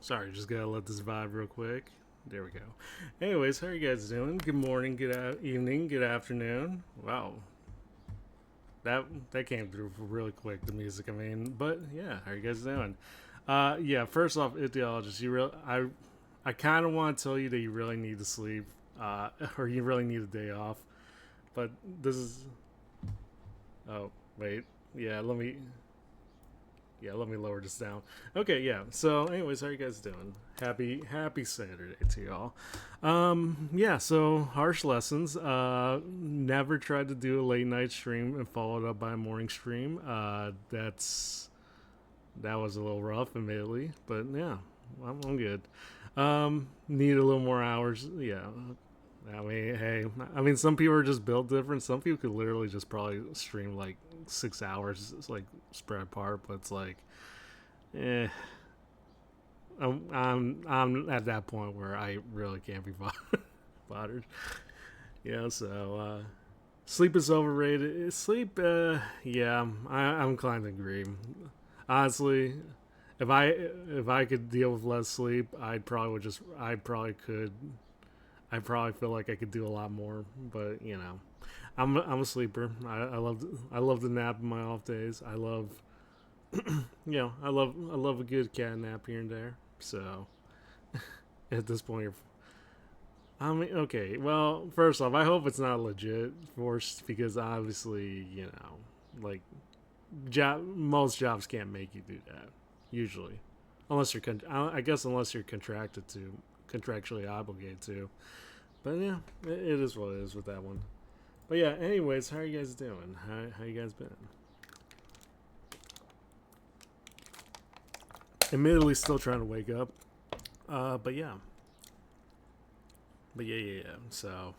Sorry, just gotta let this vibe real quick. There we go. Anyways, how are you guys doing? Good morning, evening, good afternoon. Wow, that came through really quick. The music, I mean, but yeah, how are you guys doing? Yeah. First off, ideologist, I kind of want to tell you that you really need to sleep, or you really need a day off. But this is. Oh wait, yeah. Let me lower this down. Okay, yeah. So, anyways, how are you guys doing? Happy Saturday to y'all. Yeah. So, harsh lessons. Never tried to do a late night stream and followed up by a morning stream. That was a little rough, admittedly, but yeah, I'm good. Need a little more hours. Yeah. I mean, hey, I mean, some people are just built different. Some people could literally just probably stream like 6 hours, it's like spread apart. But it's like, eh, I'm at that point where I really can't be bothered. Yeah, so sleep is overrated. Sleep, yeah, I'm inclined to agree. Honestly, if I could deal with less sleep, I probably could. I probably feel like I could do a lot more, but I'm a sleeper. I love to nap in my off days. I love I love a good cat nap here and there. So at this point, I mean, okay. Well, first off, I hope it's not legit forced because obviously, like most jobs can't make you do that usually, unless I guess unless you're contractually obligated to. But yeah, it is what it is with that one. But yeah, anyways, how are you guys doing? How you guys been? Admittedly, still trying to wake up. But yeah, yeah. So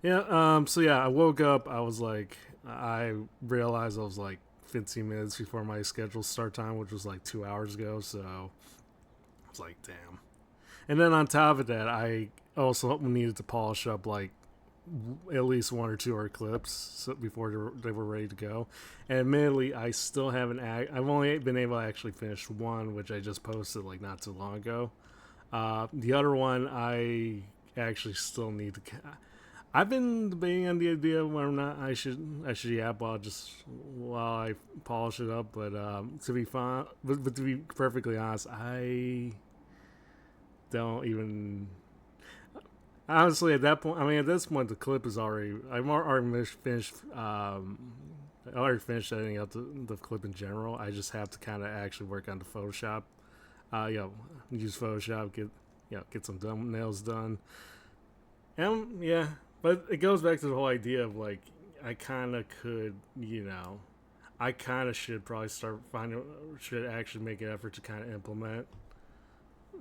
yeah, so yeah, I woke up. I realized I was like 15 minutes before my scheduled start time, which was like 2 hours ago. So I was like, damn. And then on top of that, I also needed to polish up like at least one or two of our clips before they were ready to go. And admittedly, I still haven't. I've only been able to actually finish one, which I just posted like not too long ago. The other one, I actually still need to. I've been debating on the idea of whether or not I should yap while I polish it up. But but to be perfectly honest, I don't even honestly, at that point, I mean, at this point, the clip is already. I've already finished. I already finished editing out the clip in general. I just have to kind of actually work on the Photoshop. Use Photoshop, get some thumbnails done. And yeah, but it goes back to the whole idea of like, I kind of could, I kind of should probably should actually make an effort to kind of implement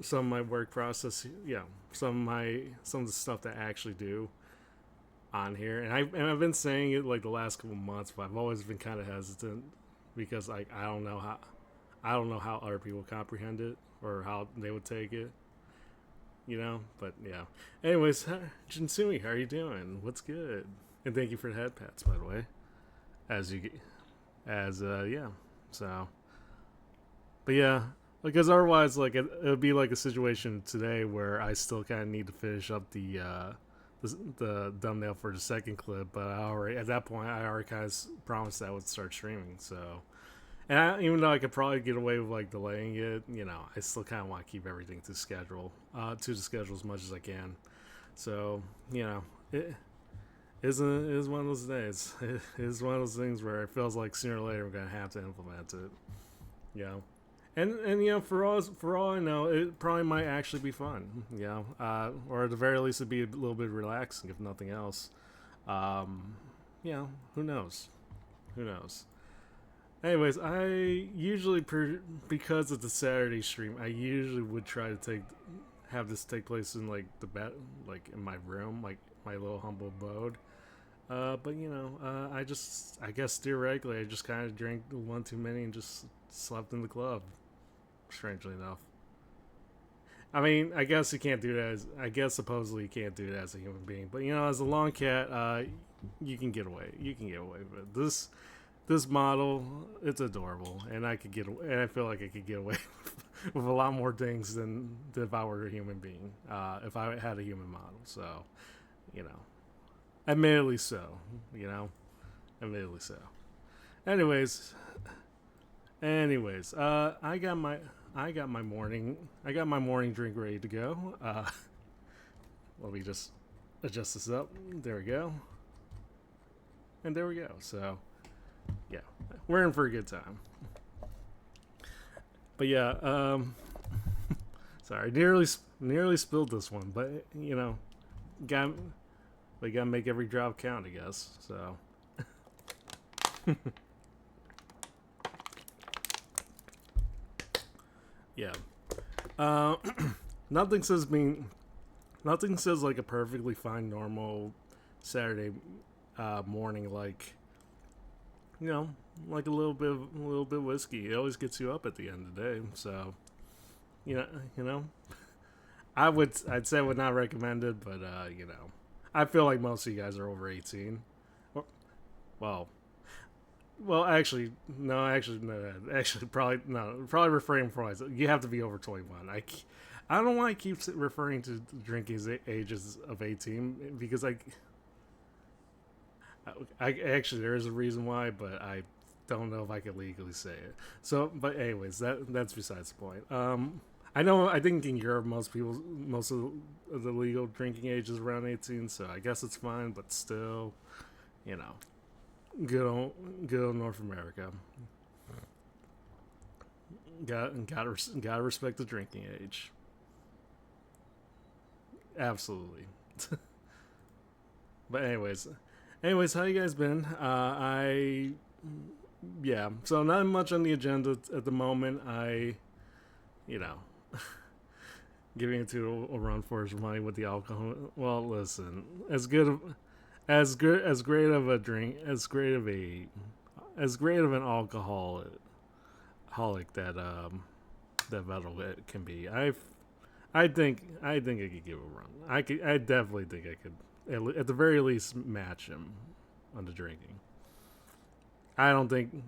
some of my work process, some of the stuff that I actually do on here, and I've been saying it like the last couple months, but I've always been kind of hesitant because like I don't know how other people comprehend it or how they would take it, But yeah. Anyways, Jinsumi, how are you doing? What's good? And thank you for the head pats, by the way. As you as yeah, so but yeah, because otherwise, like it would be like a situation today where I still kind of need to finish up the thumbnail for the second clip, but I already at that point I already kind of promised I would start streaming. So, even though I could probably get away with like delaying it, I still kind of want to keep everything to the schedule as much as I can. So, it is one of those days. It is one of those things where it feels like sooner or later we're gonna have to implement it. You know, and for all I know, it probably might actually be fun. Or at the very least, it'd be a little bit relaxing, if nothing else. Um, who knows? Who knows? Anyways, because it's a Saturday stream, I usually would try to have this take place in like the bed, like in my room, like my little humble abode. But I guess theoretically, I just kind of drank one too many and just slept in the club. Strangely enough, I mean, I guess you can't do that. I guess supposedly you can't do that as a human being, but as a long cat, you can get away. You can get away with it. This model, it's adorable, and I feel like I could get away with a lot more things than if I were a human being. If I had a human model, so you know, admittedly so. You know, admittedly so. Anyways, I got my morning drink ready to go. Let me just adjust this up. There we go, and there we go. So yeah, we're in for a good time. But yeah, sorry, nearly spilled this one, but got we gotta make every drop count, I guess. So yeah, uh, nothing says being nothing says like a perfectly fine normal Saturday morning like you know like a little bit of whiskey. It always gets you up at the end of the day. So you know you know I'd say I would not recommend it, but I feel like most of you guys are over 18. Well, actually, no, probably no, probably refrain from myself. You have to be over 21. I don't know why I keep referring to drinking ages of 18 because I actually there is a reason why, but I don't know if I can legally say it. So, but anyways, that's besides the point. I know. I think in Europe, most of the legal drinking age is around 18, so I guess it's fine. But still, you know, good old North America. Gotta respect the drinking age. Absolutely. But anyways, how you guys been? I yeah. So not much on the agenda at the moment. You know, giving it to a run for his money with the alcohol. Well, listen, as great of a drink, as great of an alcoholic that that Vettel can be. I think I could give it a run. I definitely think I could at the very least match him on the drinking. I don't think.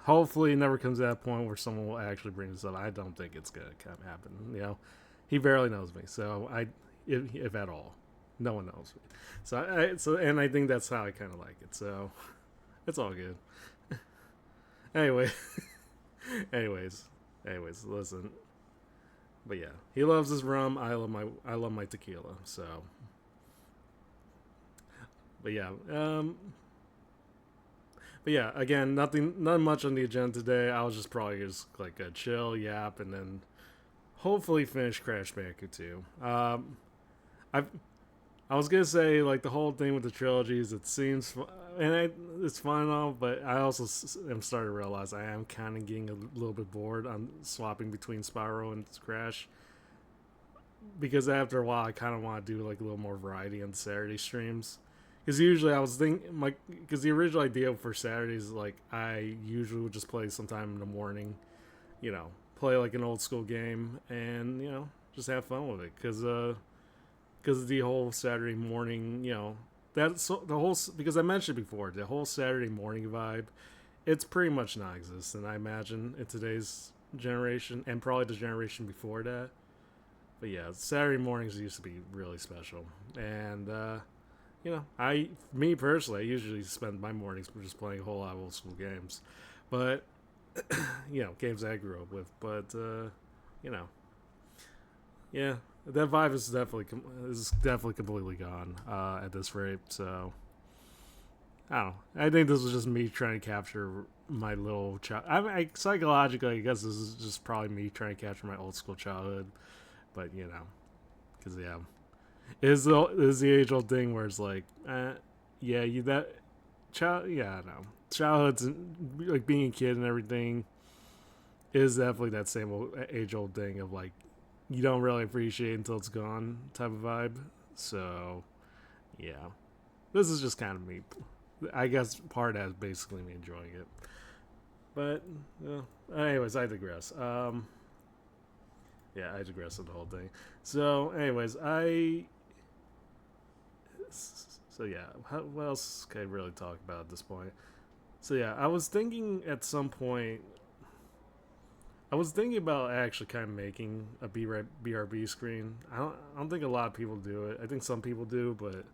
Hopefully, it never comes to that point where someone will actually bring this up. I don't think it's gonna happen. He barely knows me, so if at all, no one knows me. And I think that's how I kind of like it. So it's all good. Anyway, anyways, listen. But yeah, he loves his rum. I love my tequila. So, but yeah, but yeah, again, not much on the agenda today. I was just probably just like a chill yap, and then hopefully finish Crash Bandicoot 2. I I was gonna say like the whole thing with the trilogies. It seems it's fine and all, but I also am starting to realize I am kind of getting a little bit bored on swapping between Spyro and Crash because after a while I kind of want to do like a little more variety on the Saturday streams. Because usually I was thinking, like, because the original idea for Saturdays is like I usually would just play sometime in the morning, play like an old school game and just have fun with it. Because the whole Saturday morning, that's the whole because I mentioned before the whole Saturday morning vibe. It's pretty much non-existent, I imagine, in today's generation and probably the generation before that. But yeah, Saturday mornings used to be really special, and me personally, I usually spend my mornings just playing a whole lot of old school games, but games I grew up with. But you know, yeah, that vibe is definitely completely gone at this rate. So I don't know. I think this was just me trying to capture my little child. Psychologically, I guess this is just probably me trying to capture my old school childhood. But because yeah, is the age old thing where it's like, yeah, you that child, yeah, I know, childhood's like being a kid and everything is definitely that same age old thing of like you don't really appreciate it until it's gone type of vibe. So yeah, this is just kind of me. I guess part as basically me enjoying it. But anyways, I digress. Yeah, I digress on the whole thing. So, anyways, so yeah, what else can I really talk about at this point? So yeah, I was thinking at some point. I was thinking about actually kind of making a BRB screen. I don't think a lot of people do it. I think some people do, but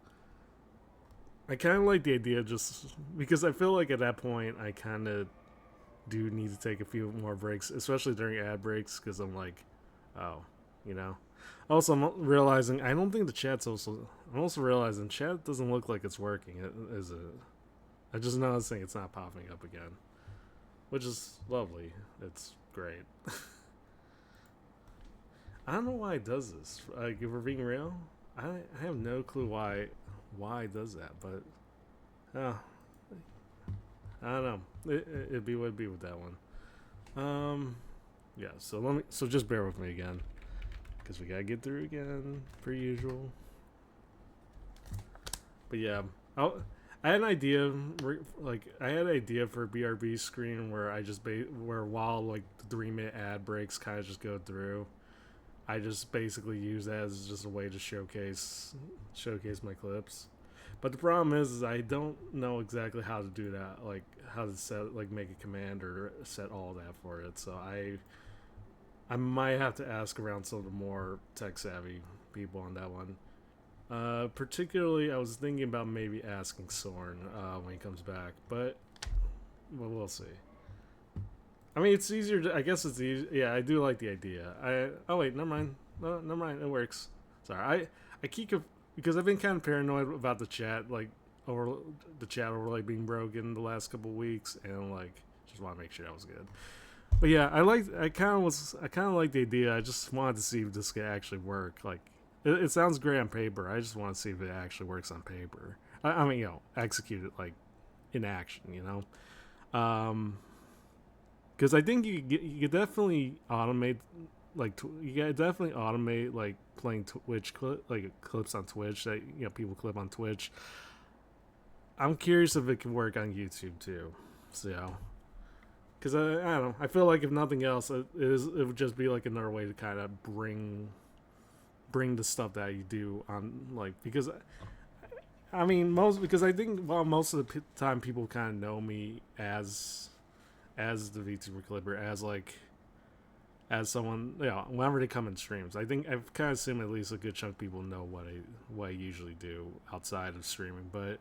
I kind of like the idea just because I feel like at that point I kind of do need to take a few more breaks, especially during ad breaks, because I'm like, oh, you know. Also, I'm realizing I don't think the chat's also. I'm also realizing chat doesn't look like it's working. Is it? I just noticing it's not popping up again, which is lovely. It's great. I don't know why it does this. Like, if we're being real, I have no clue why it does that, but uh, I don't know. It'd be what it'd be with that one. Yeah. So So just bear with me again, because we gotta get through again, per usual. But yeah, I had an idea. Like, I had an idea for a BRB screen where I just where while like the 3 minute ad breaks kind of just go through, I just basically use that as just a way to showcase my clips. But the problem is I don't know exactly how to do that, like how to set like make a command or set all that for it. So I might have to ask around some of the more tech savvy people on that one. Particularly, I was thinking about maybe asking Sorn when he comes back, but well, we'll see. I mean, it's easier. I guess it's easy. Yeah, I do like the idea. Oh wait, never mind. No, never mind. It works. Sorry, I keep because I've been kind of paranoid about the chat, like over the chat overlay being broken the last couple of weeks, and like just want to make sure that was good. But yeah, I kind of like the idea. I just wanted to see if this could actually work. Like, it sounds great on paper. I just want to see if it actually works on paper. I mean, execute it like in action. Because I think you could definitely automate, like you could definitely automate like playing Twitch like clips on Twitch that people clip on Twitch. I'm curious if it can work on YouTube too. So, because I don't know, I feel like if nothing else, it would just be like another way to kind of bring the stuff that you do on, like, because I mean because I think most of the time people kind of know me as the VTuber Clipper, as someone, whenever they come in streams. I think I've kind of seen at least a good chunk of people know what I usually do outside of streaming, but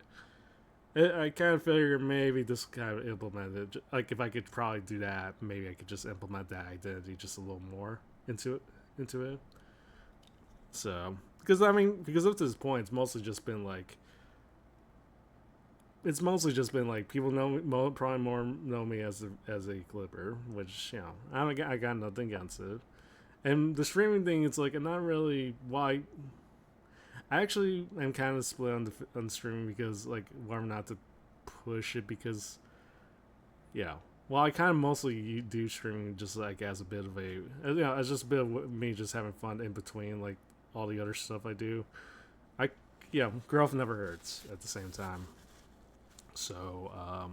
I kind of figure maybe this kind of implemented, like if I could probably do that, maybe I could just implement that identity just a little more into it. So, because up to this point, it's mostly just been like people know me, probably more know me as a clipper, which I got nothing against it. And the streaming thing, it's like I'm not really why. I actually am kind of split on streaming because like whether or not to push it, because well, I kind of mostly do streaming just like as a bit of a it's just a bit of me just having fun in between like all the other stuff I do. Growth never hurts at the same time. So, I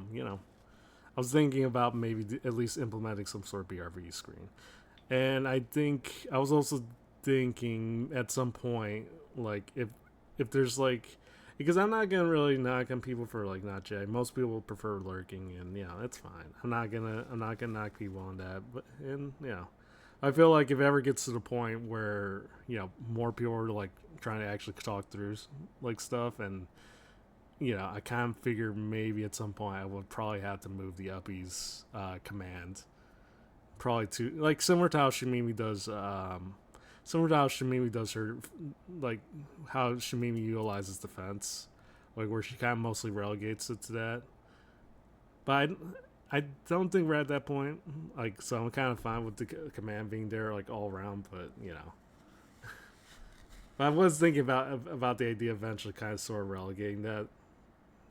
was thinking about maybe at least implementing some sort of BRV screen. And I think I was also thinking at some point, like, if there's like, because I'm not gonna really knock on people for like not chatting. Most people prefer lurking, and that's fine. I'm not gonna knock people on that. But I feel like if it ever gets to the point where more people are like trying to actually talk through like stuff, and I kind of figure maybe at some point I would probably have to move the uppies command, probably to like similar to how Shamimi does her, like how Shamimi utilizes defense, like where she kind of mostly relegates it to that. But I don't think we're at that point. Like, so I'm kind of fine with the command being there like all around, but But I was thinking about the idea of eventually kind of sort of relegating that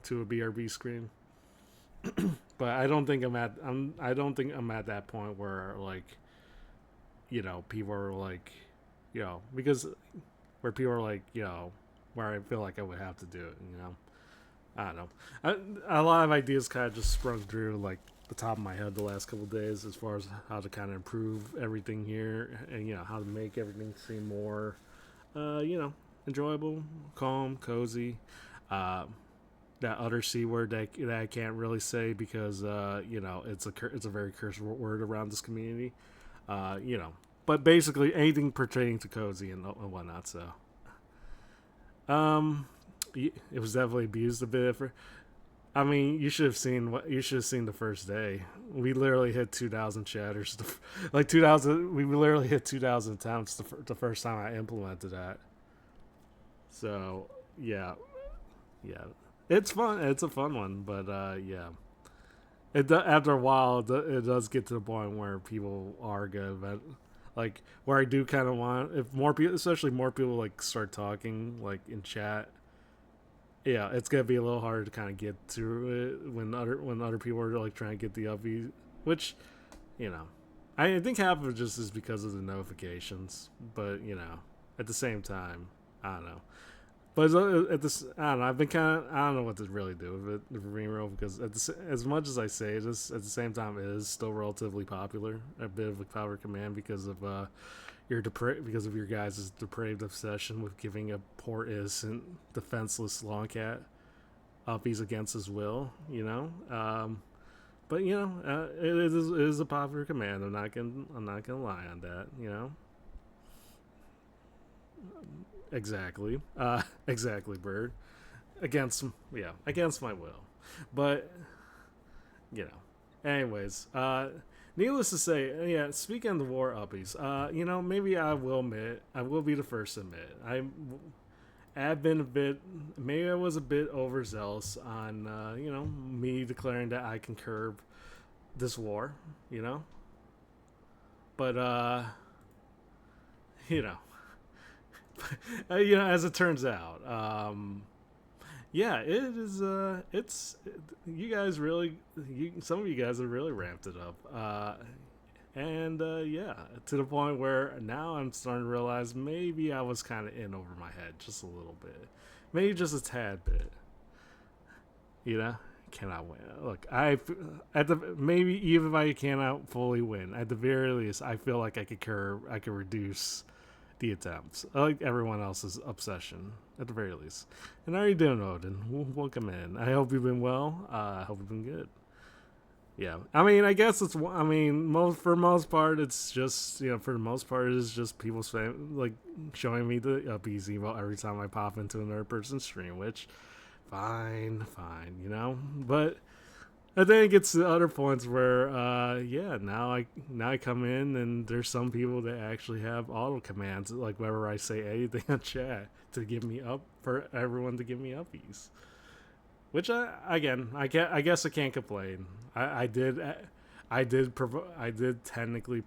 to a BRB screen. But I don't think I don't think I'm at that point where like people are like because where people are like where I feel like I would have to do it. I don't know. A lot of ideas kind of just sprung through like the top of my head the last couple of days as far as how to kind of improve everything here, and how to make everything seem more enjoyable, calm, cozy. That other C word that I can't really say because it's a very cursed word around this community. You know, but basically anything pertaining to cozy and whatnot. So, um, it was definitely abused a bit. I mean, you should have seen what you should have seen the first day. We literally hit 2,000 chatters, like 2,000. We literally hit 2,000 attempts the first time I implemented that. So yeah, yeah, it's fun. It's a fun one, but yeah, after a while, it does get to the point where people are good. But like where I do kind of want, if more people, especially more people, like start talking like in chat, yeah, it's gonna be a little harder to kind of get through it when other people are like trying to get the upbeat, which you know, I think half of it just is because of the notifications, but you know, at the same time, I don't know. But at this, I don't know. I've been kind of, I don't know what to really do with it, for being real, because as much as I say it is, at the same time, it is still relatively popular. A bit of a power command because of because of your guys' depraved obsession with giving a poor, innocent, defenseless long cat uppies against his will. You know, but you know, it is a popular command. I'm not gonna lie on that. You know, exactly, exactly, Bird. Against against my will, but you know. Anyways, needless to say, yeah. Speaking of the war uppies, you know, maybe I will be the first to admit, have been a bit, maybe I was a bit overzealous on, you know, me declaring that I can curb this war, you know, but you know, you know, as it turns out, yeah, it is. You guys really, some of you guys have really ramped it up, and yeah, to the point where now I'm starting to realize maybe I was kind of in over my head just a little bit, maybe just a tad bit. You know, cannot win. Look, at the maybe even if I cannot fully win, at the very least, I feel like I could reduce the attempts. I like everyone else's obsession, at the very least. And how are you doing, Odin? Welcome in. I hope you've been well. I hope you've been good. Yeah, I mean, I guess it's. I mean, for most part, it's just you know, for the most part, it's just people like showing me the upbeat emo every time I pop into another person's stream, which fine, you know. But and then it gets to other points where, yeah, now I come in and there's some people that actually have auto commands, like whenever I say anything on chat to give me up for everyone to give me uppies. Which I guess I can't complain. I did, I did technically,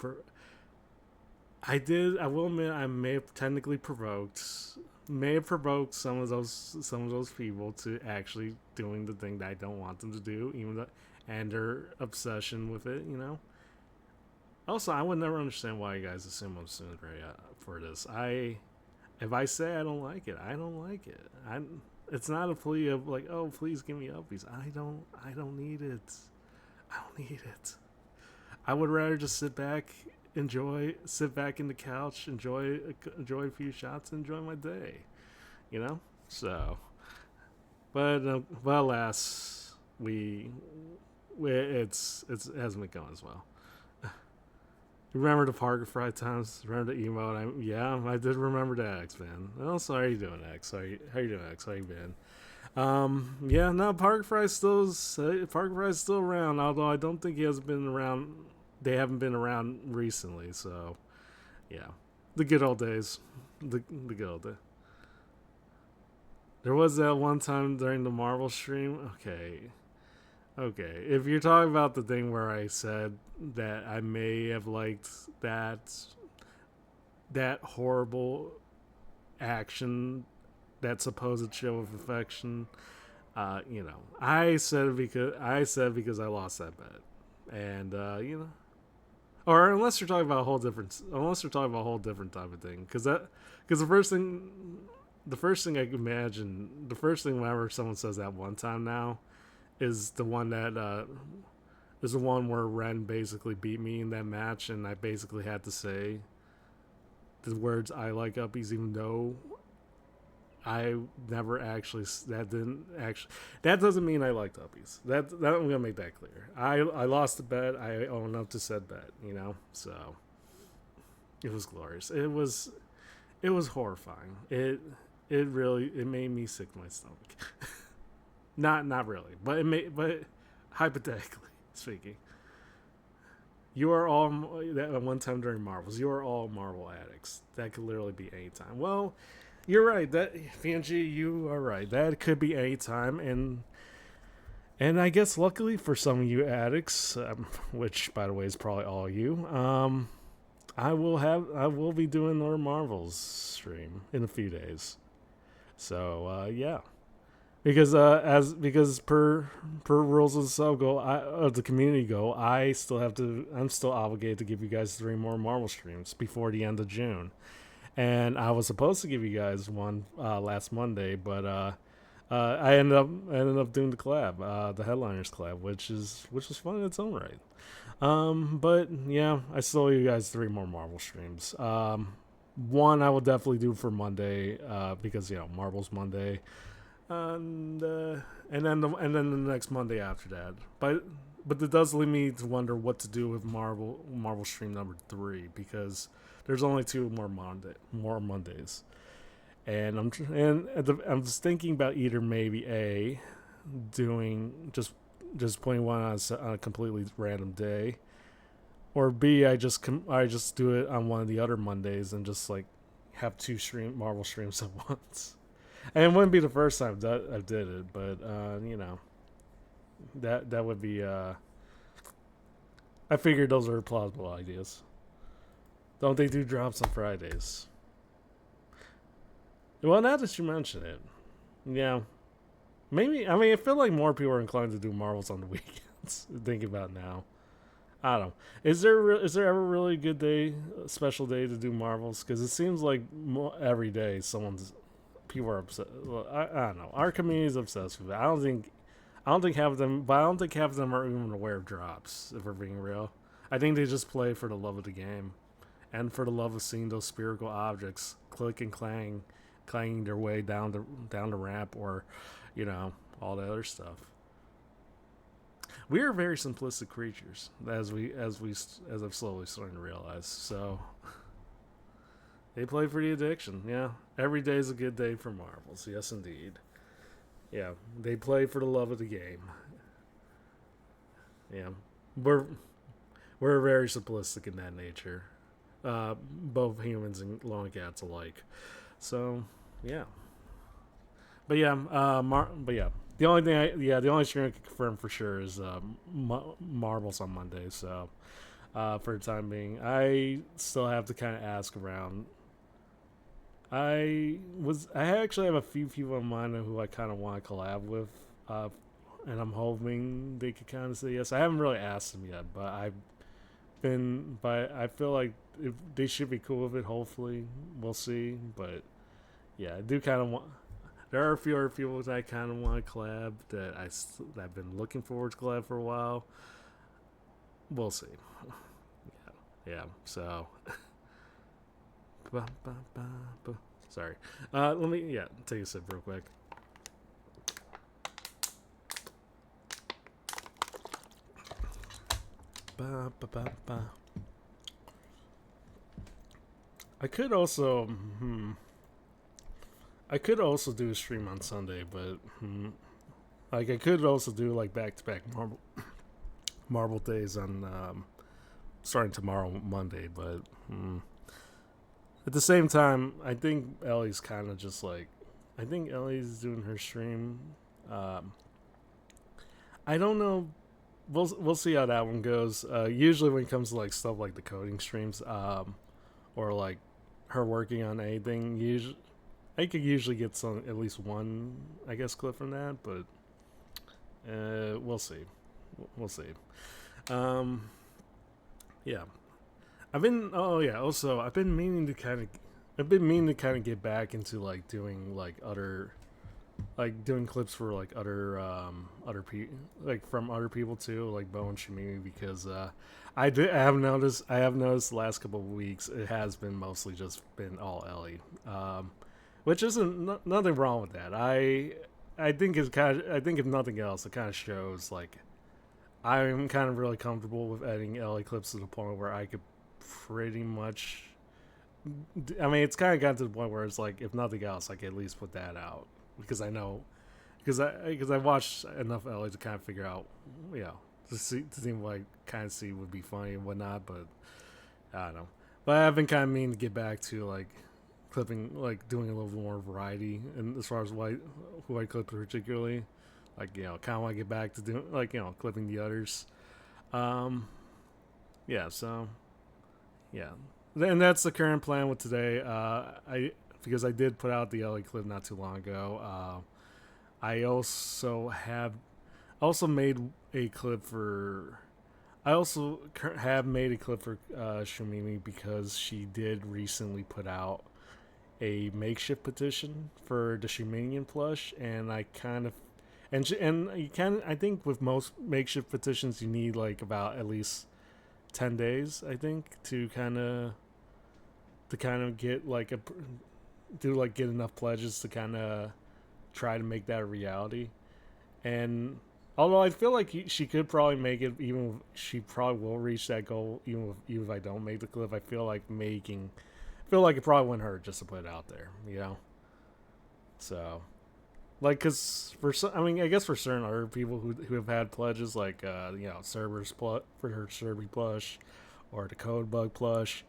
I will admit, I may have technically may have provoked some of those people to actually doing the thing that I don't want them to do, even though, and their obsession with it, you know. Also, I would never understand why you guys assume I'm Tsundere for this. If I say I don't like it, I don't like it. It's not a plea of like, oh, please give me uppies. I don't need it. I don't need it. I would rather just sit back in the couch, enjoy a few shots, and enjoy my day. You know. So, but alas, it hasn't been going as well. Remember the Parker Fry times? Remember the emote? Yeah, I did remember that, X man. Oh, sorry, how you doing, X? How you doing, X? How you been? Yeah, no, Parker Fry's still around. Although I don't think he has been around. They haven't been around recently. So, yeah, the good old days. The good old days. There was that one time during the Marvel stream. Okay. If you're talking about the thing where I said that I may have liked that horrible action, that supposed show of affection, you know, I said because I lost that bet, and you know, or unless you're talking about a whole different type of thing, because the first thing I can imagine, the first thing whenever someone says that one time now is the one that is the one where Ren basically beat me in that match, and I basically had to say the words "I like uppies," even though I never actually that doesn't mean I liked uppies. That I'm gonna make that clear. I lost the bet. I own up to said bet. You know, so It was glorious. It was horrifying. It made me sick to my stomach. Not really, but hypothetically speaking, you are all that one time during Marvels. You are all Marvel addicts. That could literally be any time. Well, you're right. That PNG, you are right. That could be any time, and I guess luckily for some of you addicts, which by the way is probably all of you, I will be doing our Marvels stream in a few days. So yeah, because per rules of the sub goal, of the community goal, I'm still obligated to give you guys 3 more Marvel streams before the end of June, and I was supposed to give you guys one last Monday, but I ended up doing the collab, the headliners collab, which was fun in its own right. But yeah, I still owe you guys 3 more Marvel streams. One I will definitely do for Monday, because Marvel's Monday, and then the next Monday after that. But it does lead me to wonder what to do with Marvel stream number 3, because there's only 2 more Mondays, and I'm just thinking about either maybe doing just putting one on a completely random day, or B, I just do it on one of the other Mondays and just like have 2 Marvel streams at once. And it wouldn't be the first time that I did it, but that would be. I figured those are plausible ideas. Don't they do drops on Fridays? Well, now that you mention it, yeah, maybe. I mean, I feel like more people are inclined to do Marvels on the weekends. Think about it now. I don't know. Is there ever really a good day, a special day to do Marvels? Because it seems like every day people are upset. Well, I don't know. Our community is obsessed with it. I don't think half of them, but I don't think half of them are even aware of drops. If we're being real, I think they just play for the love of the game, and for the love of seeing those spherical objects click and clanging their way down the ramp, or all the other stuff. We are very simplistic creatures, as I've slowly starting to realize. So they play for the addiction. Yeah, every day is a good day for Marvels. Yes, indeed. Yeah, they play for the love of the game. Yeah, we're we're very simplistic in that nature, both humans and long cats alike. So yeah, but yeah, the only stream I can confirm for sure is Marbles on Monday. So for the time being, I still have to kind of ask around. I actually have a few people in mind who I kind of want to collab with, and I'm hoping they could kind of say yes. I haven't really asked them yet, but I feel like if they should be cool with it. Hopefully, we'll see. But yeah, I do kind of want. There are a few other people that I kind of want to collab that I've been looking forward to collab for a while. We'll see. Yeah. So. Sorry. Let me take a sip real quick. I could also do a stream on Sunday, but like I could also do like back to back Marble days on starting tomorrow Monday, but at the same time, I think Ellie's kind of just like, I think Ellie's doing her stream. I don't know. We'll see how that one goes. Usually when it comes to like stuff like the coding streams, or like her working on anything, I could usually get at least one, I guess, clip from that. But we'll see. We'll see. Yeah. Also, I've been meaning to kind of get back into like doing like doing clips for like other people, like from other people too, like Bo and Shamimi, because I have noticed the last couple of weeks it has been mostly just been all Ellie, which isn't nothing wrong with that. I think I think if nothing else, it kind of shows like I'm kind of really comfortable with editing Ellie clips to the point where I could pretty much I mean, it's kind of gotten to the point where it's like, if nothing else, like at least put that out because I know because I watched enough Ellie to kind of figure out, you know, to see what I kind of see would be funny and whatnot. But I don't know. But I've been kind of meaning to get back to like clipping, like doing a little more variety, and as far as who I clip particularly, like kind of want to get back to doing like clipping the others. Um, yeah. So yeah, and that's the current plan with today. I because I did put out the LA clip not too long ago. I also made a clip for. I also have made a clip for Shamimi because she did recently put out a makeshift petition for the Shumanian plush, and I kind of and you can I think with most makeshift petitions you need like about at least 10 days I think to kind of get like a do like get enough pledges to kind of try to make that a reality. And although I feel like she could probably make it, even if she probably will reach that goal, even if I don't make the clip. I feel like it probably wouldn't hurt just to put it out there, you know. So, like, cause for some, I mean, I guess for certain other people who have had pledges, like Cerberus for her Cerby plush, or the Code Bug plush,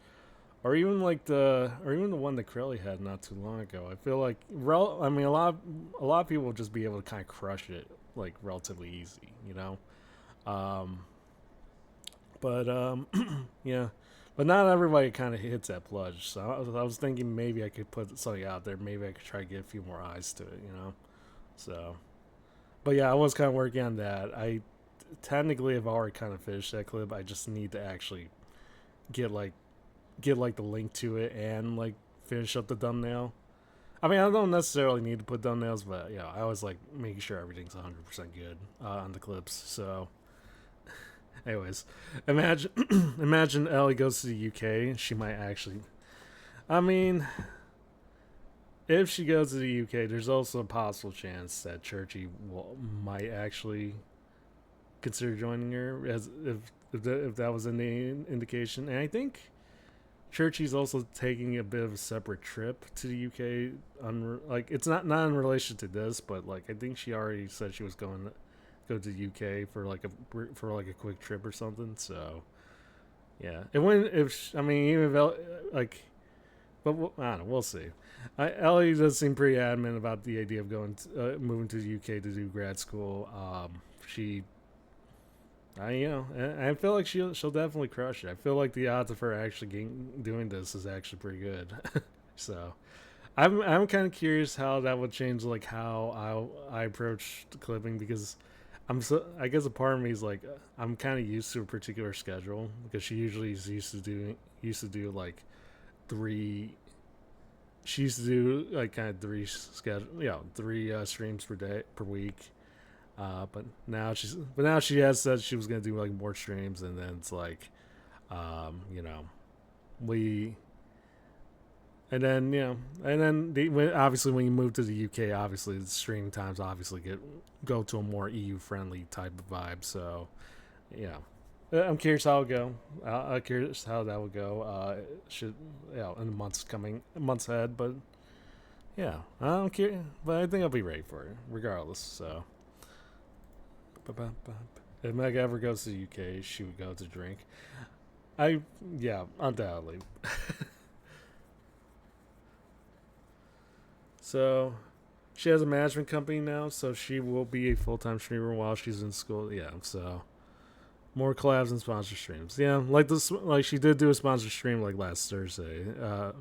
or even the one that Crowley had not too long ago. I feel like I mean a lot of people will just be able to kind of crush it like relatively easy, you know. Um, but yeah, but not everybody kind of hits that pledge. So I was thinking maybe I could put something out there. Maybe I could try to get a few more eyes to it, you know. So, but yeah, I was kind of working on that. I technically have already kind of finished that clip. I just need to actually get like the link to it and like finish up the thumbnail. I mean, I don't necessarily need to put thumbnails, but yeah, I always like making sure everything's 100% good on the clips. So, anyways, imagine imagine Ellie goes to the UK. She might actually. I mean, if she goes to the UK, there's also a possible chance that Churchy might actually consider joining her as if that was an indication. And I think Churchy's also taking a bit of a separate trip to the UK. Like it's not in relation to this, but like I think she already said she was going to go to the UK for like a quick trip or something. So yeah, and when if I mean even if like, but I don't know, we'll see. Ellie does seem pretty adamant about the idea of moving to the UK to do grad school. She I feel like she'll definitely crush it. I feel like the odds of her actually doing this is actually pretty good. So, I'm kind of curious how that would change like how I approach the clipping because I guess a part of me is like I'm kind of used to a particular schedule because she usually is used to do like three. She used to do like kind of three streams per week. But now she has said she was gonna do like more streams, and then it's like, you know, we, and then obviously when you move to the UK, obviously the streaming times obviously go to a more EU friendly type of vibe. So, yeah, I'm curious how it'll go. I'm curious how that will go. Should in the months ahead, but yeah, I'm curious, but I think I'll be ready for it regardless. So. If Meg ever goes to the UK, she would go to drink. Yeah, undoubtedly. So, she has a management company now, so she will be a full time streamer while she's in school. Yeah, so more collabs and sponsor streams. Yeah, like she did do a sponsor stream like last Thursday.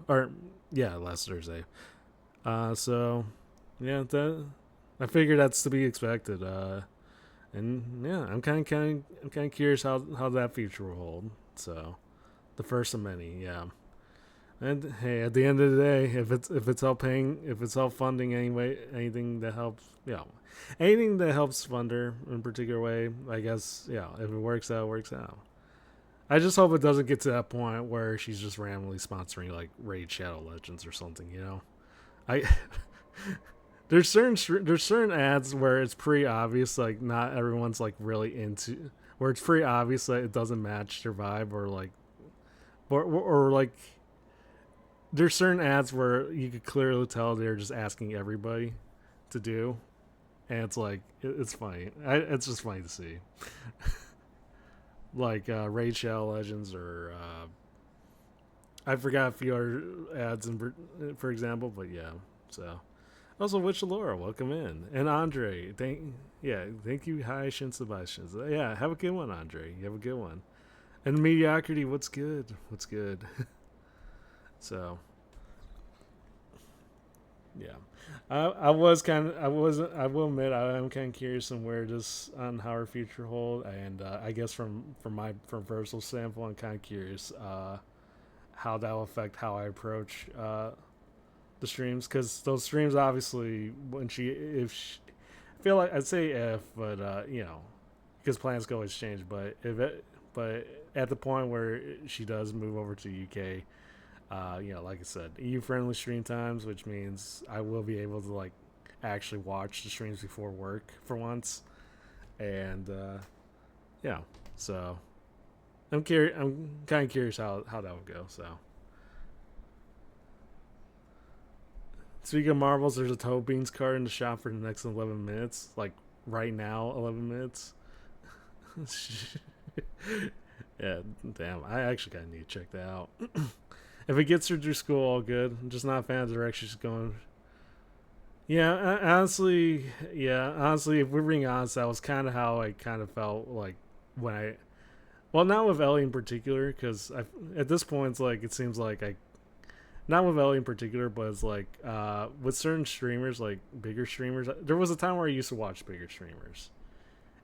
Last Thursday. So yeah, I figured that's to be expected. And yeah, I'm kind of curious how that future will hold. So, the first of many, yeah. And hey, at the end of the day, if it's help funding anyway, anything that helps, anything that helps fund her in a particular way, I guess, if it works out, it works out. I just hope it doesn't get to that point where she's just randomly sponsoring like Raid Shadow Legends or something, you know. I there's certain ads where it's pretty obvious like not everyone's like really into where it's pretty obvious that it doesn't match their vibe or like or like there's certain ads where you could clearly tell they're just asking everybody to do, and it's like it's funny. It's just funny to see, like Raid Shadow Legends or I forgot a few other ads for example, but yeah. So also Witch Laura, welcome in, and Andre, thank you. Hi, Shin Sebastians. Yeah, have a good one, Andre. You have a good one. And Mediocrity, what's good? What's good? So yeah, I was kind of I wasn't I will admit I am kind of curious on where this on how our future hold, and I guess from personal standpoint, I'm kind of curious how that will affect how I approach the streams, because those streams obviously when she if she, I feel like I'd say if, but because plans can always change, but but at the point where she does move over to UK, like I said, EU friendly stream times, which means I will be able to like actually watch the streams before work for once, and yeah, so I'm curious. I'm kind of curious how that would go. So speaking of Marvels, there's a Toe Beans card in the shop for the next 11 minutes, like right now, 11 minutes. Yeah, damn. I actually kind of need to check that out. If it gets her through school, all good. I'm just not a fan of the direction she's going. Yeah, honestly, if we're being honest, that was kind of how I kind of felt like when well, not with Ellie in particular, because at this point, it's like, it seems like not with Ellie in particular, but it's like, with certain streamers, like bigger streamers, there was a time where I used to watch bigger streamers.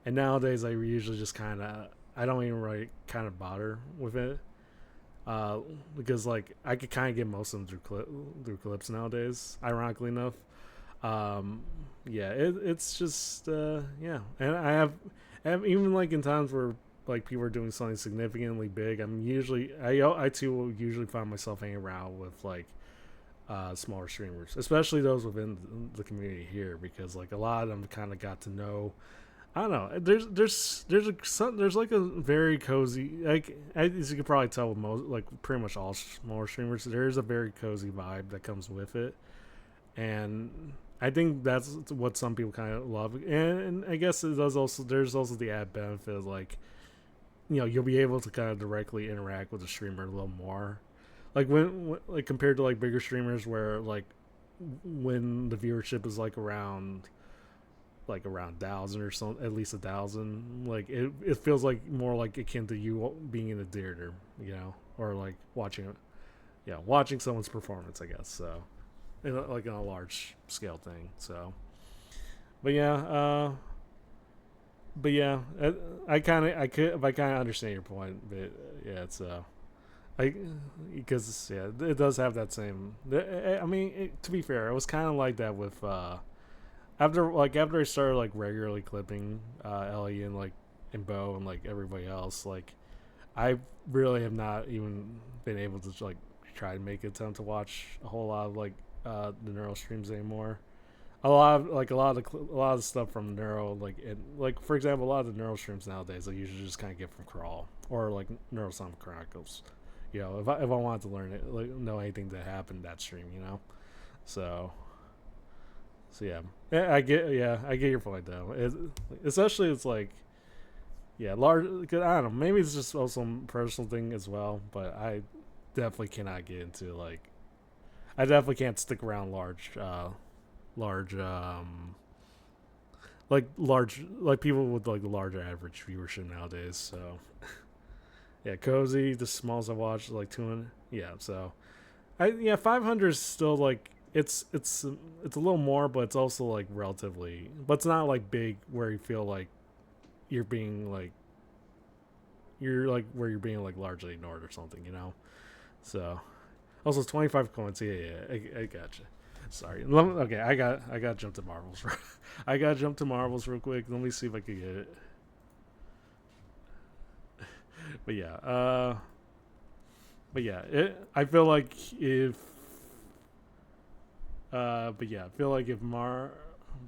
And nowadays, I usually just kind of, I don't even really kind of bother with it. Because like I could kind of get most of them through clips nowadays. Ironically enough, yeah, it's just yeah, and I have even like in times where like people are doing something significantly big. I too will usually find myself hanging around with like smaller streamers, especially those within the community here, because like a lot of them kind of got to know. I don't know. There's like a very cozy, like as you can probably tell with most, like pretty much all smaller streamers, there's a very cozy vibe that comes with it, and I think that's what some people kind of love. And I guess it does also, there's also the added benefit of like, you'll be able to kind of directly interact with the streamer a little more, like when like compared to like bigger streamers where like when the viewership is like around 1,000 or something, at least 1,000. Like it feels like more like akin to you being in a theater, or like watching someone's performance, I guess. So, like on a large scale thing. So, but yeah, I kind of understand your point, but yeah, it's like because yeah, it does have that same. I mean, to be fair, it was kind of like that with after I started like regularly clipping Ellie and like and Bo and like everybody else, like I really have not even been able to like try to make an attempt to watch a whole lot of like the Neuro streams anymore. A lot of the stuff from Neuro, like like for example, a lot of the Neuro streams nowadays I usually just kind of get from Crawl or like Neurosonic Chronicles. If I wanted to learn it, like know anything that happened that stream, so. So I get your point though. Especially it's like large. Cause I don't know. Maybe it's just also a personal thing as well. But I definitely cannot get into like. I definitely can't stick around like people with like the larger average viewership nowadays. So yeah, cozy. The smalls I watched like 200. Yeah, so 500 is still like it's a little more, but it's also like relatively, but it's not like big where you feel like you're being like where you're being like largely ignored or something. So also 25 coins. I gotcha. Sorry. Okay, I got jump to Marvels. I got jump to Marvels real quick. Let me see if I can get it. But I feel like if I feel like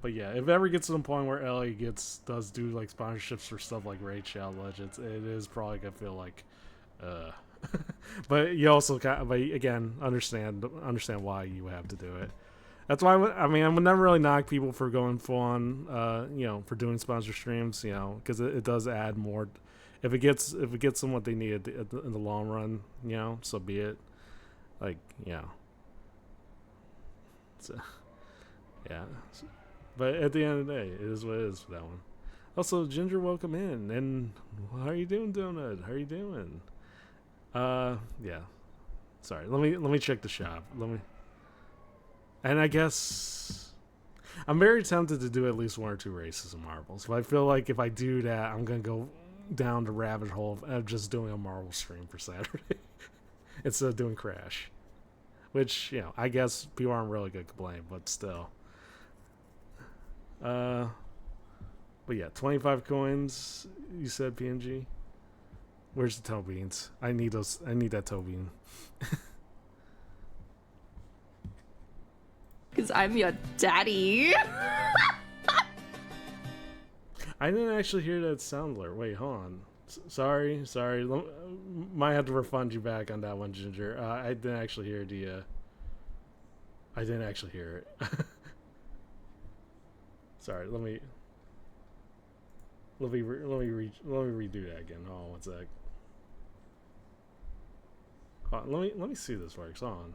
if it ever gets to the point where Ellie does do like sponsorships for stuff like Raid Shadow Legends, it is probably gonna feel like But you also but again, understand why you have to do it. That's why I mean I would never really knock people for going full on, for doing sponsor streams, because it does add more. If it gets them what they need in the long run, so be it. Like, so, yeah. But at the end of the day, it is what it is for that one. Also, Ginger, welcome in. And how are you doing, Donut? How are you doing? Yeah. Sorry. Let me check the shop. And I guess I'm very tempted to do at least 1 or 2 races of marbles. But I feel like if I do that, I'm gonna go down the rabbit hole of just doing a marble stream for Saturday instead of doing Crash. Which, I guess people aren't really gonna complain, but still. But yeah, 25 coins. You said PNG. Where's the toe beans? I need those. I need that toe bean. Because I'm your daddy. I didn't actually hear that sound alert. Wait, hold on. Sorry. Might have to refund you back on that one, Ginger. I didn't actually hear I didn't actually hear it. Sorry. Let me redo that again. Hold on 1 sec. Hold on, let me see if this works. Hold on.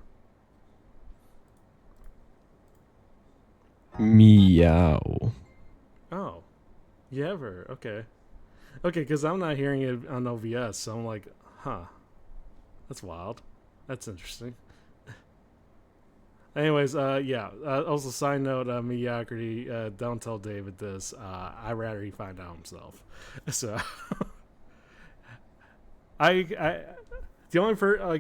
Meow. Oh. You ever? Okay. Okay, because I'm not hearing it on OBS, so I'm like, huh. That's wild. That's interesting. Anyways, yeah. Also, side note, mediocrity. Don't tell David this. I'd rather he find out himself. So, the only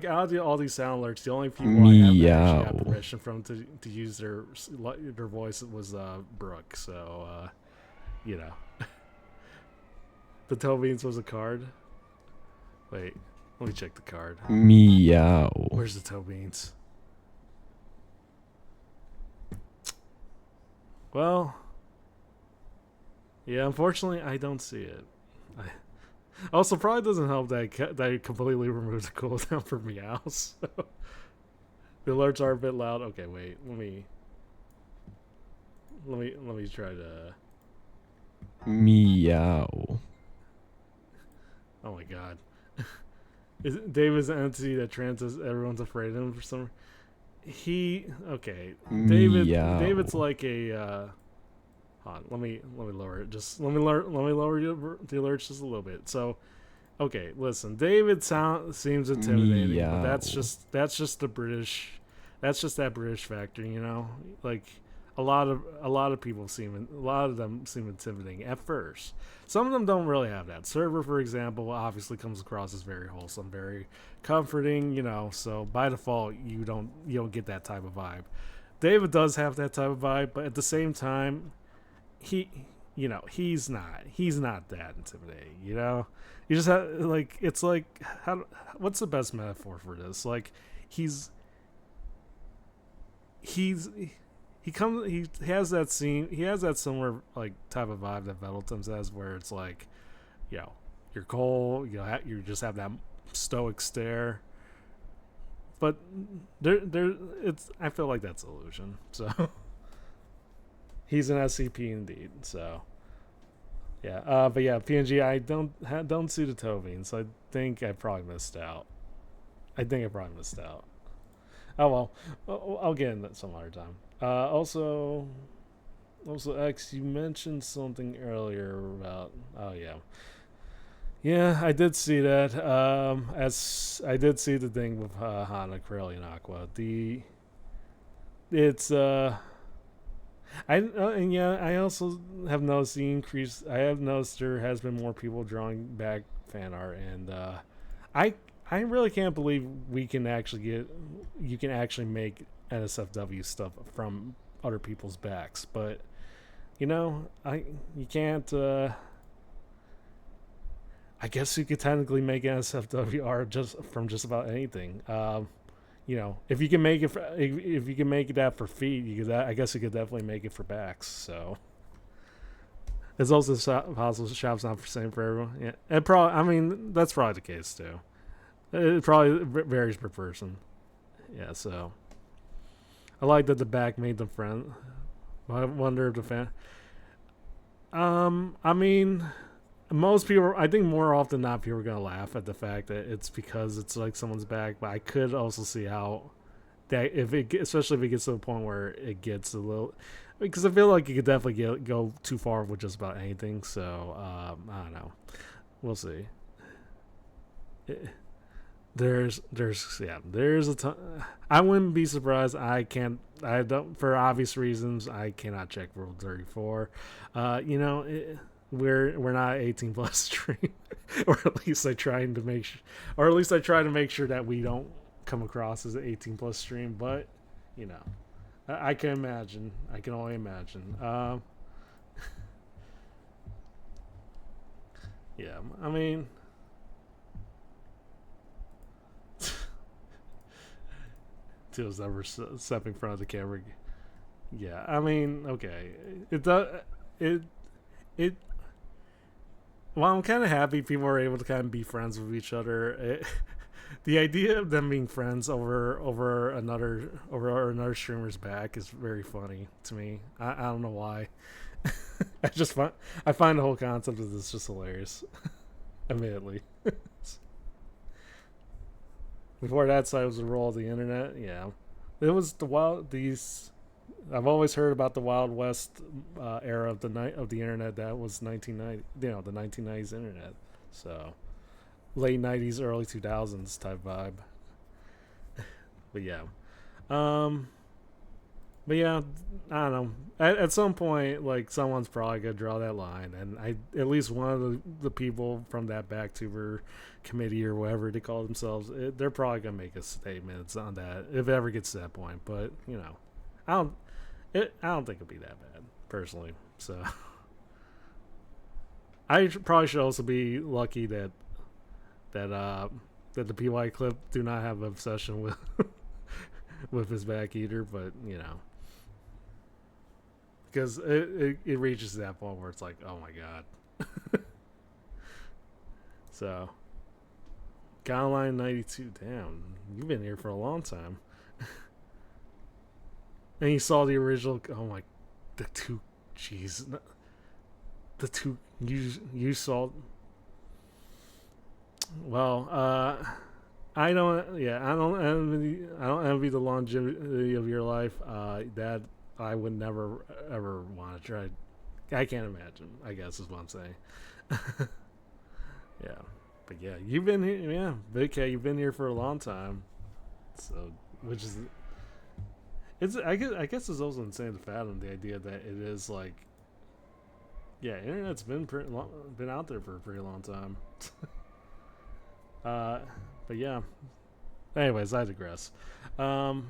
out of all these sound alerts, the only people I have actually got permission from to use their voice was Brooke. So, the toe beans was a card. Wait, let me check the card. Meow. Where's the toe beans? Well, yeah, unfortunately, I don't see it. Also, probably doesn't help that I completely removed the cooldown for meows. So. The alerts are a bit loud. Okay, wait, let me try to. Meow. Oh my god. Is David's an entity that trances everyone's afraid of him for some. Okay. David's like a. Hold on, let me lower it. Just let me lower the alerts just a little bit. So, okay, listen. David seems intimidating, but that's just the British. That's just that British factor, Like a lot of them seem intimidating at first. Some of them don't really have that. Server, for example, obviously comes across as very wholesome, very comforting, So by default, you don't get that type of vibe. David does have that type of vibe, but at the same time, he's not that intimidating. You just have it's like what's the best metaphor for this? Like he has that similar like type of vibe that Vettleton's has, where it's like, you're cold, you just have that stoic stare. But I feel like that's an illusion. So he's an SCP indeed. So yeah, but yeah, PNG. I don't see the Tovine, so I think I probably missed out. Oh well, I'll get into that some other time. Also, X, you mentioned something earlier about. Oh yeah, I did see that. As I did see the thing with Hana, Corelli, and Aqua. I also have noticed the increase. I have noticed there has been more people drawing back fan art, and I really can't believe you can actually make NSFW stuff from other people's backs. But you can't. I guess you could technically make NSFW art just about anything. If you can make it that for feet, I guess you could definitely make it for backs. So it's also possible shop's not the same for everyone. Yeah, that's probably the case too. It probably varies per person. Yeah, so I like that the back made them friends. I wonder if the fan. I mean, most people, I think more often than not, people are gonna laugh at the fact that it's because it's like someone's back. But I could also see how that especially if it gets to the point where it gets a little, because I feel like you could definitely go too far with just about anything. So I don't know. We'll see. There's a ton. I wouldn't be surprised. I don't, for obvious reasons, I cannot check Rule 34. We're not 18 plus stream, or at least I trying to make sure, or at least I try to make sure that we don't come across as an 18 plus stream. But you know, I can imagine. I can only imagine. Yeah, I mean. Till's never step in front of the camera. Yeah, I mean, okay, it does. It. Well, I'm kind of happy people are able to kind of be friends with each other. The idea of them being friends over another streamer's back is very funny to me. I don't know why. I find the whole concept of this just hilarious. Admittedly. Before that side was the role of the internet, yeah. It was I've always heard about the Wild West era of the internet. That was 1990, the 1990s internet. So late 90s, early 2000s type vibe. But yeah. But yeah, I don't know. At some point, like, someone's probably gonna draw that line, and at least one of the people from that Backtuber committee or whatever they call themselves, they're probably gonna make a statement on that if it ever gets to that point. But I don't think it'll be that bad personally. So I probably should also be lucky that the PY clip do not have an obsession with with his back eater, but because it reaches that point where it's like, oh my god. So, Guideline 92, damn, you've been here for a long time. And you saw the original, the two, jeez, the two, you saw, well, I don't envy the longevity of your life. That I would never ever want to try. I can't imagine, I guess is what I'm saying. Yeah, but yeah, you've been here. Yeah, Big K, you've been here for a long time. So, which is, I guess it's also insane to fathom the idea that it is like, yeah, internet's been out there for a pretty long time. But yeah. Anyways, I digress. So.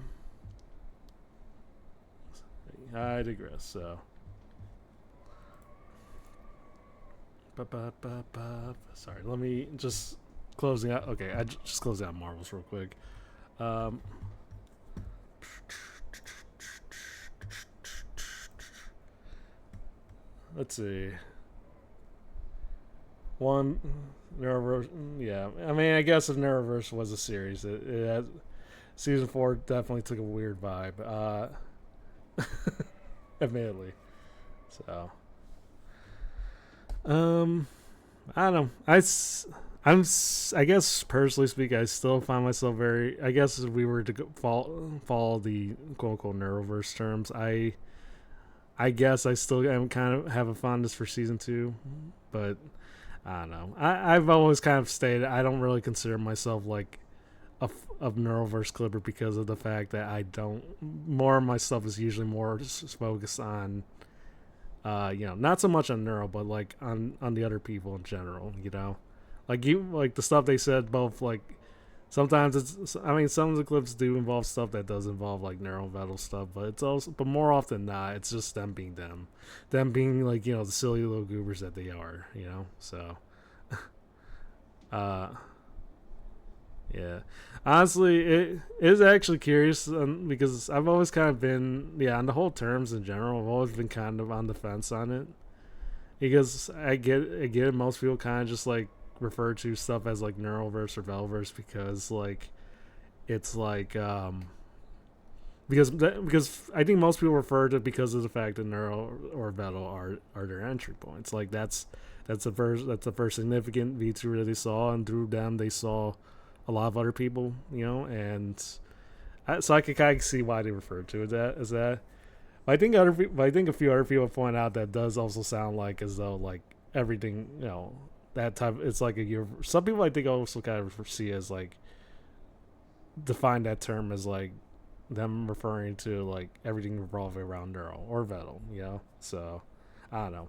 Sorry, let me just closing out. Okay, I just closing out Marvels real quick. Let's see. One Neuroverse, yeah. I mean, I guess if Neuroverse was a series, it had, season 4 definitely took a weird vibe. Admittedly. So, I don't know. I guess personally speaking, I still find myself very. I guess if we were to follow the quote unquote Neuroverse terms, I guess I still am kind of have a fondness for season 2, but I don't know. I've always kind of stated I don't really consider myself like a Neuroverse clipper because of the fact that I don't. More of my stuff is usually more focused on, not so much on Neuro, but like on the other people in general. Like the stuff they said. Both like sometimes it's. I mean, some of the clips do involve stuff that does involve like Neuro metal stuff, but it's also. But more often than not, it's just them being them being like the silly little goobers that they are. So. Yeah, honestly, it is actually curious because I've always kind of been, on the whole terms in general, I've always been kind of on the fence on it because I get it, most people kind of just like refer to stuff as like Neuroverse or Veliverse because like it's like because I think most people refer to it because of the fact that Neuro or Vetal are their entry points. Like that's the first significant VTuber that they saw, and through them they saw a lot of other people, and so I could kind of see why they refer to it that as that. But I think a few other people point out that does also sound like as though like everything, that type. It's like some people I think also kind of see as like define that term as like them referring to like everything revolving around Neuro or Vetal, So I don't know.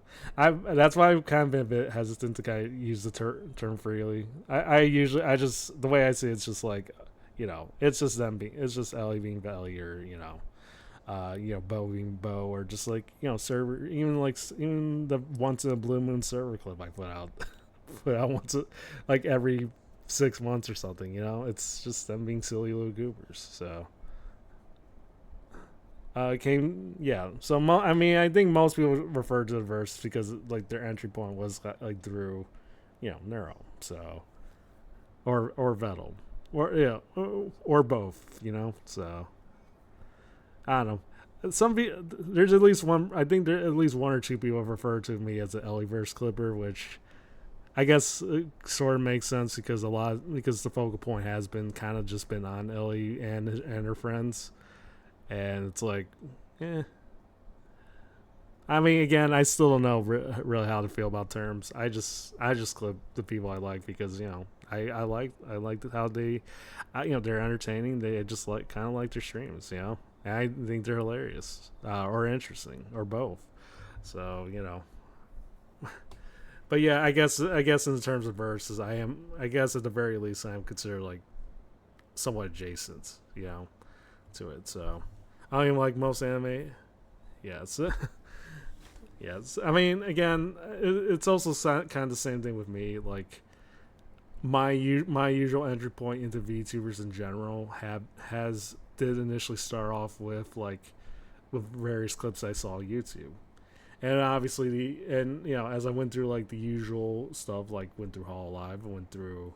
That's why I've kind of been a bit hesitant to kind of use the term freely. I just the way I see it's just like, it's just it's just Ellie being Ellie or Bo being Bo or just like server even the once in a blue moon server clip I put out once like every 6 months or something. It's just them being silly little goobers. So. So I think most people refer to the verse because like their entry point was like through, Neuro, so, or Vettel, or both, so I don't know. There's at least one. I think there at least one or two people have referred to me as an Ellieverse clipper, which I guess sort of makes sense because the focal point has been kind of just been on Ellie and her friends. And it's like, I mean, again, I still don't know really how to feel about terms. I just clip the people I like because I like how they, they're entertaining. They just kind of like their streams. And I think they're hilarious or interesting or both. So but yeah, I guess in terms of verses, I guess at the very least I am considered like somewhat adjacent, to it. So. I mean, like most anime, yes, yes. I mean, again, it's also kind of the same thing with me. Like my usual entry point into VTubers in general did initially start off with with various clips I saw on YouTube, and obviously as I went through like the usual stuff, like went through Hololive, I went through,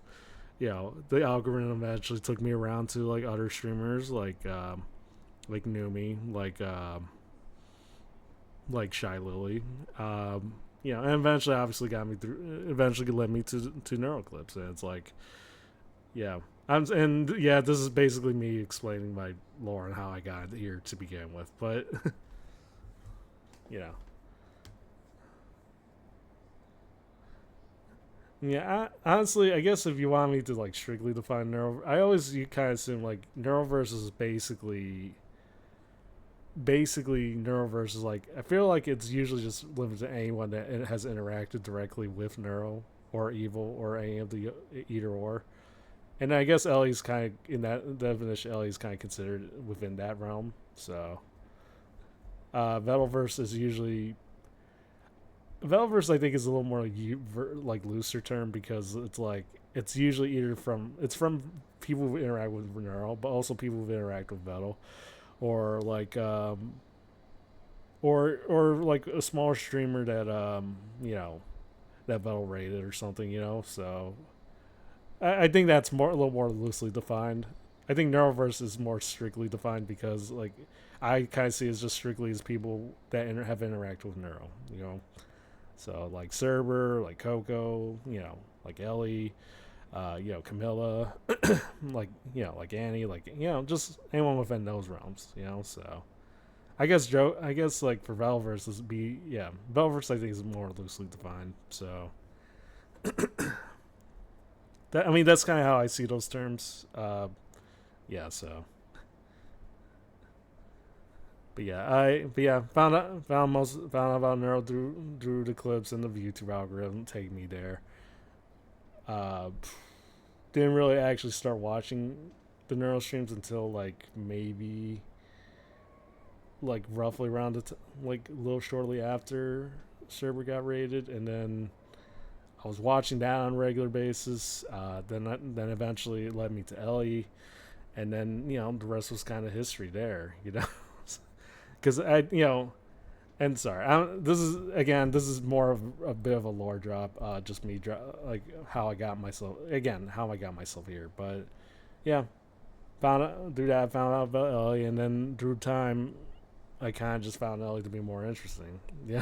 the algorithm eventually took me around to like other streamers like Numi, like Shy Lily, and eventually, obviously, eventually led me to Neuroclips, and it's like, this is basically me explaining my lore and how I got here to begin with, but, honestly, I guess if you want me to like strictly define you kind of assume like Neuroverse is basically Neuroverse is like, I feel like it's usually just limited to anyone that has interacted directly with Neuro or Evil or any of the either or. And I guess Ellie's kind of in that definition. Ellie's kind of considered within that realm. So, Vetalverse is usually Vetalverse. I think is a little more like looser term because it's usually either from people who interact with Neuro, but also people who interact with Vetal. Or like or like a smaller streamer that that Vetal rated or something, so I think that's a little more loosely defined. I think Neuroverse is more strictly defined because like I kind of see it as just strictly as people that have interacted with Neuro, so like Cerber, like Coco, like Ellie, Camilla, like Annie, just anyone within those realms, so I guess like for Valverse Valverse I think is more loosely defined, so that's kind of how I see those terms, so found out about Neuro through the clips and the YouTube algorithm take me there. Didn't really actually start watching the Neuro streams until like maybe like roughly around like a little shortly after server got raided, and then I was watching that on a regular basis. Then eventually it led me to Ellie, and then the rest was kind of history there, because And sorry, this is more of a bit of a lore drop. Just me, like how I got myself here. But yeah, found out about Ellie, and then through time, I kind of just found Ellie to be more interesting. Yeah,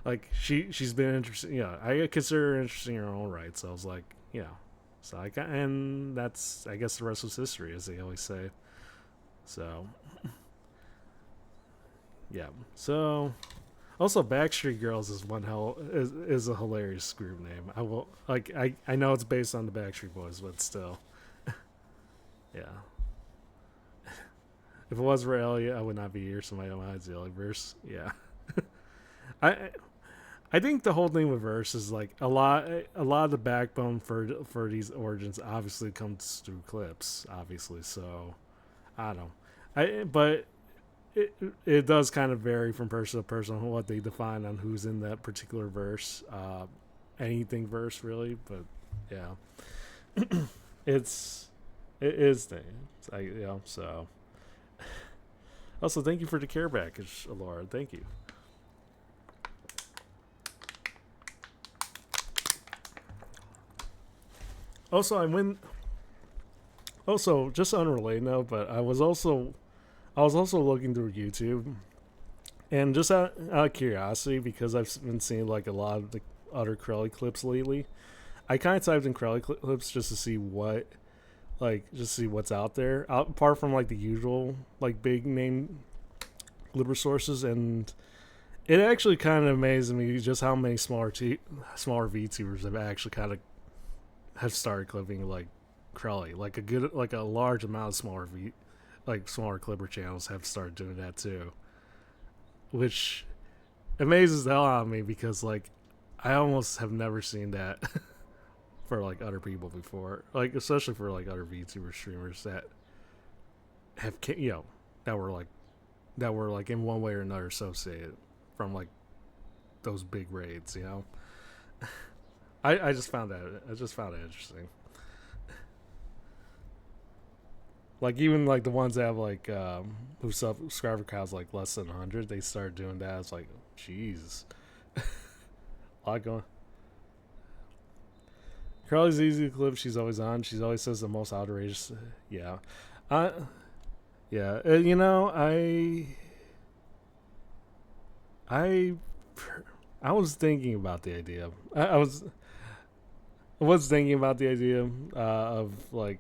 like she's been interesting. Yeah, I consider her interesting in her own right. So I was like, yeah, so and that's, I guess, the rest was history, as they always say. So yeah, so also Backstreet Girls is is a hilarious group name. I will like I know it's based on the Backstreet Boys, but still, yeah. If it was for Elliot, I would not be here. Somebody hides the Elliot verse. Yeah, I I think the whole thing with verse is like a lot of the backbone for these origins obviously comes through clips, obviously. So I don't know, but it does kind of vary from person to person on what they define on who's in that particular verse. Anything verse really, but yeah, it's it is thing. So also thank you for the care package, Laura. Thank you. Also, I went. Also, just unrelated note, but I was also looking through YouTube, and just out of curiosity, because I've been seeing like a lot of the other Crowley clips lately. I kind of typed in Crowley clips just to see just see what's out there, apart from like the usual like big name clipper sources, and it actually kind of amazed me just how many smaller VTubers have actually kind of have started clipping like Crowley, like a large amount of smaller clipper channels have started doing that too, which amazes the hell out of me because like I almost have never seen that for like other people before, like especially for like other VTuber streamers that have that were like in one way or another associated from like those big raids. I just found that interesting. Like even like the ones that have like who subscriber counts like less than 100, they started doing that. It's like, jeez, a lot going. Carly's easy to clip. She's always on. She always says the most outrageous. Yeah, uh, yeah. I I was thinking about the idea. I was thinking about the idea of like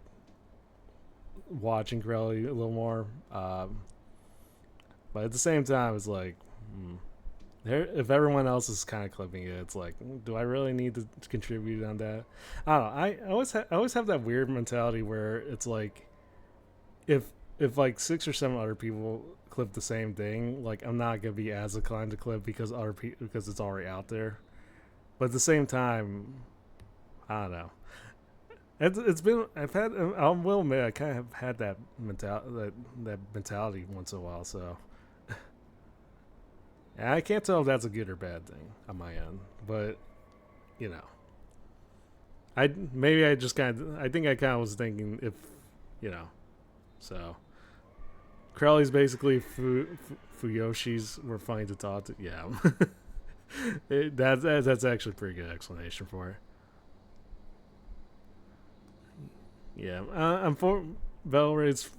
watching Crowley a little more. But at the same time, it's like, if everyone else is kind of clipping it, it's like, do I really need to contribute on that? I don't know. I always have that weird mentality where it's like, if like 6 or 7 other people clip the same thing, like I'm not gonna be as inclined to clip because because it's already out there. But at the same time, I don't know. It's been I will admit I kind of have had that mentality once in a while. So and I can't tell if that's a good or bad thing on my end, but you know, I just kind of I think I kind of was thinking if you know, so Crowley's basically Fuyoshi's were funny to talk to. Yeah, that's actually a pretty good explanation for it. Yeah, Valorant's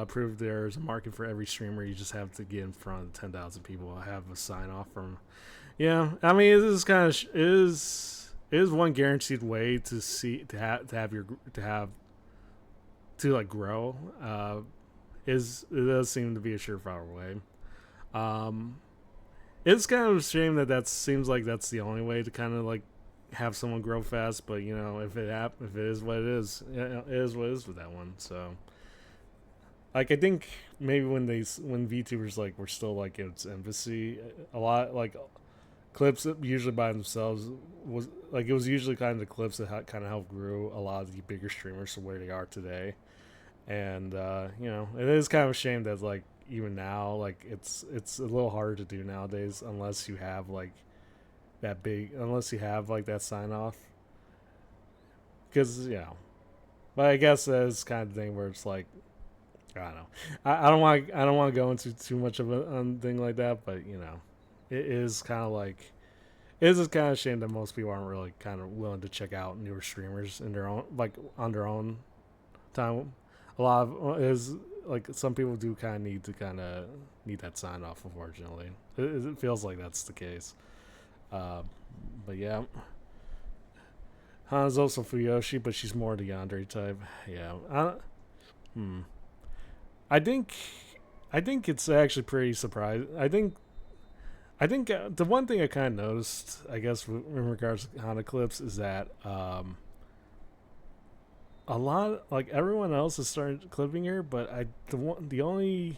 proved there's a market for every streamer. You just have to get in front of 10,000 people. I have a sign off from. Yeah, I mean, it is kind of is one guaranteed way to to like grow. It does seem to be a surefire way. Um, it's kind of a shame that seems like that's the only way to kind of like have someone grow fast. But if if it is what it is, it is what it is with that one. So, like, I think maybe when VTubers like were still like in its infancy, a lot like clips usually by themselves was like it was usually kind of the clips that kind of helped grew a lot of the bigger streamers to where they are today. And it is kind of a shame that like even now like it's a little harder to do nowadays unless you have like unless you have like that sign off, because but I guess that's kind of thing where it's like I don't know. I don't want to go into too much of a thing like that, but it is kind of like it is kind of a shame that most people aren't really kind of willing to check out newer streamers in their own on their own time. A lot of is like some people do kind of need that sign off. Unfortunately, it feels like that's the case. Uh, but yeah, Hana's also Fuyoshi, but she's more the Yandere type. Yeah, hmm. I think I think it's actually pretty surprising. I think the one thing I kind of noticed, I guess, in regards to Hana clips, is that a lot like everyone else is starting clipping her, but the only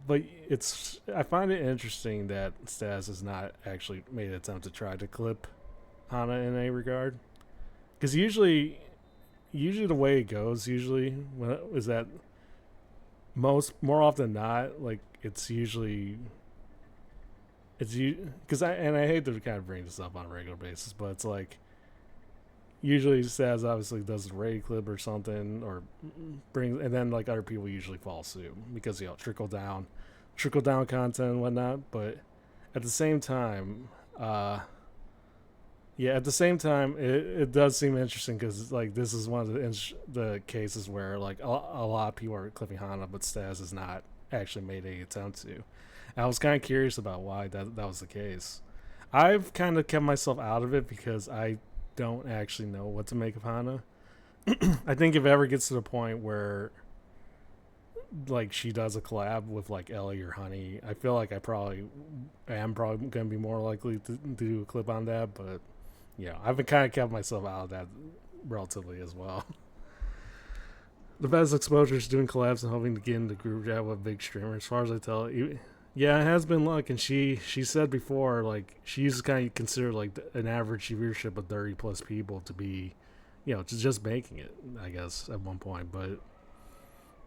but it's I find it interesting that Stas has not actually made an attempt to try to clip Hana in any regard, because usually the way it goes is that more often than not, like it's you because I hate to kind of bring this up on a regular basis, but it's like usually Saz obviously does a raid clip or something, or brings, and then like other people usually fall suit because trickle down content and whatnot. But at the same time, at the same time, it does seem interesting because like this is one of the cases where like a lot of people are clipping Hana, but Stas has not actually made any attempt to. And I was kind of curious about why that was the case. I've kind of kept myself out of it because I don't actually know what to make of Hana. I think if it ever gets to the point where like she does a collab with like Ellie or Honey, I feel like I am probably gonna be more likely to do a clip on that. But I've been kind of kept myself out of that relatively as well. The best exposure is doing collabs and hoping to get into group chat with big streamers. As far as I tell, yeah, it has been luck. And she said before, like she used to kind of consider like an average viewership of 30+ people to be, just making it. I guess at one point, but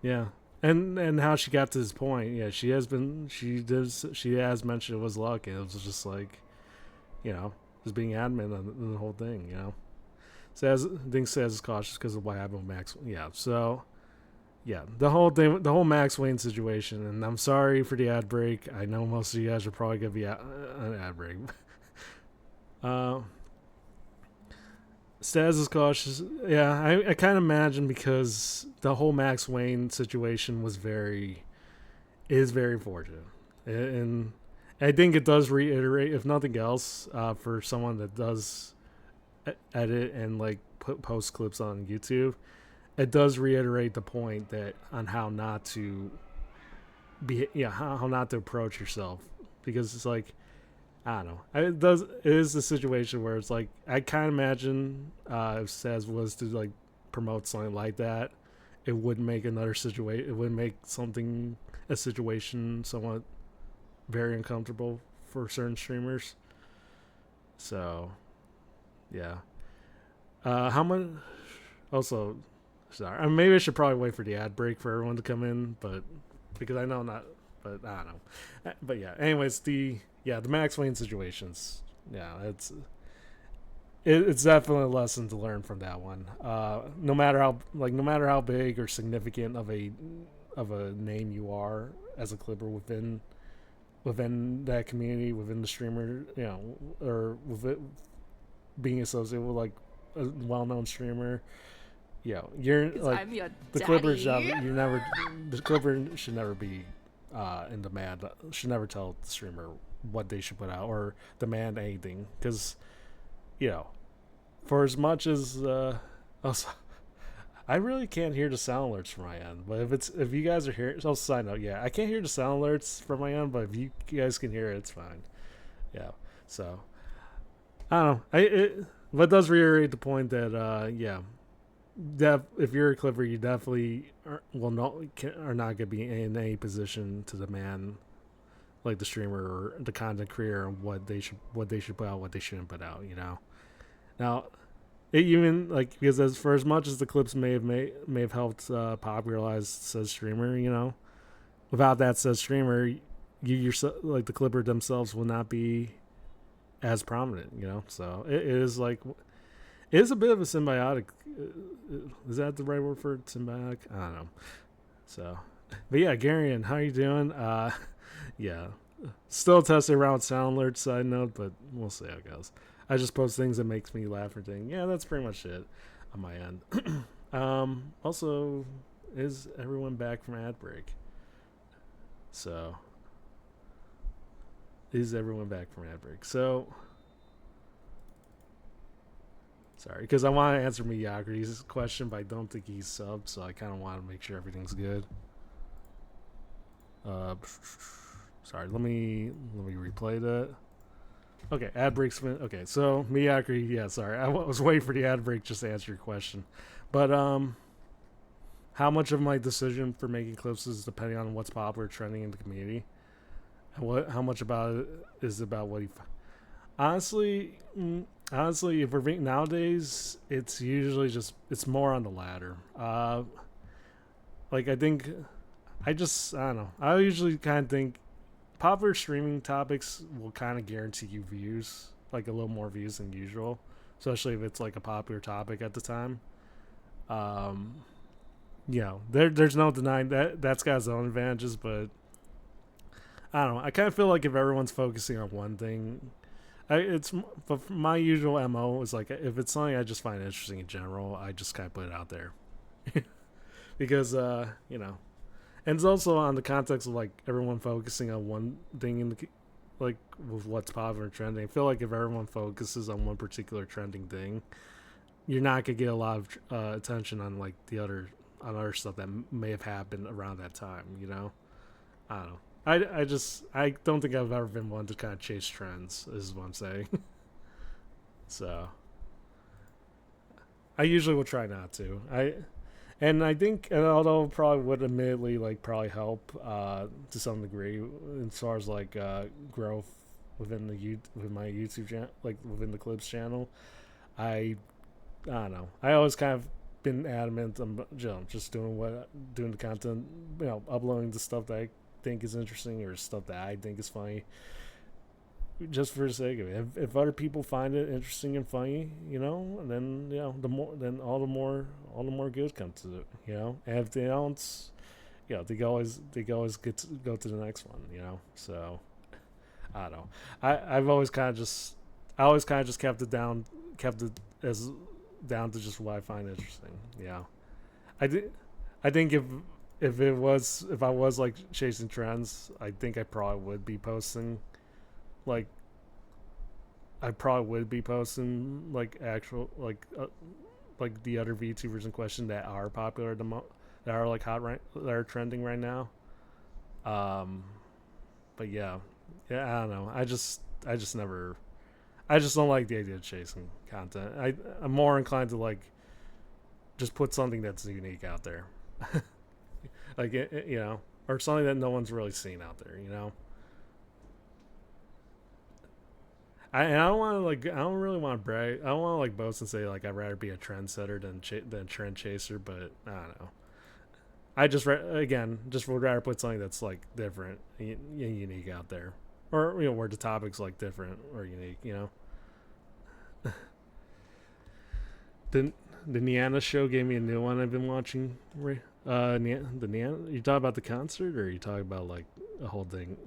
yeah, and how she got to this point, yeah, she has mentioned it was luck, and it was just like, just being admin on the whole thing, Says thinks says is cautious because of what happened with Max. Yeah, so the whole Max Wayne situation, and I'm sorry for the ad break. I know most of you guys are probably gonna be an ad break. Stas is cautious. Yeah, I kind of imagine because the whole Max Wayne situation is very fortunate, and I think it does reiterate, if nothing else, for someone that does edit and like post clips on YouTube, it does reiterate the point that on how not to how not to approach yourself, because it's like I don't know. It is a situation where it's like I kind of imagine if Saz was to like promote something like that, it would make another situation. It would make a situation somewhat very uncomfortable for certain streamers. So, yeah. How much? Also, sorry. I mean, maybe I should probably wait for the ad break for everyone to come in, but because I know not. But I don't know. But yeah. Anyways, the Max Wayne situations. Yeah, it's definitely a lesson to learn from that one. No matter how big or significant of a name you are as a clipper within that community, within the streamer, or with it being associated with like a well-known streamer, you're like I'm your the daddy. clipper's job. The clipper should never be in demand. Should never tell the streamer what they should put out or demand anything, because for as much as also, I really can't hear the sound alerts from my end. But if you guys are hearing, so side note, I can't hear the sound alerts from my end. But if you guys can hear it, it's fine. Yeah. So I don't know. But it does reiterate the point that if you're a clipper, you definitely are not gonna be in any position to demand like the streamer or the content creator what they should put out, what they shouldn't put out. Now, it even like because for as much as the clips may have helped popularize said streamer, without that said streamer, you yourself, like the clipper themselves, will not be as prominent. So it is like it is a bit of a symbiotic. Is that the right word for symbiotic? I don't know. So, but yeah, Garion, how you doing? Yeah, still testing around with sound alerts. Side note, but we'll see how it goes. I just post things that makes me laugh or think. Yeah, that's pretty much it on my end. Also, is everyone back from ad break? So, is everyone back from ad break? So, sorry, because I want to answer Mediocrity's question, but I don't think he's subbed, so I kind of want to make sure everything's good. Sorry, let me replay that. Okay, ad break's been okay. So Mediocrity, yeah, sorry, I was waiting for the ad break just to answer your question, but how much of my decision for making clips is depending on what's popular, trending in the community, and how much about it is about what he. Honestly, if we're being nowadays, it's usually just it's more on the latter. Like I think, I don't know. I usually kind of think popular streaming topics will kind of guarantee you views, like a little more views than usual, especially if it's like a popular topic at the time. There's no denying that's got its own advantages, but I don't know. I kind of feel like if everyone's focusing on one thing, but my usual MO is like if it's something I just find interesting in general, I just kind of put it out there because and it's also on the context of like everyone focusing on one thing in the like with what's popular and trending. I feel like if everyone focuses on one particular trending thing, you're not gonna get a lot of attention on like the other stuff that may have happened around that time. I don't know. I don't think I've ever been one to kind of chase trends. Is what I'm saying. So I usually will try not to. I think, and although probably would admittedly like probably help to some degree as far as like growth within with my YouTube channel, like within the clips channel, I don't know. I always kind of been adamant on just doing the content, uploading the stuff that I think is interesting or stuff that I think is funny, just for the sake of it. If other people find it interesting and funny, then all the more good comes to it, And if they don't, they can always get to go to the next one, So I don't know. I've always kind of just kept it as down to just what I find interesting. I think if I was like chasing trends, I think I probably would be posting like actual like the other VTubers in question that are popular that are like hot right that are trending right now. But yeah, I don't know. I just don't like the idea of chasing content. I'm more inclined to like just put something that's unique out there, like or something that no one's really seen out there. I don't want to like. I don't really want to brag. I don't want to like boast and say like I'd rather be a trendsetter than trend chaser. But I don't know. I just would rather put something that's like different and unique out there, or where the topic's like different or unique. The Niana show gave me a new one I've been watching. The Niana. You talking about the concert, or are you talking about like a whole thing?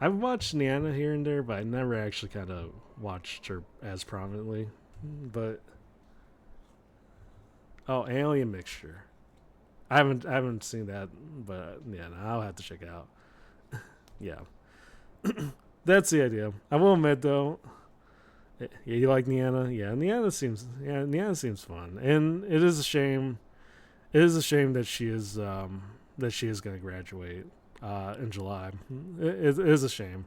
I've watched Niana here and there, but I never actually kind of watched her as prominently. But Alien Mixture. I haven't seen that, but I'll have to check it out. Yeah, that's the idea. I will admit though. Yeah, you like Niana? Yeah, Niana seems fun, and it is a shame. It is a shame that she is going to graduate in July. It is a shame.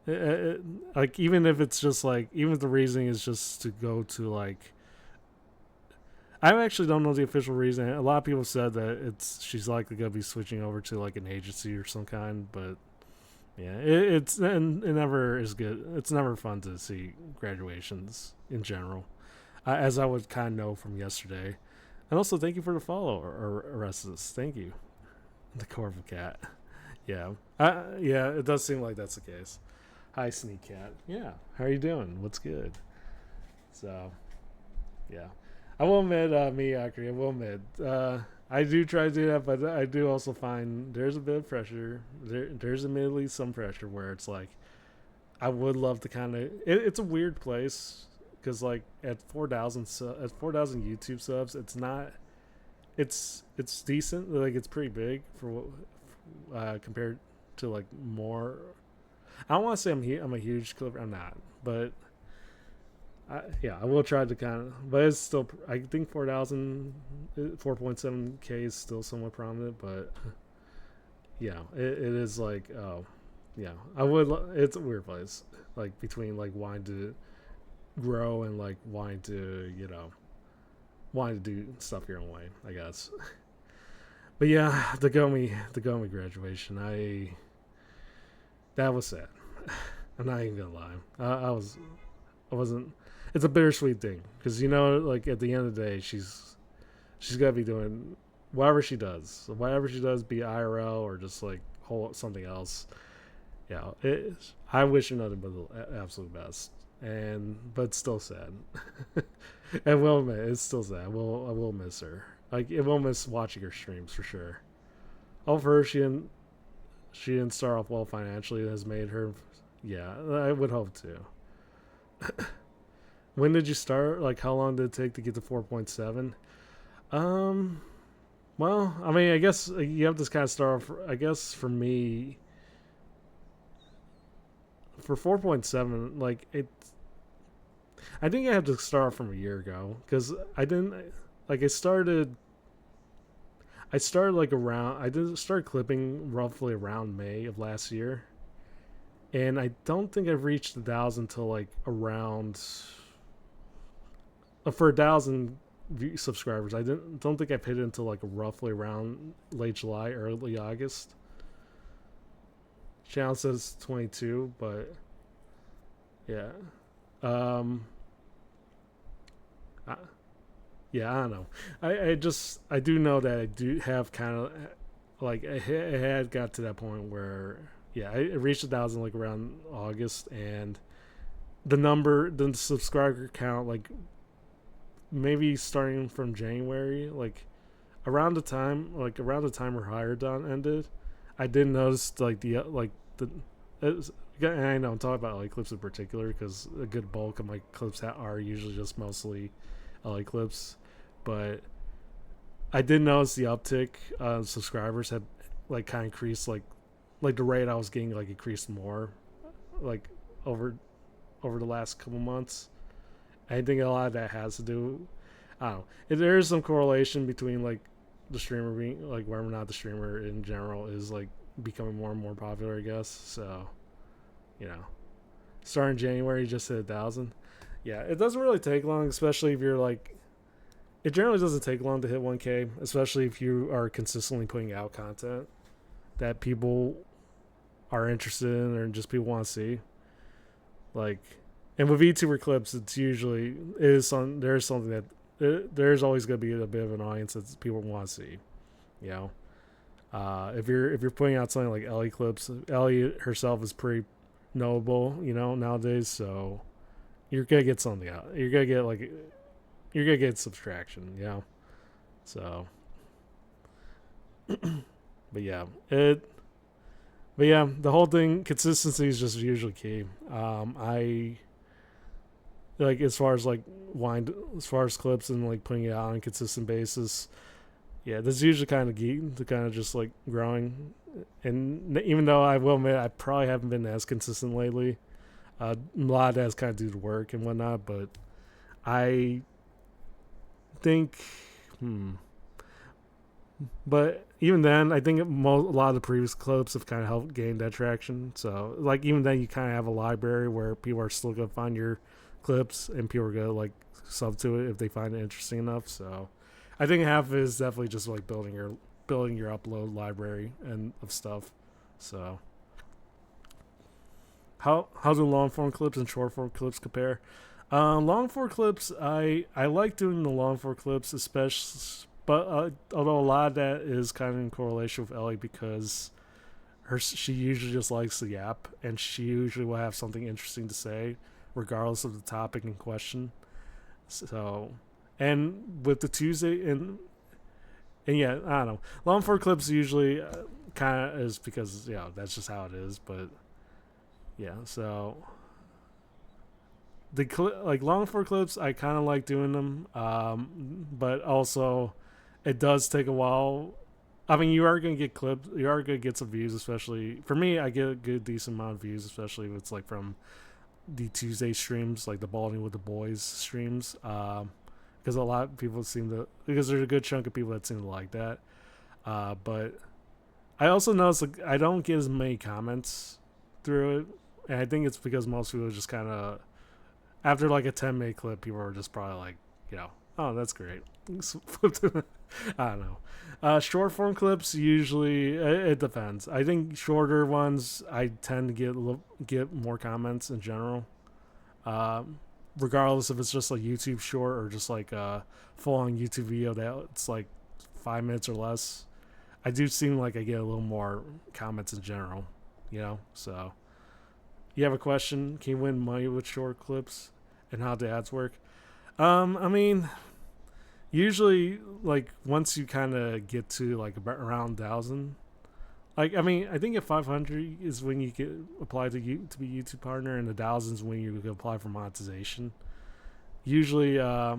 Like even if it's just like even if the reasoning is just to go to like. I actually don't know the official reason. A lot of people said that she's likely going to be switching over to like an agency or some kind, but. Yeah, it never is good. It's never fun to see graduations in general, as I would kind of know from yesterday. And also, thank you for the follow, or Arestus. Thank you, the Corvo Cat. Yeah, it does seem like that's the case. Hi, Sneak Cat. Yeah, how are you doing? What's good? So, yeah, I will admit, Miyakri. I will admit, I do try to do that, but I do also find there's a bit of pressure. There's admittedly some pressure where it's like I would love to kind of. It's a weird place because like at 4,000 at 4,000 YouTube subs, it's not. It's decent. Like it's pretty big for compared to like more. I don't want to say I'm a huge clipper. I'm not, but I will try to kind of, but it's still, I think 4.7K is still somewhat prominent, but yeah, it is like, oh, yeah, it's a weird place, like between like wanting to grow and like wanting to do stuff your own way, I guess. But yeah, the Gomi graduation, that was sad. I'm not even gonna lie. I wasn't. It's a bittersweet thing because like at the end of the day, she's gotta be doing whatever she does. So whatever she does, be IRL or just like something else. Yeah, I wish her nothing but the absolute best. But it's still sad. I will admit, it's still sad. I will miss her. Like, I will miss watching her streams for sure. Hope for her she didn't start off well financially. It has made her. Yeah, I would hope to. When did you start? Like, how long did it take to get to 4.7? Well, I mean, I guess you have to kind of start off. I guess for me, for 4.7, like I think I have to start from a year ago because I didn't like. I started like around. I did start clipping roughly around May of last year, and I don't think I've reached 1,000 until like around. For 1,000 subscribers, I don't think I've hit it until like roughly around late July, early August. Channel says 22, but yeah, yeah, I don't know. I do know that I do have kind of like I had got to that point where I reached 1,000 like around August, and the subscriber count like maybe starting from January, like around the time her hire down ended, I did notice like and I know I'm talking about LA clips in particular because a good bulk of my clips are usually just mostly LA clips, but I did notice the uptick subscribers had like kind of increased, like the rate I was getting like increased more like over the last couple months. I think a lot of that has to do. I don't know. There is some correlation between like the streamer being like whether or not the streamer in general is like becoming more and more popular, I guess. So, starting January, you just hit 1,000. Yeah, it doesn't really take long, especially if you're like. It generally doesn't take long to hit 1K, especially if you are consistently putting out content that people are interested in or just people want to see. Like. And with VTuber clips, there's something that there's always going to be a bit of an audience that people want to see. If you're putting out something like Ellie clips, Ellie herself is pretty knowable, nowadays. So you're gonna get something out. You're gonna get subtraction, So, but yeah, the whole thing, consistency is just usually key. I. Like as far as clips and like putting it out on a consistent basis, that's usually kind of key to kind of just like growing. And even though I will admit I probably haven't been as consistent lately, a lot of that is kind of due to work and whatnot. But I think, but even then, I think a lot of the previous clips have kind of helped gain that traction. So like even then, you kind of have a library where people are still gonna find your clips and people are gonna like sub to it if they find it interesting enough. So I think half of it is definitely just like building your upload library and of stuff. So how do long form clips and short form clips compare? Long form clips, I like doing the long form clips, especially, but although a lot of that is kind of in correlation with Ellie because she usually just likes to yap and she usually will have something interesting to say regardless of the topic in question. So, and with the Tuesday, and And yeah, I don't know. Long form clips usually kind of is because that's just how it is. But yeah, so like long form clips, I kind of like doing them, but also it does take a while. I mean, you are gonna get clips, you are gonna get some views, especially for me. I get a good decent amount of views, especially if it's like from the Tuesday streams, like the Balding with the Boys streams, because a lot of people seem to, because there's a good chunk of people that seem to like that. But I also notice like I don't get as many comments through it, and I think it's because most people just kind of after like a 10-minute clip, people are just probably like, oh, that's great. I don't know. Short form clips usually it depends. I think shorter ones I tend to get more comments in general, regardless if it's just like YouTube short or just like a full on YouTube video that it's like 5 minutes or less. I do seem like I get a little more comments in general, So, you have a question? Can you win money with short clips, and how the ads work? I mean, usually like once you kind of get to like around 1,000, like I mean, I think at 500 is when you get apply to be YouTube partner, and the 1,000 is when you can apply for monetization. Usually, I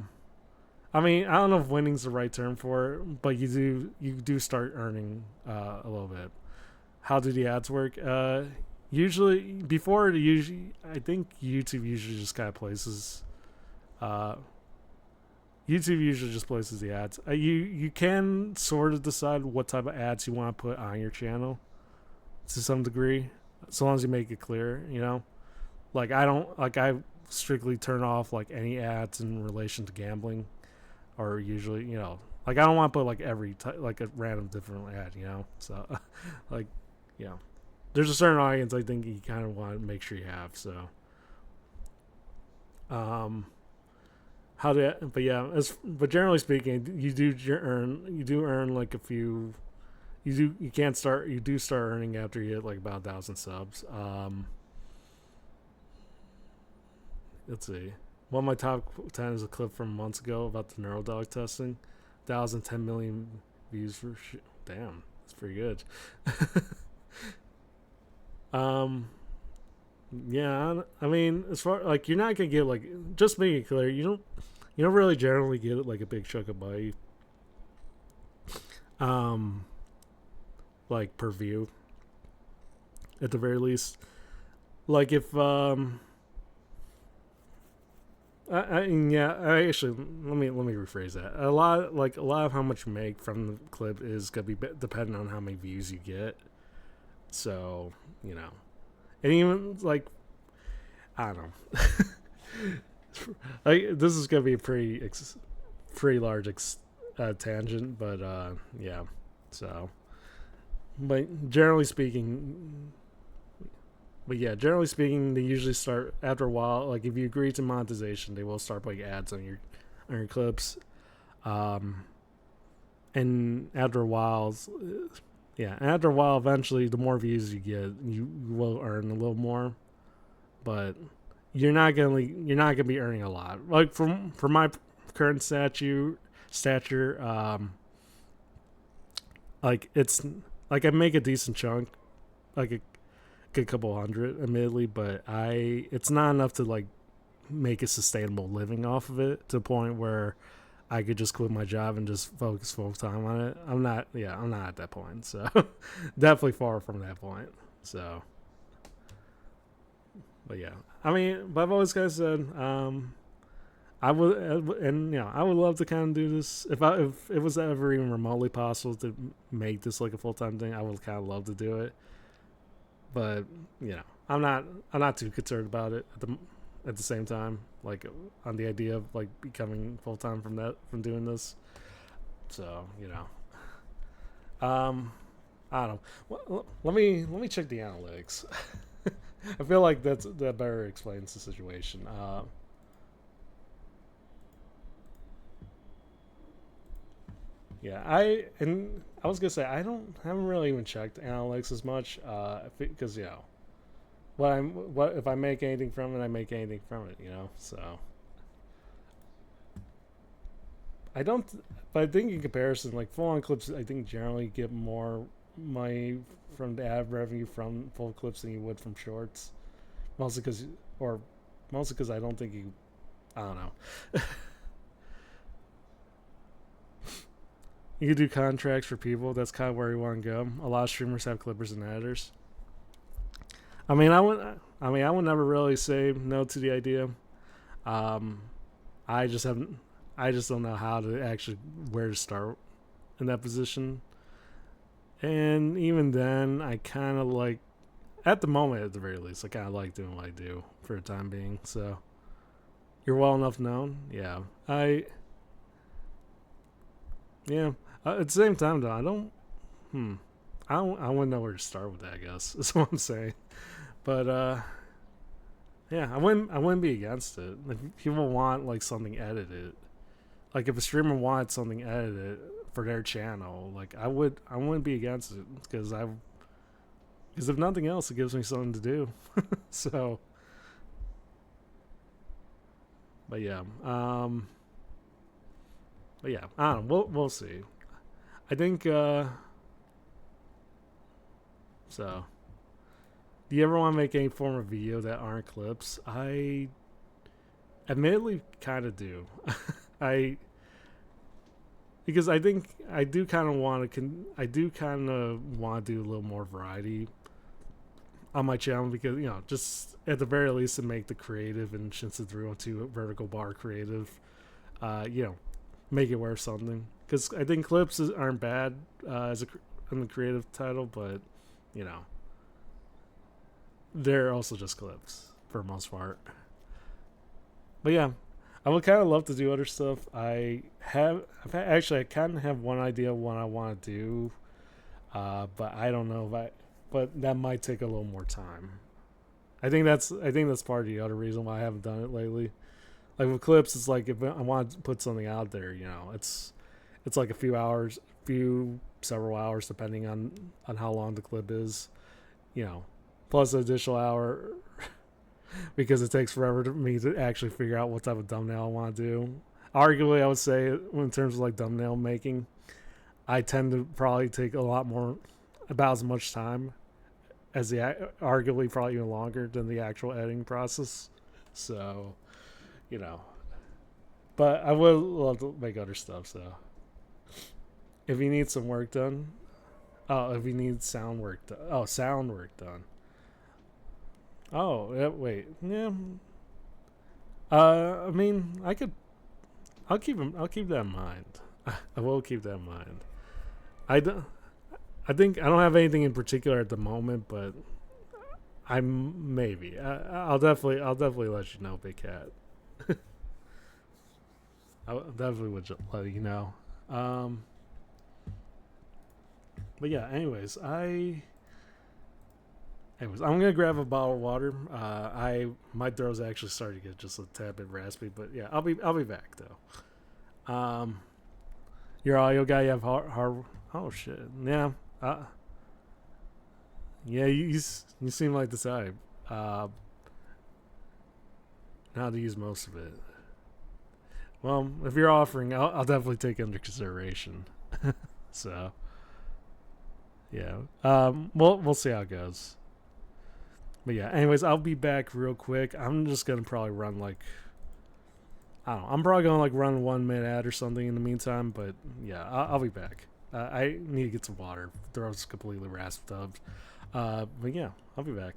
mean, I don't know if winning's the right term for it, but you do start earning a little bit. How do the ads work? Usually I think YouTube usually just kind of places. Uh, YouTube usually just places the ads. You can sort of decide what type of ads you want to put on your channel to some degree, so long as you make it clear. Like I strictly turn off like any ads in relation to gambling, or usually like I don't want to put like like a random different ad. So like there's a certain audience I think you kind of want to make sure you have. So but generally speaking, you do earn like a few. You do start earning after you hit like about 1,000 subs. Let's see. One of my top 10 is a clip from months ago about the neurodog testing. 1,010 million views for damn, that's pretty good. Yeah, I mean, as far like you're not gonna get like, just make it clear, you don't really generally get like a big chunk of money, um, like per view, at the very least. Like if I actually let me rephrase that. A lot of how much you make from the clip is gonna be dependent on how many views you get. So and even like I don't know. This is gonna be a pretty large tangent, but yeah. So, but generally speaking, they usually start after a while. Like if you agree to monetization, they will start putting ads on your clips, and after a while, eventually, the more views you get, you will earn a little more, but you're not gonna be earning a lot. Like for my current stature, like it's like I make a decent chunk, like a good couple hundred, admittedly, but it's not enough to like make a sustainable living off of it to the point where I could just quit my job and just focus full time on it. I'm not at that point. So definitely far from that point. So, but yeah, I mean, but I've always kind of said, I would, and I would love to kind of do this if it was ever even remotely possible to make this like a full time thing. I would kind of love to do it, but I'm not too concerned about it at the same time, like on the idea of like becoming full time from doing this. So I don't know. Let me check the analytics. I feel like that better explains the situation. I was gonna say haven't really even checked analytics as much, because what if I make anything from it, I make anything from it, So I don't, but I think in comparison, like full on clips, I think generally get more money from the ad revenue from full clips than you would from shorts. Mostly because, or mostly because I don't think you, I don't know. You could do contracts for people. That's kind of where you want to go. A lot of streamers have clippers and editors. I mean, I would never really say no to the idea. Um, I just haven't. I just don't know how to actually where to start in that position. And even then, I kind of like at the moment, at the very least, I kind of like doing what I do for the time being. So you're well enough known, yeah. Yeah. At the same time, though, I don't. Hmm. I don't. I wouldn't know where to start with that. I guess is what I'm saying. But yeah, I wouldn't. I wouldn't be against it. If people want like something edited, like if a streamer wanted something edited for their channel, like I would. I wouldn't be against it because if nothing else, it gives me something to do. So, but yeah. But yeah, I don't know. We'll see. I think. So, do you ever want to make any form of video that aren't clips? I admittedly kind of do. I because I think I do kind of want to. I do kind of want to do a little more variety on my channel because just at the very least to make the creative and Shinsu 312 vertical bar creative, you know, make it worth something. Because I think clips aren't bad as a in the creative title, but you know, they're also just clips for the most part. But yeah, I would kind of love to do other stuff. Actually, I kind of have one idea of what I want to do, but I don't know if I. But that might take a little more time. I think that's part of the other reason why I haven't done it lately. Like with clips, it's like if I want to put something out there, it's like a few hours, several hours depending on how long the clip is, you know, plus an additional hour because it takes forever to me to actually figure out what type of thumbnail I want to do. Arguably, I would say in terms of like thumbnail making, I tend to probably take a lot more, about as much time as arguably probably even longer than the actual editing process. So, you know, but I would love to make other stuff. So, if you need some work done, if you need sound work done, sound work done. Oh, yeah, wait, yeah. I mean, I could. I'll keep them. I'll keep that in mind. I will keep that in mind. I don't. I think I don't have anything in particular at the moment, but I'm maybe. I'll definitely. I'll definitely let you know, Big Cat. I definitely would let you know. Um, but yeah. Anyways, I'm gonna grab a bottle of water. My throat's actually starting to get just a tad bit raspy, but yeah, I'll be back though. Your audio guy, you have hard. Oh shit. Yeah. Yeah. You seem like the type. Uh, how to use most of it. Well, if you're offering, I'll definitely take it under consideration. So yeah. We'll see how it goes. But yeah. Anyways, I'll be back real quick. I'm just gonna probably run like I don't know. I'm probably gonna like run 1 minute ad or something in the meantime. But yeah, I'll be back. I need to get some water. Throat's completely rasped up. But yeah, I'll be back.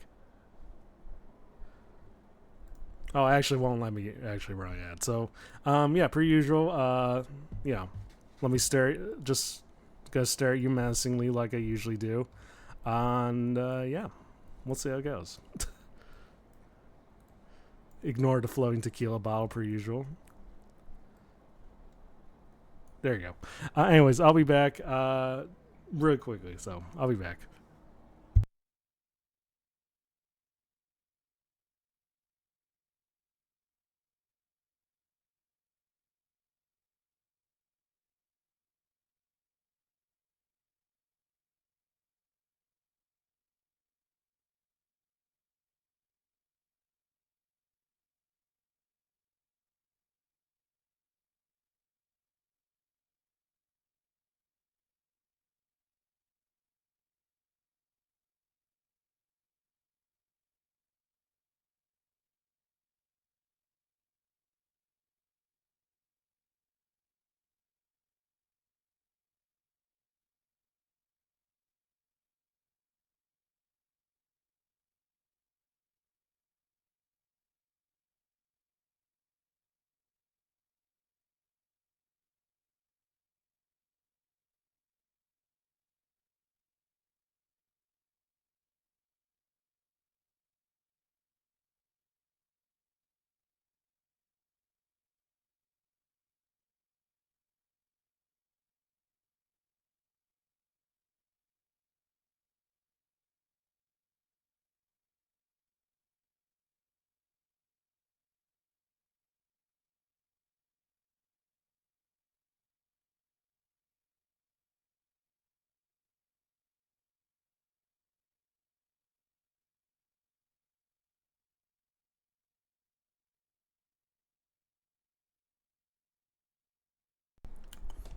Oh, I actually won't let me actually run an ad. So, yeah, per usual. Yeah, let me just gonna stare at you menacingly like I usually do, and yeah, we'll see how it goes. Ignore the floating tequila bottle per usual. There you go. Anyways, I'll be back real quickly. So I'll be back.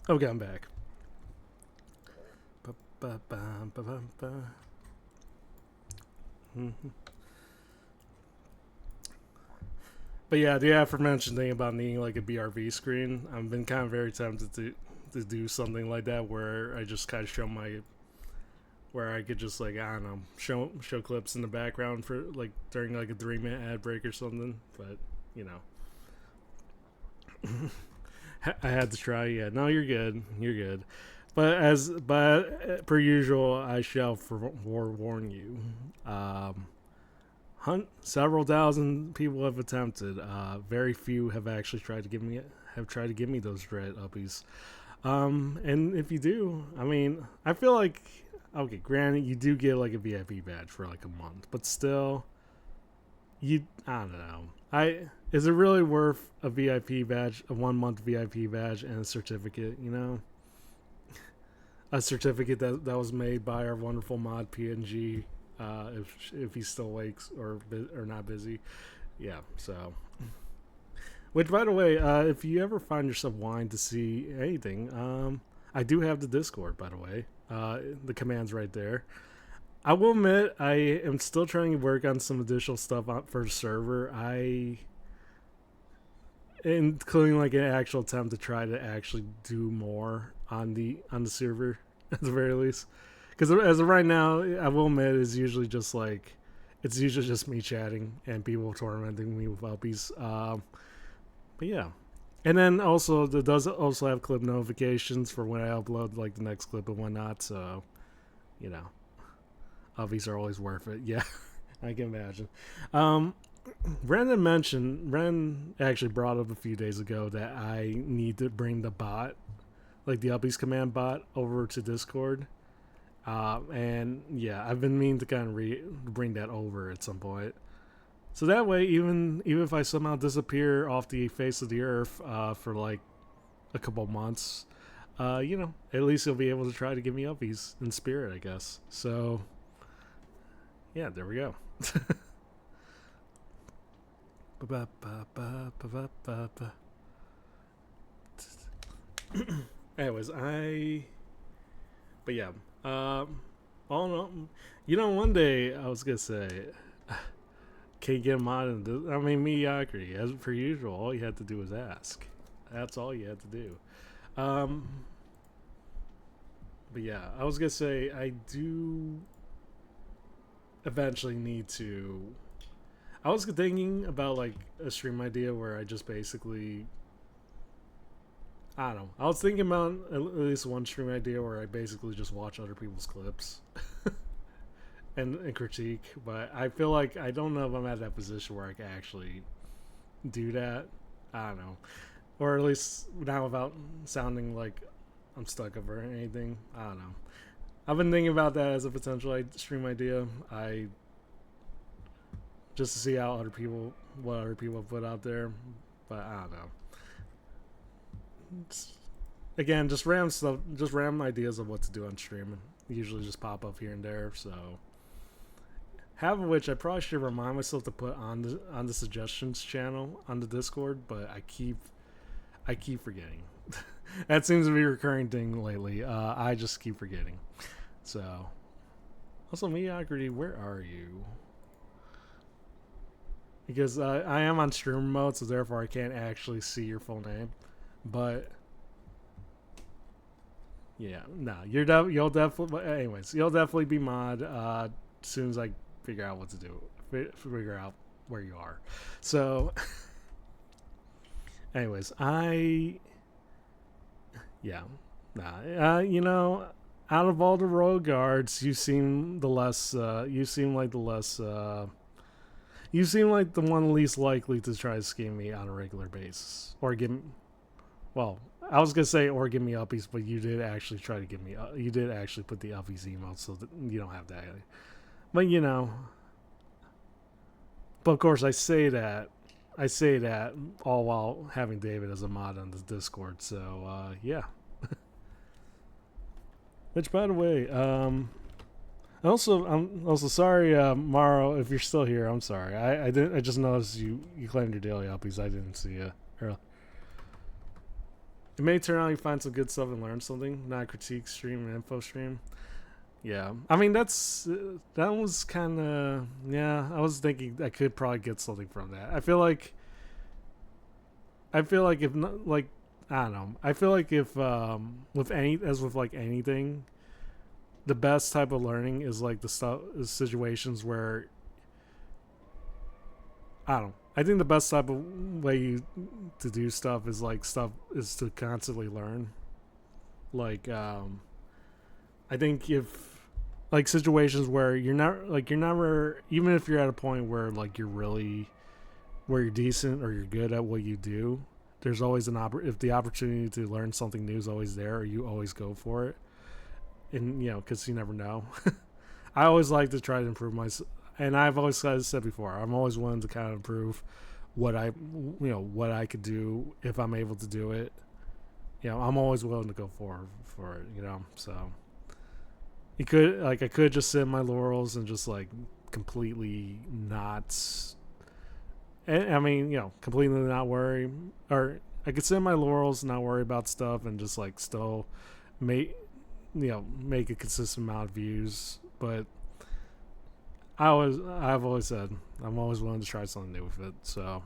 Okay, I'm back. Ba-ba-ba-ba-ba-ba. But yeah, the aforementioned thing about needing like a BRV screen, I've been kind of very tempted to do something like that where I just kind of show my, where I could just like, I don't know, show clips in the background for like during like a 3-minute ad break or something. But you know, I had to try. Yeah, no, you're good. You're good. But per usual, I shall forewarn you. Several thousand people have attempted. Very few have actually tried to give me those dread uppies. And if you do, I mean, I feel like, okay, granted, you do get like a VIP badge for like a month, but still, I don't know. Is it really worth a VIP badge, a 1 month VIP badge, and a certificate? You know, a certificate that was made by our wonderful mod PNG. If he's still awake or not busy, yeah. So, which by the way, if you ever find yourself wanting to see anything, I do have the Discord. By the way, the command's right there. I will admit, I am still trying to work on some additional stuff for the server. Including like an actual attempt to try to actually do more on the server at the very least. Because as of right now, I will admit, it's usually just me chatting and people tormenting me with uppies. But yeah, and then also it does also have clip notifications for when I upload like the next clip and whatnot. So, you know, uppies are always worth it. Yeah, I can imagine. Ren actually brought up a few days ago that I need to bring the bot, like the uppies command bot, over to Discord. And yeah, I've been meaning to kind of bring that over at some point. So that way, even if I somehow disappear off the face of the earth for like a couple months, you know, at least you'll be able to try to give me uppies in spirit, I guess. So yeah, there we go. Anyways, but yeah. Oh no, you know, one day I was gonna say, can't get him out of this. I mean, mediocrity as per usual. All you had to do was ask. That's all you had to do. But yeah, I was gonna say I do eventually need to. I was thinking about like a stream idea where I just basically, I don't know. I was thinking about at least one stream idea where I basically just watch other people's clips and critique, but I feel like I don't know if I'm at that position where I can actually do that. I don't know. Or at least now without sounding like I'm stuck up or anything. I don't know. I've been thinking about that as a potential stream idea. Just to see how what other people put out there, but I don't know. Again, just random ideas of what to do on stream. Usually just pop up here and there. So, half of which I probably should remind myself to put on the suggestions channel on the Discord, but I keep forgetting. That seems to be a recurring thing lately. I just keep forgetting. So, also mediocrity, where are you? Because I am on stream mode, so therefore I can't actually see your full name. But yeah, no, you'll definitely. Anyways, you'll definitely be mod as soon as I figure out what to do. Figure out where you are. So, anyways, you know, out of all the royal guards, you seem like the one least likely to try to scheme me on a regular basis. Or give me, well, I was going to say or give me uppies, but you did actually try to give me, you did actually put the uppies emote, so that you don't have that. But, you know, but of course I say that all while having David as a mod on the Discord, so, yeah. Which, by the way, I'm also sorry, Morrow, if you're still here. I'm sorry. I just noticed you claimed your daily uppies. I didn't see you earlier. it may turn out you find some good stuff and learn something. Not a critique stream, an info stream. Yeah, I mean that was kind of yeah. I was thinking I could probably get something from that. I feel like if not like I don't know. I feel like if with anything, the best type of learning is like the stuff is situations where I don't know. I think the best type of to do stuff is to constantly learn. Like I think if like situations where you're never even if you're at a point where like where you're decent or you're good at what you do, there's always if the opportunity to learn something new is always there, you always go for it. And because you never know. I always like to try to improve myself, and I've always said before, I'm always willing to kind of improve what what I could do if I'm able to do it. I'm always willing to go for it. So I could just sit in my laurels and just like completely not. I mean, completely not worry, or I could sit in my laurels and not worry about stuff, and just like still make a consistent amount of views. But I've always said I'm always willing to try something new with it. So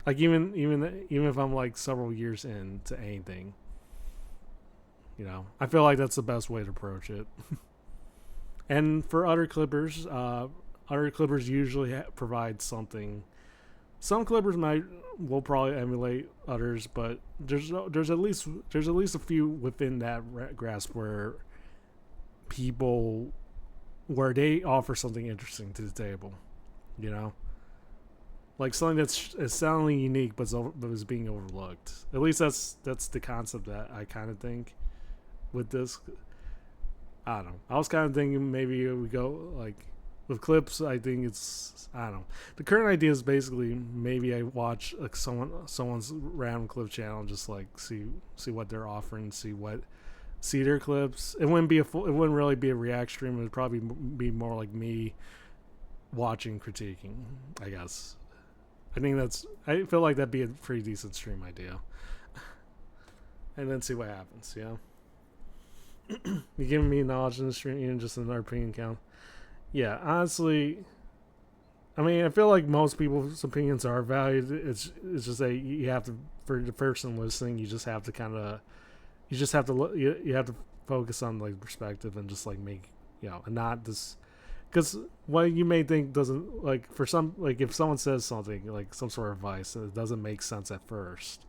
like even if I'm like several years into anything, I feel like that's the best way to approach it. And for other clippers, usually provide something. Some clippers will probably emulate others, but there's at least a few within that grasp where they offer something interesting to the table, like something that's sounding unique but is being overlooked. At least that's the concept that I kind of think with this. I don't know. I was kind of thinking maybe we go like with clips. I think I don't know. The current idea is basically maybe I watch like someone's random clip channel and just like see what they're offering, see their clips. It wouldn't really be a react stream. It would probably be more like me watching, critiquing, I guess. I feel like that'd be a pretty decent stream idea. And then see what happens, You giving me knowledge in the stream, even just another opinion count. Yeah, honestly, I mean, I feel like most people's opinions are valued. It's just that you have to, for the person listening, you just have to you have to focus on like perspective and just like make and not this, because what you may think doesn't, like, for some, like if someone says something like some sort of advice and it doesn't make sense at first,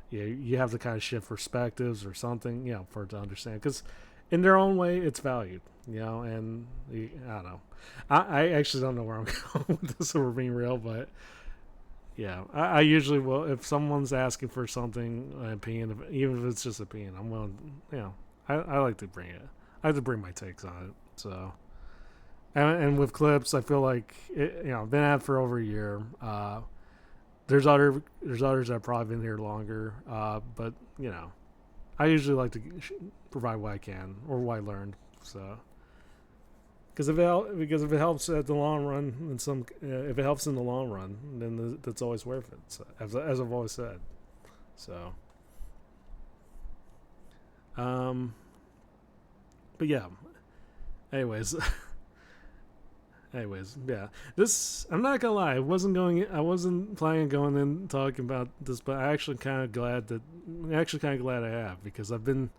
you have to kind of shift perspectives or something, for it to understand, because in their own way it's valued, and I don't know. I actually don't know where I'm going with this, if we're being real, but yeah, I usually will, if someone's asking for something, an opinion, even if it's just opinion, I'm willing, I like to bring it. I have to bring my takes on it. So, and with clips, I feel like I've been at it for over a year. There's others that have probably been here longer, but I usually like to provide what I can or what I learned. So, because if it helps at the long run, if it helps in the long run, then that's always worth it. So, as I've always said. So, but yeah. Anyways, yeah. This, I'm not gonna lie, I wasn't planning on going in talking about this, but I'm actually kind of glad I have, because I've been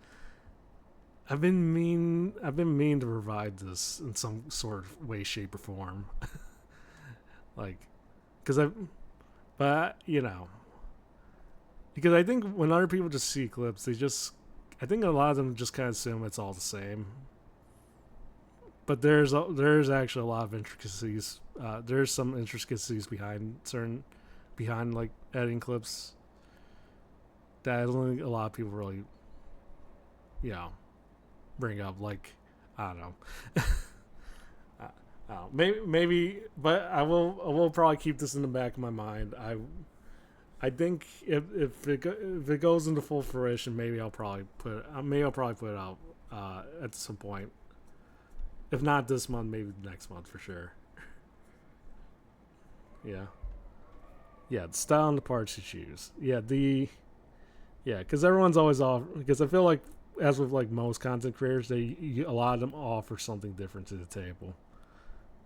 mean to provide this in some sort of way, shape, or form. Like, because I think when other people just see clips, I think a lot of them just kind of assume it's all the same. But there's actually a lot of intricacies. There's some intricacies behind like editing clips that I don't think a lot of people really, bring up. Like, I don't know. I don't know. Maybe, but I will probably keep this in the back of my mind. I think if it goes into full fruition, maybe I'll probably put it out at some point. If not this month, maybe next month for sure. Yeah. Yeah, the style and the parts you choose. Yeah, Yeah, because everyone's always off. Because I feel like, as with like most content creators, a lot of them offer something different to the table.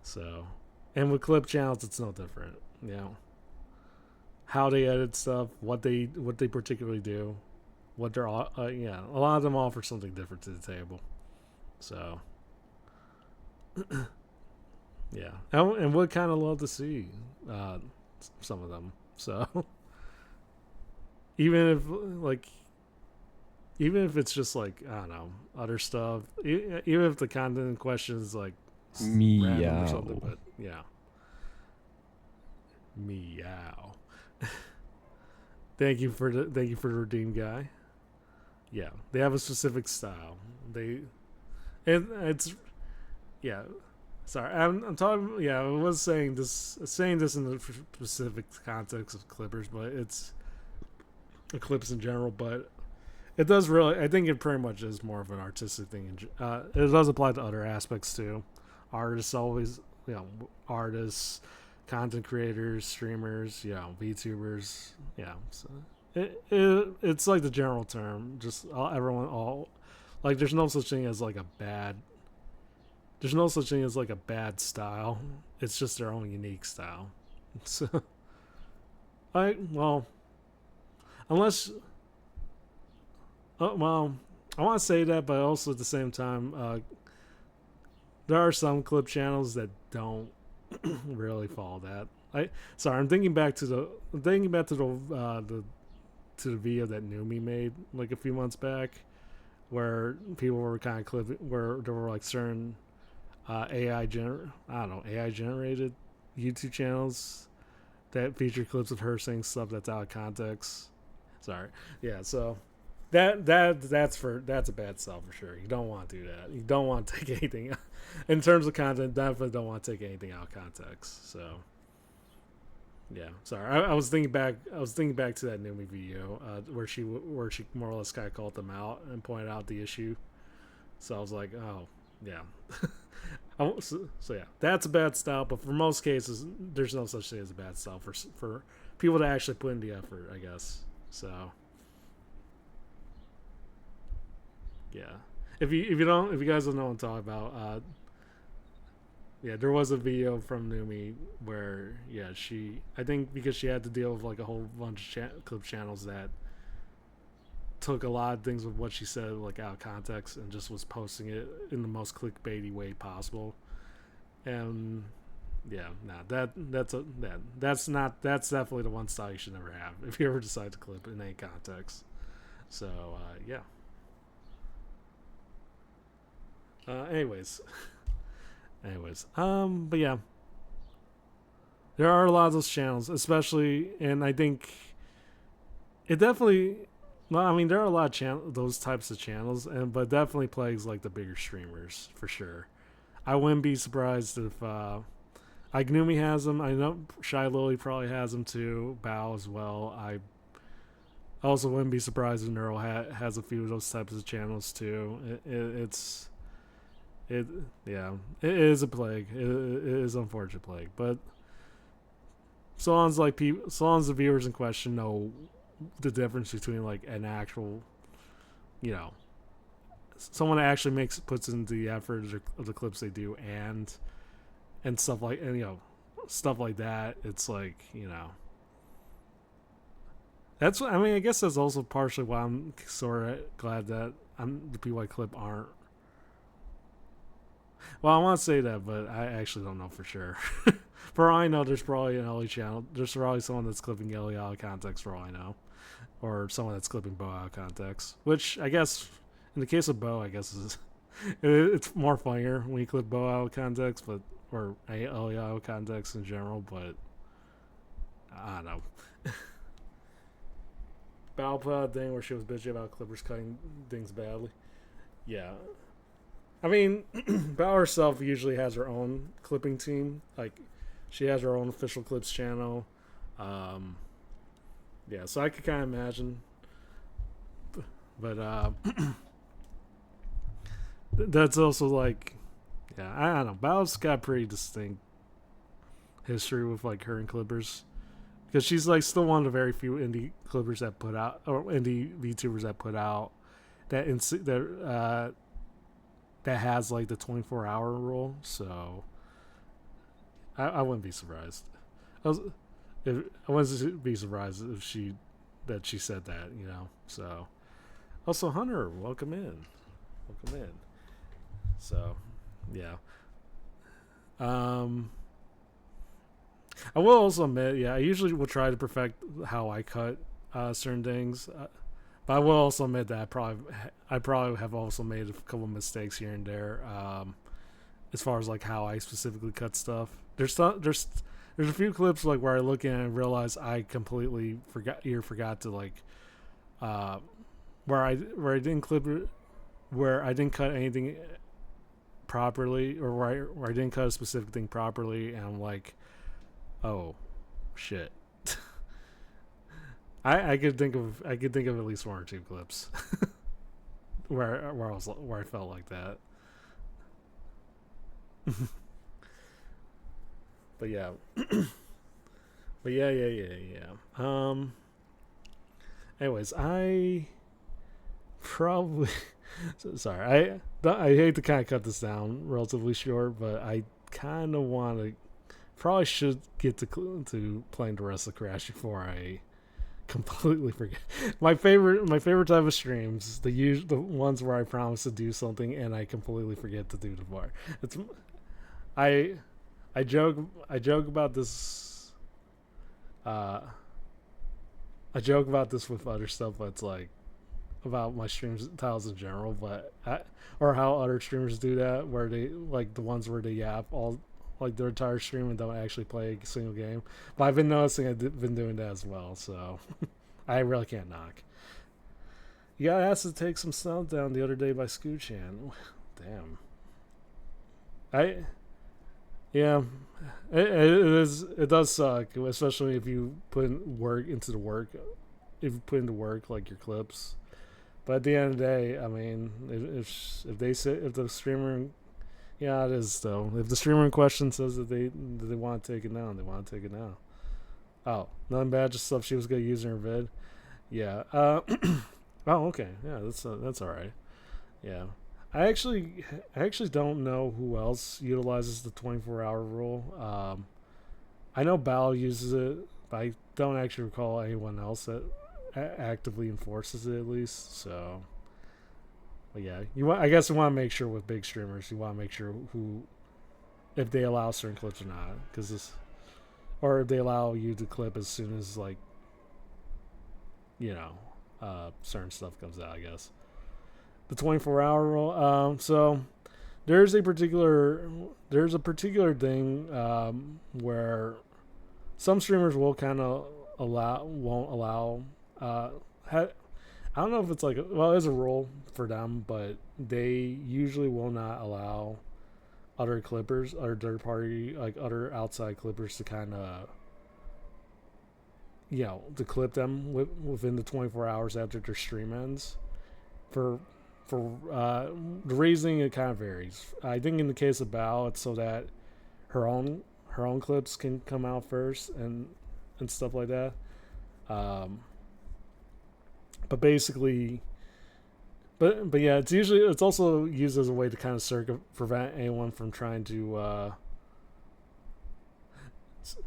So, and with clip channels, it's no different. You know, how they edit stuff, what they particularly do, what they're yeah, a lot of them offer something different to the table. So, yeah, and would kind of love to see some of them. So, even if like even if it's just like I don't know other stuff, even if the content in question is like random or something, Meow. but yeah, meow. Thank you for the redeem guy. Yeah, they have a specific style. It's yeah. Sorry, I'm talking. Yeah, I was saying this in the specific context of Clippers, but it's clips in general. But it does really. I think it pretty much is more of an artistic thing. It does apply to other aspects too. Artists always, artists, content creators, streamers, VTubers. Yeah, so it's like the general term. Just everyone, all like, there's no such thing as like a bad. There's no such thing as like a bad style. It's just their own unique style. So, well, unless well, I want to say that, but also at the same time, there are some clip channels that don't really follow that. I'm thinking back to the video that Numi made like a few months back, where people were kind of clipping, where there were like certain AI generated YouTube channels that feature clips of her saying stuff that's out of context. Sorry, yeah. So that's a bad sell for sure. You don't want to do that. You don't want to take anything in terms of content. Definitely don't want to take anything out of context. So yeah, sorry. I was thinking back. I was thinking back to that Numi video where she more or less kind of called them out and pointed out the issue. So I was like, oh yeah. So yeah, that's a bad style. But for most cases, there's no such thing as a bad style for people to actually put in the effort, I guess. So yeah, if you guys don't know what I'm talking about, yeah, there was a video from Numi where I think because she had to deal with like a whole bunch of clip channels that took a lot of things with what she said like out of context and just was posting it in the most clickbaity way possible. And yeah, that's definitely the one style you should never have if you ever decide to clip in any context. So yeah. Anyways, but yeah, there are a lot of those channels, especially, and I think it definitely. Well, I mean, there are a lot of those types of channels, but definitely plagues like the bigger streamers for sure. I wouldn't be surprised if Ignumi has them. I know Shy Lily probably has them too. Bao as well. I also wouldn't be surprised if Neural has a few of those types of channels too. It is a plague. It is an unfortunate plague, but so long as the viewers in question know the difference between like an actual, someone that actually puts in the effort of the clips they do and stuff like stuff like that. It's like that's what I mean. I guess that's also partially why I'm sort of glad that the PY clip aren't. Well, I want to say that, but I actually don't know for sure. For all I know, there's probably an Ellie channel. There's probably someone that's clipping Ellie out of context for all I know. Or someone that's clipping Bo out of context. Which, I guess, in the case of Bo, I guess it's more funnier when you clip Bo out of context, or Ellie out of context in general, but I don't know. Bao put out a thing where she was bitching about Clippers cutting things badly. Yeah. I mean, Bao herself usually has her own clipping team. Like, she has her own official clips channel. Yeah, so I could kind of imagine. But that's also like, yeah, I don't know. Bao's got pretty distinct history with like her and Clippers. because she's like still one of the very few indie clippers that put out, or indie VTubers that put out that that has like the 24-hour rule. So I wouldn't be surprised. I wouldn't be surprised if she said that, you know. So also Hunter, welcome in. So yeah. I will also admit, yeah, I usually will try to perfect how I cut certain things, but I will also admit that I probably have also made a couple mistakes here and there, as far as like how I specifically cut stuff. There's a few clips like where I look in and realize I completely forgot to like where I didn't clip it, where I didn't cut anything properly, or where I didn't cut a specific thing properly, and I'm like, oh shit. I could think of at least one or two clips where I felt like that. But yeah. But yeah. Anyways, I probably sorry. I hate to kind of cut this down relatively short, but I kind of want to probably should get to playing the rest of Crash before I completely forget. My favorite type of streams, the ones where I promise to do something and I completely forget to do the part. It's I joke about this. I joke about this with other stuff, but it's like about my streams titles in general, but or how other streamers do that, where they like the ones where they yap all like their entire stream and don't actually play a single game. But I've been noticing I've been doing that as well, so I really can't knock. You got asked to take some sound down the other day by Scoo-chan. Damn. Yeah, it does suck, especially if you put into work like your clips. But at the end of the day, I mean, if the streamer, yeah, it is though. If the streamer in question says that they want to take it down, they want to take it down. Oh, nothing bad, just stuff she was gonna use in her vid. Yeah. Oh, okay. Yeah, that's all right. Yeah. I actually don't know who else utilizes the 24-hour rule. I know Bal uses it, but I don't actually recall anyone else that actively enforces it, at least. So, but yeah, I guess you want to make sure with big streamers, you want to make sure if they allow certain clips or not, or if they allow you to clip as soon as like, you know, certain stuff comes out, I guess. The 24-hour rule. So there's a particular thing where some streamers will kind of won't allow. I don't know if it's like it's a rule for them, but they usually will not allow other clippers, other third party, like other outside clippers to kind of, you know, to clip them within the 24 hours after their stream ends. For the reasoning, it kind of varies. I think in the case of Bao, it's so that her own clips can come out first and stuff like that. But basically, but yeah, it's also used as a way to kind of prevent anyone from trying to.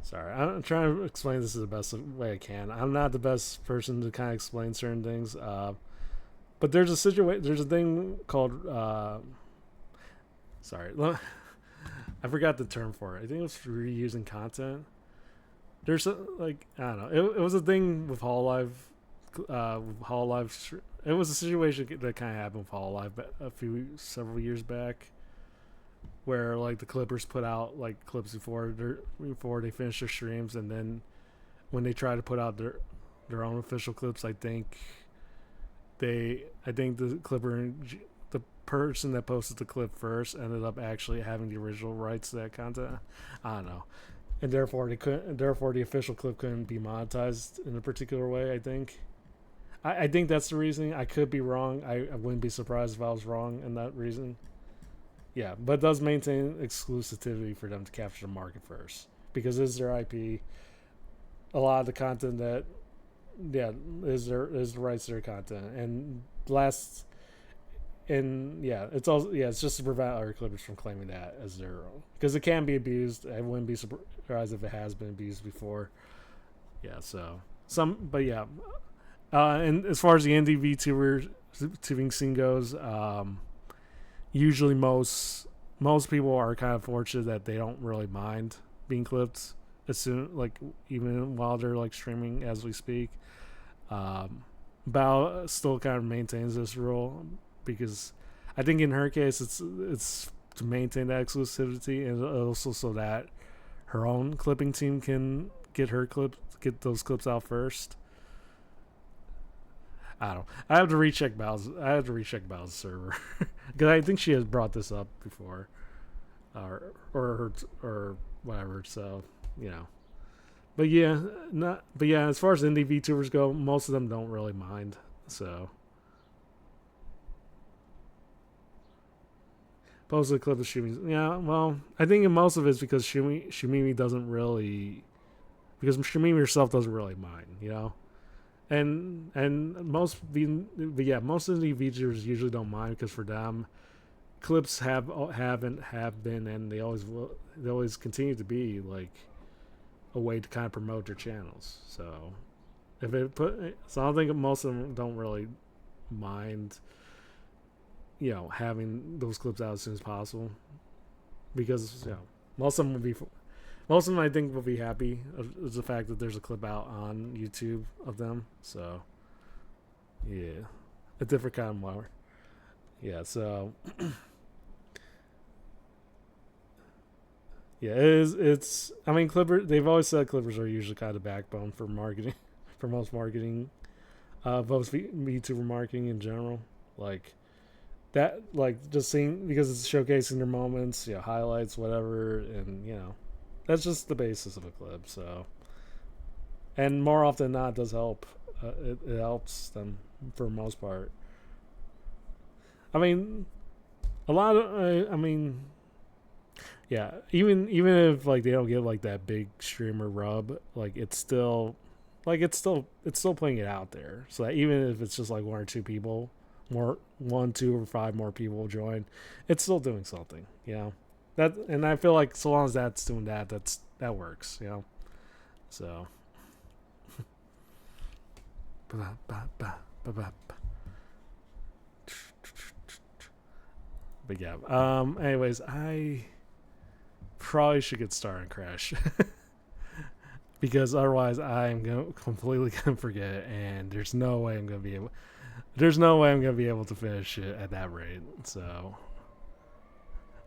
Sorry, I'm trying to explain this the best way I can. I'm not the best person to kind of explain certain things. But there's a thing called sorry, I forgot the term for it. I think it was reusing content. There's I don't know. It was a thing with Hololive. It was a situation that kind of happened with Hololive several years back, where like the Clippers put out like clips before they finish their streams, and then when they try to put out their own official clips, I think the person that posted the clip first ended up actually having the original rights to that content. I don't know, and therefore the official clip couldn't be monetized in a particular way. I think that's the reason. I could be wrong. I wouldn't be surprised if I was wrong in that reason. Yeah, but it does maintain exclusivity for them to capture the market first, because it's their IP. a lot of the content that is the rights to their content. And last and it's also it's just to prevent other clippers from claiming that as their own, because it can be abused. I wouldn't be surprised if it has been abused before. So and as far as the indie VTubing scene goes, usually most people are kind of fortunate that they don't really mind being clipped as soon, like even while they're like streaming as we speak. Bao still kind of maintains this rule because I think in her case it's to maintain that exclusivity, and also so that her own clipping team can get those clips out first. I don't. I have to recheck Bao's server because I think she has brought this up before, or whatever. So but as far as indie VTubers go, most of them don't really mind. So post a clip of Shumi. Yeah, well, I think most of it's because Shumimi doesn't really, because Shumimi herself doesn't really mind, and most of the VTubers usually don't mind because for them, clips have been, and they always continue to be like a way to kind of promote their channels. So I don't think most of them don't really mind having those clips out as soon as possible, because most of them I think will be happy of the fact that there's a clip out on YouTube of them. So a different kind of more. So it's I mean, they've always said clippers are usually kind of the backbone for marketing for most marketing, most VTuber marketing in general, like that, like just seeing, because it's showcasing their moments, highlights, whatever, and that's just the basis of a clip. So, and more often than not, it does help. It helps them for the most part. I mean, a lot of even if like they don't get like that big streamer rub, like it's still putting it out there. So that even if it's just like one or two people, 2 or 5 more people join, it's still doing something. That, and I feel like so long as that's doing that works. So. But anyways, I probably should get started on Crash because otherwise I'm completely gonna forget it, and there's no way I'm gonna be able to finish it at that rate. So,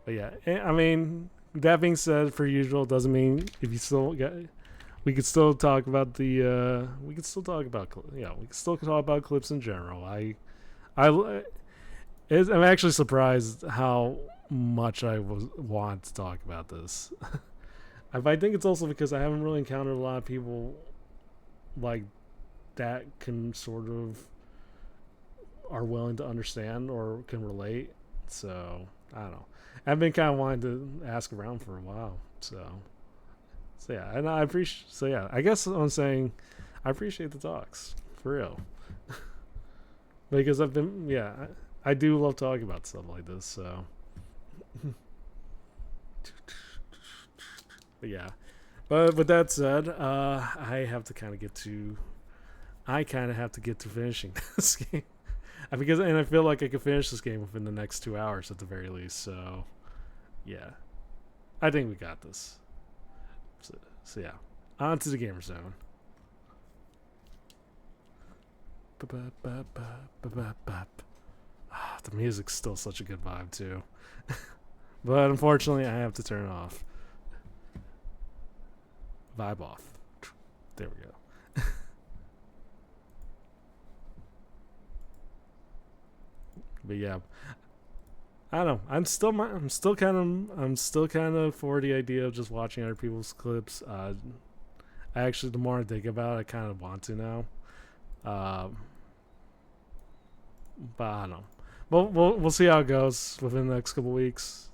but I mean, that being said, per usual, doesn't mean if you still got. We could still talk about we could still talk about clips in general. I'm actually surprised how much I want to talk about this. I think it's also because I haven't really encountered a lot of people like that can sort of are willing to understand or can relate. So I don't know. I've been kind of wanting to ask around for a while. So and I appreciate. So I guess I'm saying I appreciate the talks for real, because I've been I do love talking about stuff like this. So, but with that said, I kind of have to get to finishing this game, and I feel like I could finish this game within the next 2 hours at the very least. So, I think we got this. So on to the gamer zone. The music's still such a good vibe too, but unfortunately I have to turn it off. Vibe off. There we go. But I don't know. I'm still kind of for the idea of just watching other people's clips. Actually, the more I think about it, I kind of want to now. But I don't know. We'll see how it goes within the next couple weeks,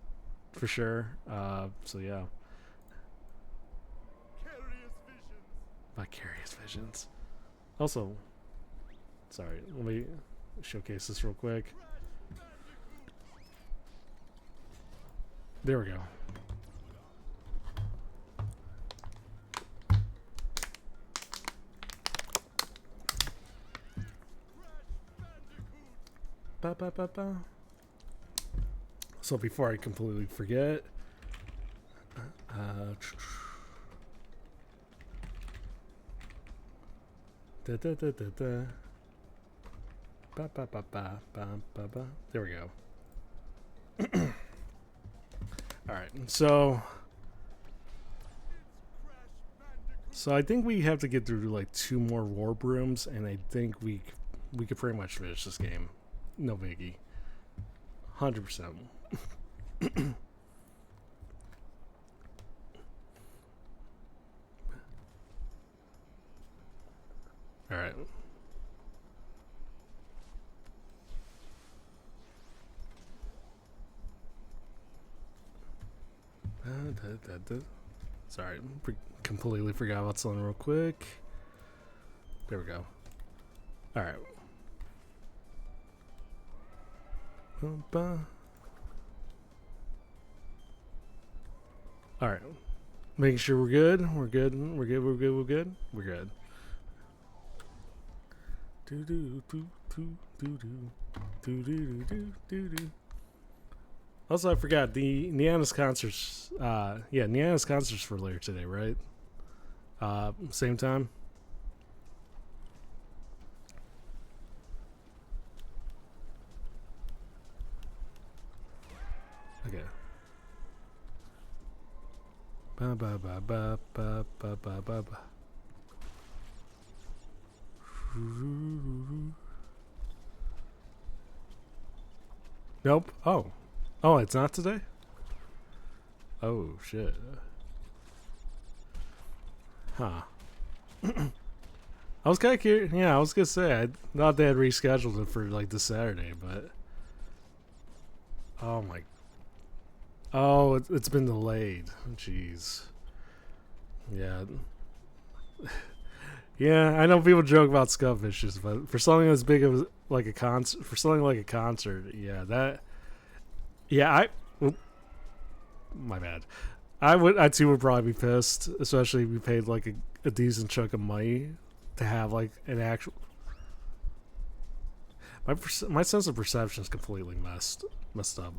for sure. Vicarious visions. Also, sorry, let me showcase this real quick. There we go. Ba, ba, ba, ba. So before I completely forget, da, da, da, da, da. Ba, ba, ba, ba, ba, ba, ba. There we go. All right, so I think we have to get through like 2 more warp rooms, and I think we could pretty much finish this game. No biggie. 100%. All right. Sorry, completely forgot about something real quick. There we go. All right. All right. Making sure we're good. We're good. We're good. We're good. We're good. We're good. Do do do do do do do do do do do. Also, I forgot the Niana's concerts. Niana's concerts for later today, right? Same time. Okay. Ba ba ba ba ba ba ba ba ba. Nope. Oh, it's not today? Oh, shit. Huh. I was kind of curious. Yeah, I was going to say, I thought they had rescheduled it for, like, this Saturday, but... Oh, my... Oh, it's been delayed. Jeez. Yeah. Yeah, I know people joke about Scumfishes, but for something as big as, like, a concert... For something like a concert, yeah, that... Yeah, my bad. I too would probably be pissed, especially if we paid like a decent chunk of money to have like an actual. My sense of perception is completely messed up.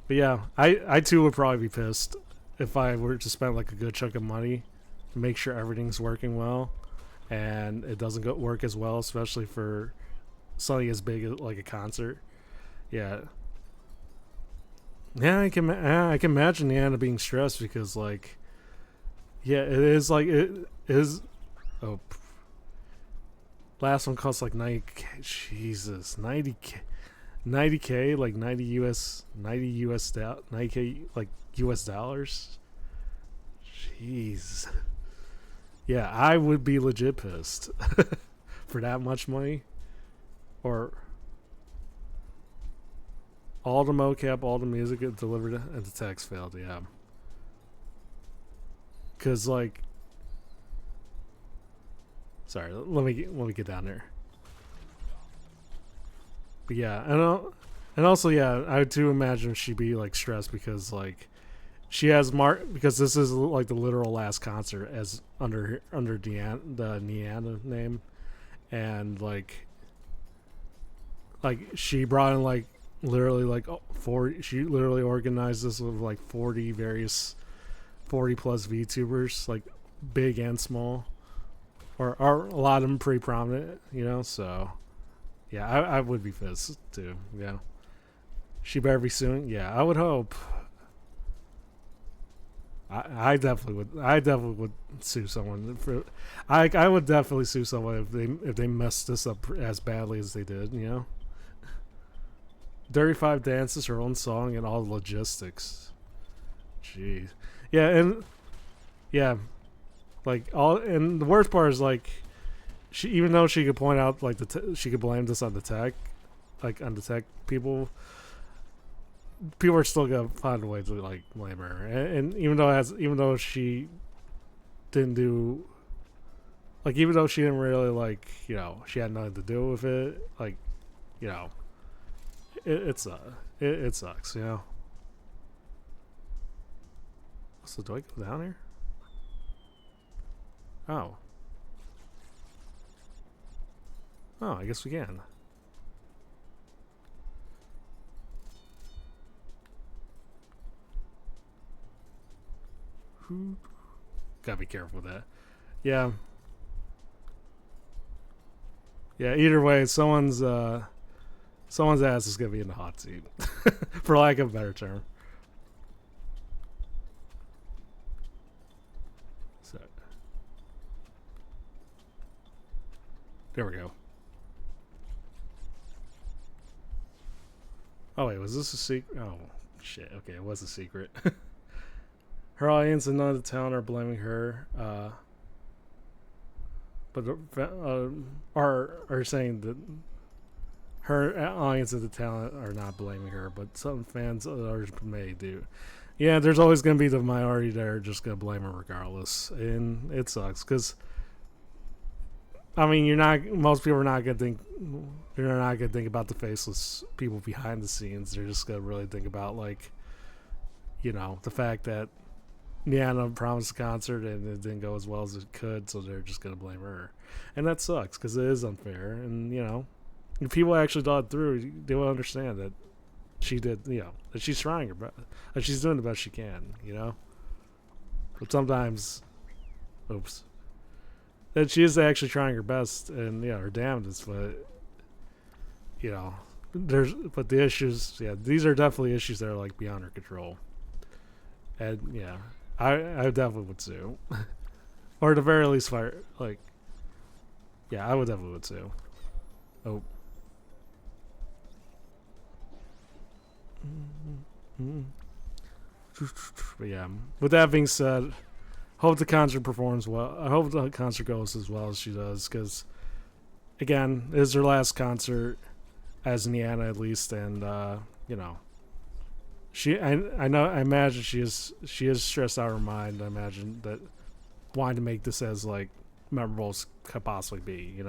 But yeah, I too would probably be pissed if I were to spend like a good chunk of money to make sure everything's working well, and it doesn't work as well, especially for something as big as like a concert. Yeah. Yeah, I can imagine Deanna being stressed because, like, yeah, it is like it is. Oh, last one costs like 90K. Jesus, 90K, like 90K like US dollars. Jeez. Yeah, I would be legit pissed for that much money, or. All the mocap, all the music it delivered, and the text failed. Yeah, because like, sorry, let me get down there. But yeah, and also yeah, I do imagine she'd be like stressed because like she has because this is like the literal last concert as under the Niana name, and like she brought in like. Literally like 40 she literally organized this with like 40 plus VTubers, like big and small, or a lot of them pretty prominent, so yeah, I would be pissed too. Yeah, she better be suing. Yeah, I would hope. I definitely would sue someone for. I would definitely sue someone if they messed this up as badly as they did. 35 dances, her own song, and all the logistics. Jeez. Yeah, and yeah, like all, and the worst part is like, she, even though she could point out like she could blame this on the tech, like on the tech people are still gonna find a way to like blame her, and even though she didn't do, like, even though she didn't really, like, she had nothing to do with it, like, you know, it sucks, So do I go down here? Oh. Oh, I guess we can. Gotta be careful with that. Yeah. Yeah, either way, someone's ass is gonna be in the hot seat. For lack of a better term. So there we go. Oh wait, was this a secret? Oh shit, okay, it was a secret. Her audience and none of the town are blaming her. But are saying that her audience of the talent are not blaming her, but some fans may do. Yeah, there's always going to be the minority that are just going to blame her regardless, and it sucks because, I mean, most people are not going to think, they're not going to think about the faceless people behind the scenes. They're just going to really think about, like, the fact that Niana promised a concert and it didn't go as well as it could, so they're just going to blame her. And that sucks because it is unfair. And, if people actually thought it through, they will understand that she did, that she's trying her best, that she's doing the best she can, But sometimes, that she is actually trying her best and, her damnedest, but, but the issues, these are definitely issues that are, like, beyond her control. And, I definitely would sue. Or at the very least, I would definitely would sue. Oh. But yeah, with that being said, hope the concert performs well. I hope the concert goes as well as she does, because, again, it is her last concert as Niana, at least, and, I imagine she is stressed out of her mind. I imagine that wanting to make this as, like, memorable as could possibly be,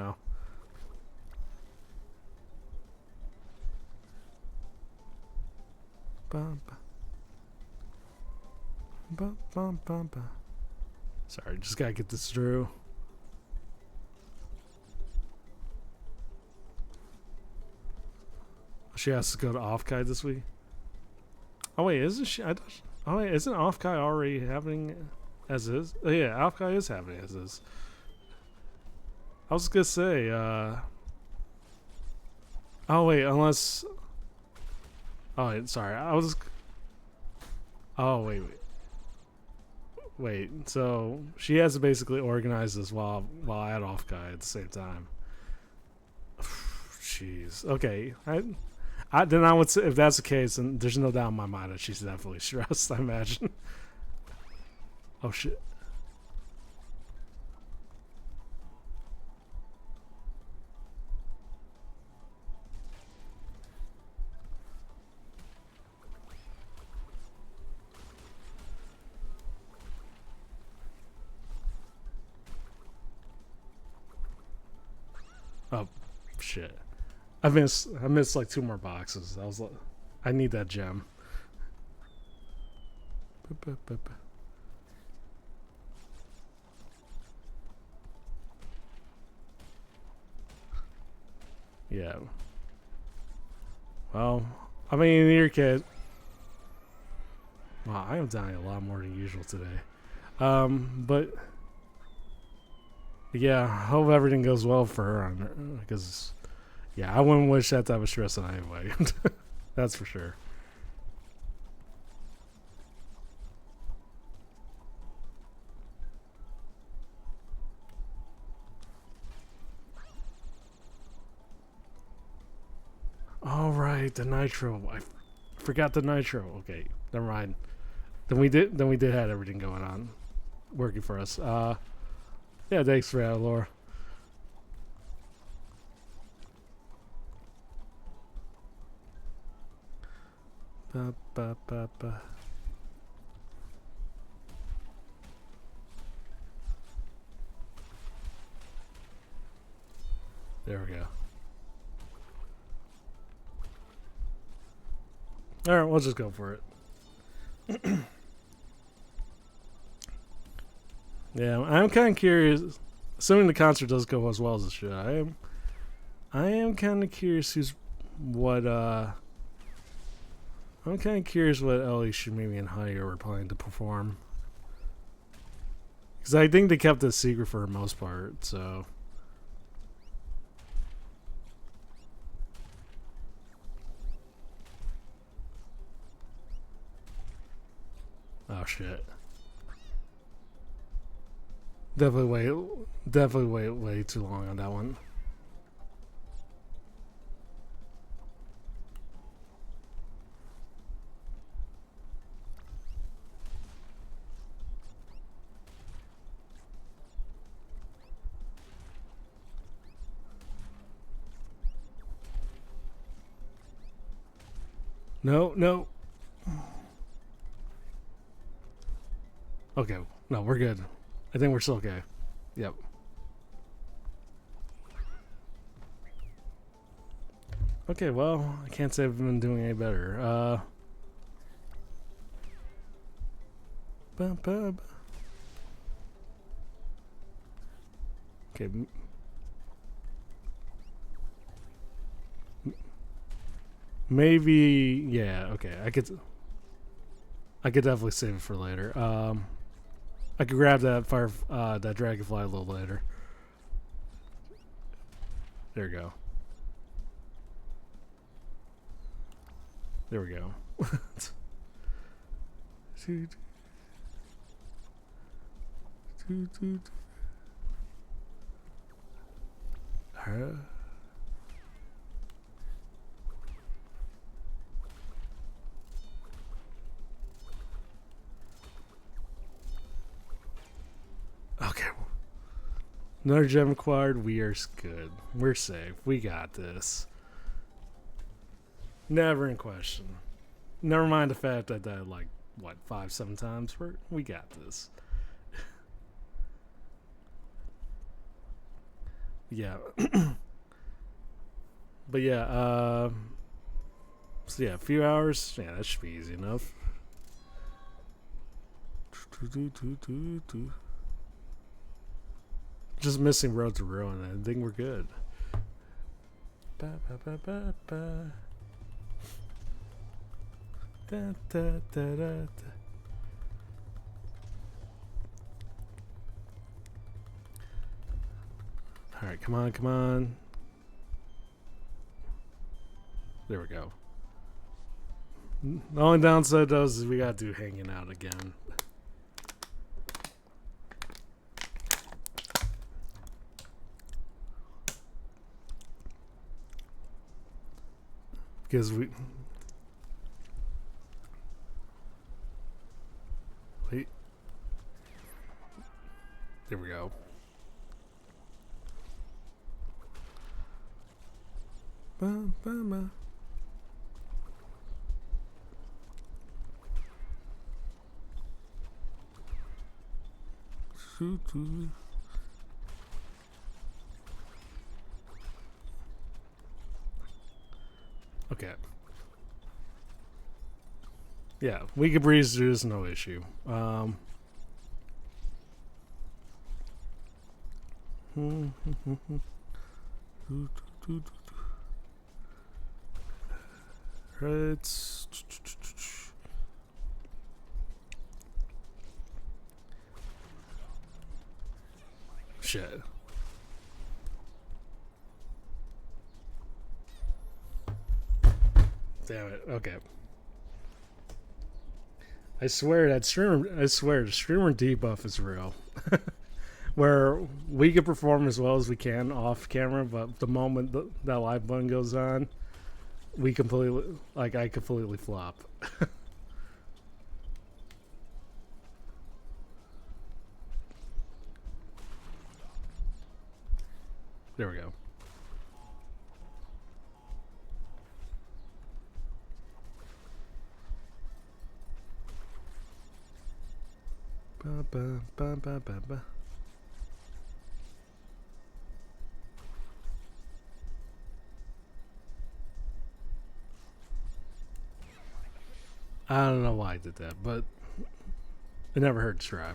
Sorry, just gotta get this through. She has to go to Off-Kai this week. Oh wait, isn't she? Oh wait, isn't Off-Kai already happening as is? Oh, yeah, Off-Kai is happening as is. I was gonna say, oh wait, unless. Oh wait, sorry, Oh wait. So she has to basically organize this while at Off-Kai at the same time. Jeez. Okay. Then I would say, if that's the case, then there's no doubt in my mind that she's definitely stressed, I imagine. Oh shit. Oh shit. I missed like 2 more boxes. I was like, I need that gem. Yeah. Well, I mean, in your case, wow, I am dying a lot more than usual today. But yeah, hope everything goes well for her because. Yeah, I wouldn't wish that type of stress on anybody. That's for sure. All right, the nitro. I forgot the nitro. Okay, never mind. Then we did have everything going on, working for us. Yeah, thanks for that, Laura. Ba, ba, ba, ba. There we go. Alright, we'll just go for it. Yeah, I'm kind of curious. Assuming the concert does go as well as it should, I am kind of curious I'm kind of curious what Ellie, Shumimi, and Haya were planning to perform. Because I think they kept it secret for the most part, so. Oh shit. Definitely wait way too long on that one. No. Okay, no, we're good. I think we're still okay. Yep. Okay, well, I can't say I've been doing any better. Okay. Maybe, yeah, okay. I could definitely save it for later. I could grab that that dragonfly a little later. There we go. There we go. Okay. Another gem acquired. We are good. We're safe. We got this. Never in question. Never mind the fact that I died like, what, 5-7 times? We got this. Yeah. But yeah, so yeah, a few hours. Yeah, that should be easy enough. Just missing Road to Ruin. I think we're good. Alright, come on. There we go. The only downside though is we gotta do hanging out again. Because wait. There we go. Okay. Yeah, we could breeze through this, no issue. Right. Shit. Damn it. Okay. I swear the streamer debuff is real. Where we can perform as well as we can off camera, but the moment that live button goes on, I completely flop. There we go. Ba. I don't know why I did that, but it never hurt to try.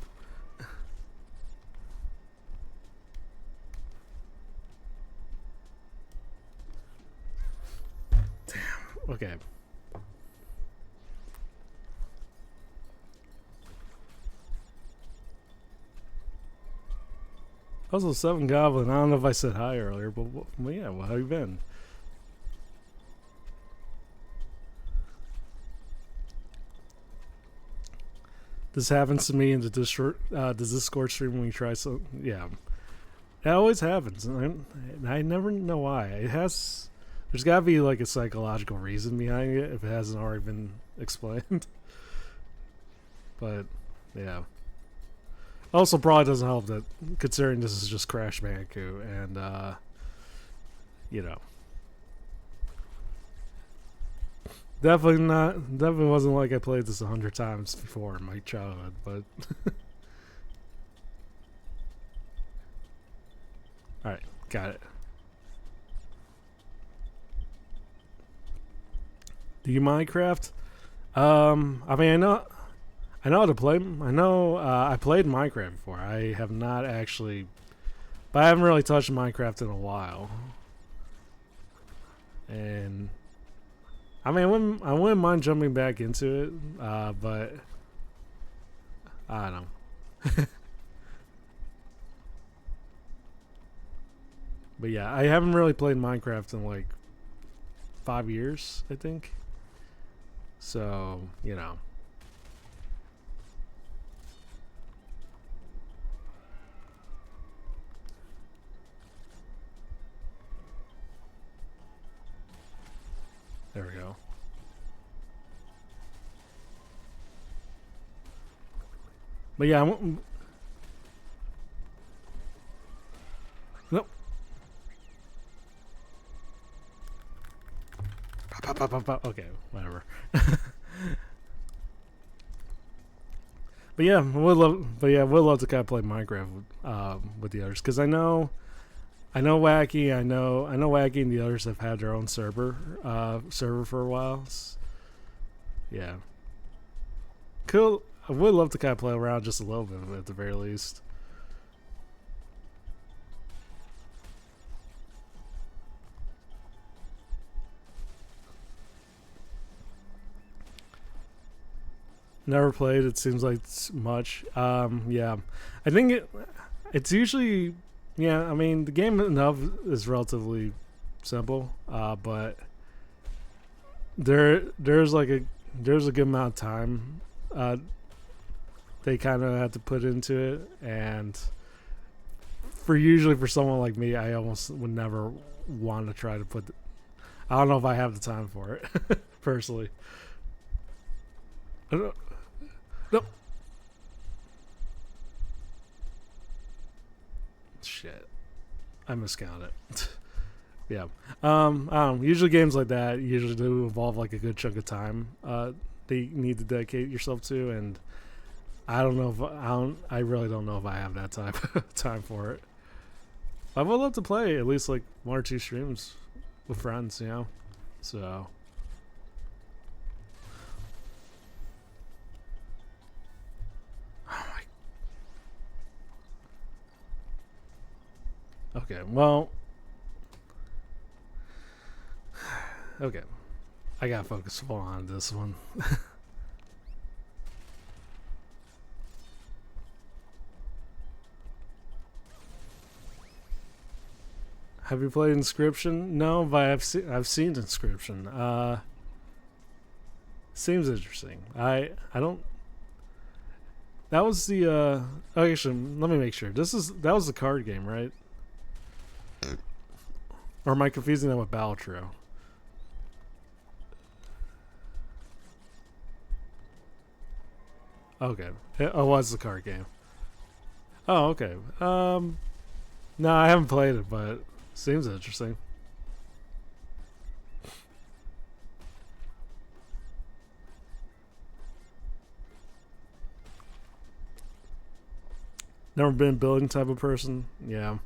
Damn. Okay. Also, Seven Goblin. I don't know if I said hi earlier, but well, yeah. Well, how you been? This happens to me in the Discord stream when we try some. Yeah, it always happens, and I never know why. It has. There's got to be like a psychological reason behind it if it hasn't already been explained. But yeah. Also, probably doesn't help that considering this is just Crash Bandicoot, and you know, definitely not. Definitely wasn't like I played this 100 times before in my childhood, but. All right, got it. Do you Minecraft? I mean, I know how to play. I know I played Minecraft before. I have not actually, but I haven't really touched Minecraft in a while. And I mean, I wouldn't mind jumping back into it, but I don't know. But yeah, I haven't really played Minecraft in like 5 years, I think. So, you know. There we go. But yeah, nope. Okay, whatever. But yeah, would love to kind of play Minecraft with the others because I know Wacky, I know Wacky and the others have had their own server for a while. Yeah, cool. I would love to kind of play around just a little bit at the very least. Never played. It seems like it's much. Yeah, I think it's usually. Yeah, I mean the game enough is relatively simple, but there's a good amount of time they kind of have to put into it, and for someone like me, I almost would never want to try to put. I don't know if I have the time for it personally. I don't, nope. Shit. I miscounted it. Yeah. I don't know. Usually games like that usually do involve like a good chunk of time that you need to dedicate yourself to, and I don't know if I really don't know if I have that time for it. I would love to play at least like 1 or 2 streams with friends, you know. So okay, well, okay, I gotta focus full on this one. Have you played Inscription? No, but I've seen Inscription. Seems interesting. I don't. That was the oh, actually, let me make sure. That was the card game, right? Or am I confusing that with Battle Trio? Okay. It was the card game. Oh, okay. No, I haven't played it, but seems interesting. Never been a building type of person. Yeah.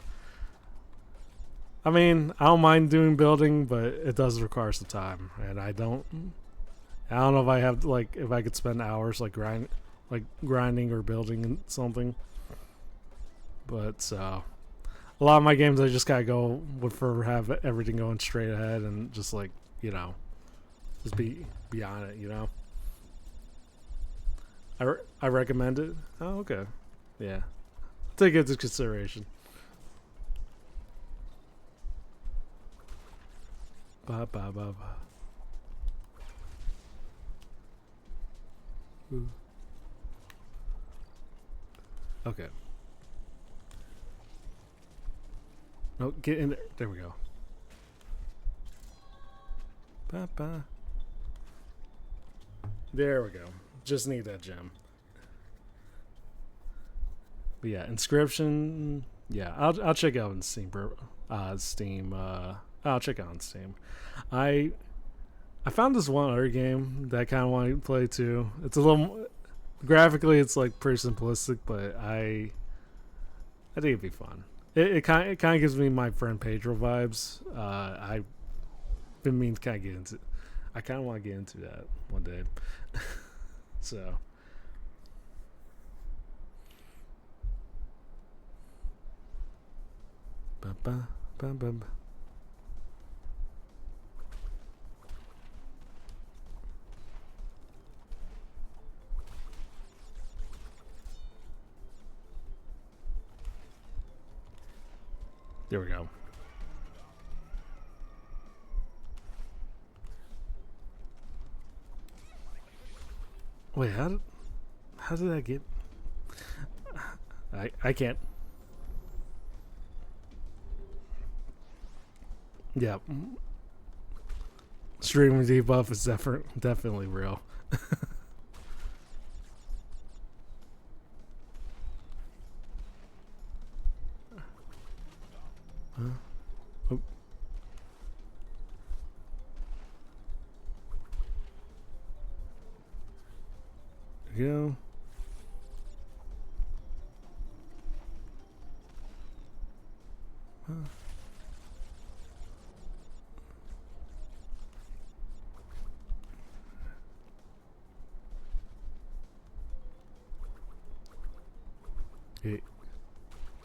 I mean, I don't mind doing building, but it does require some time, and I don't I don't know if I have like if I could spend hours like grinding or building something. But a lot of my games I just gotta go would for have everything going straight ahead and just like just be on it. I recommend it. Oh, okay. Yeah, take it into consideration. Ba ba ba ba. Ooh. Okay. No, get in there. There we go. Ba ba. There we go. Just need that gem. But yeah, inscription. Yeah, I'll check out on Steam. Steam. I'll check out on Steam. I found this one other game that I kind of want to play too. It's a little graphically, it's like pretty simplistic, but I think it'd be fun. It kind of gives me my friend Pedro vibes. I've been meaning to kind of get into. I kind of want to get into that one day. So. Ba ba ba ba. There we go. Wait, how did I get? I can't. Yeah, streaming debuff is definitely real. Huh? Oh. There you go. Huh. Hey.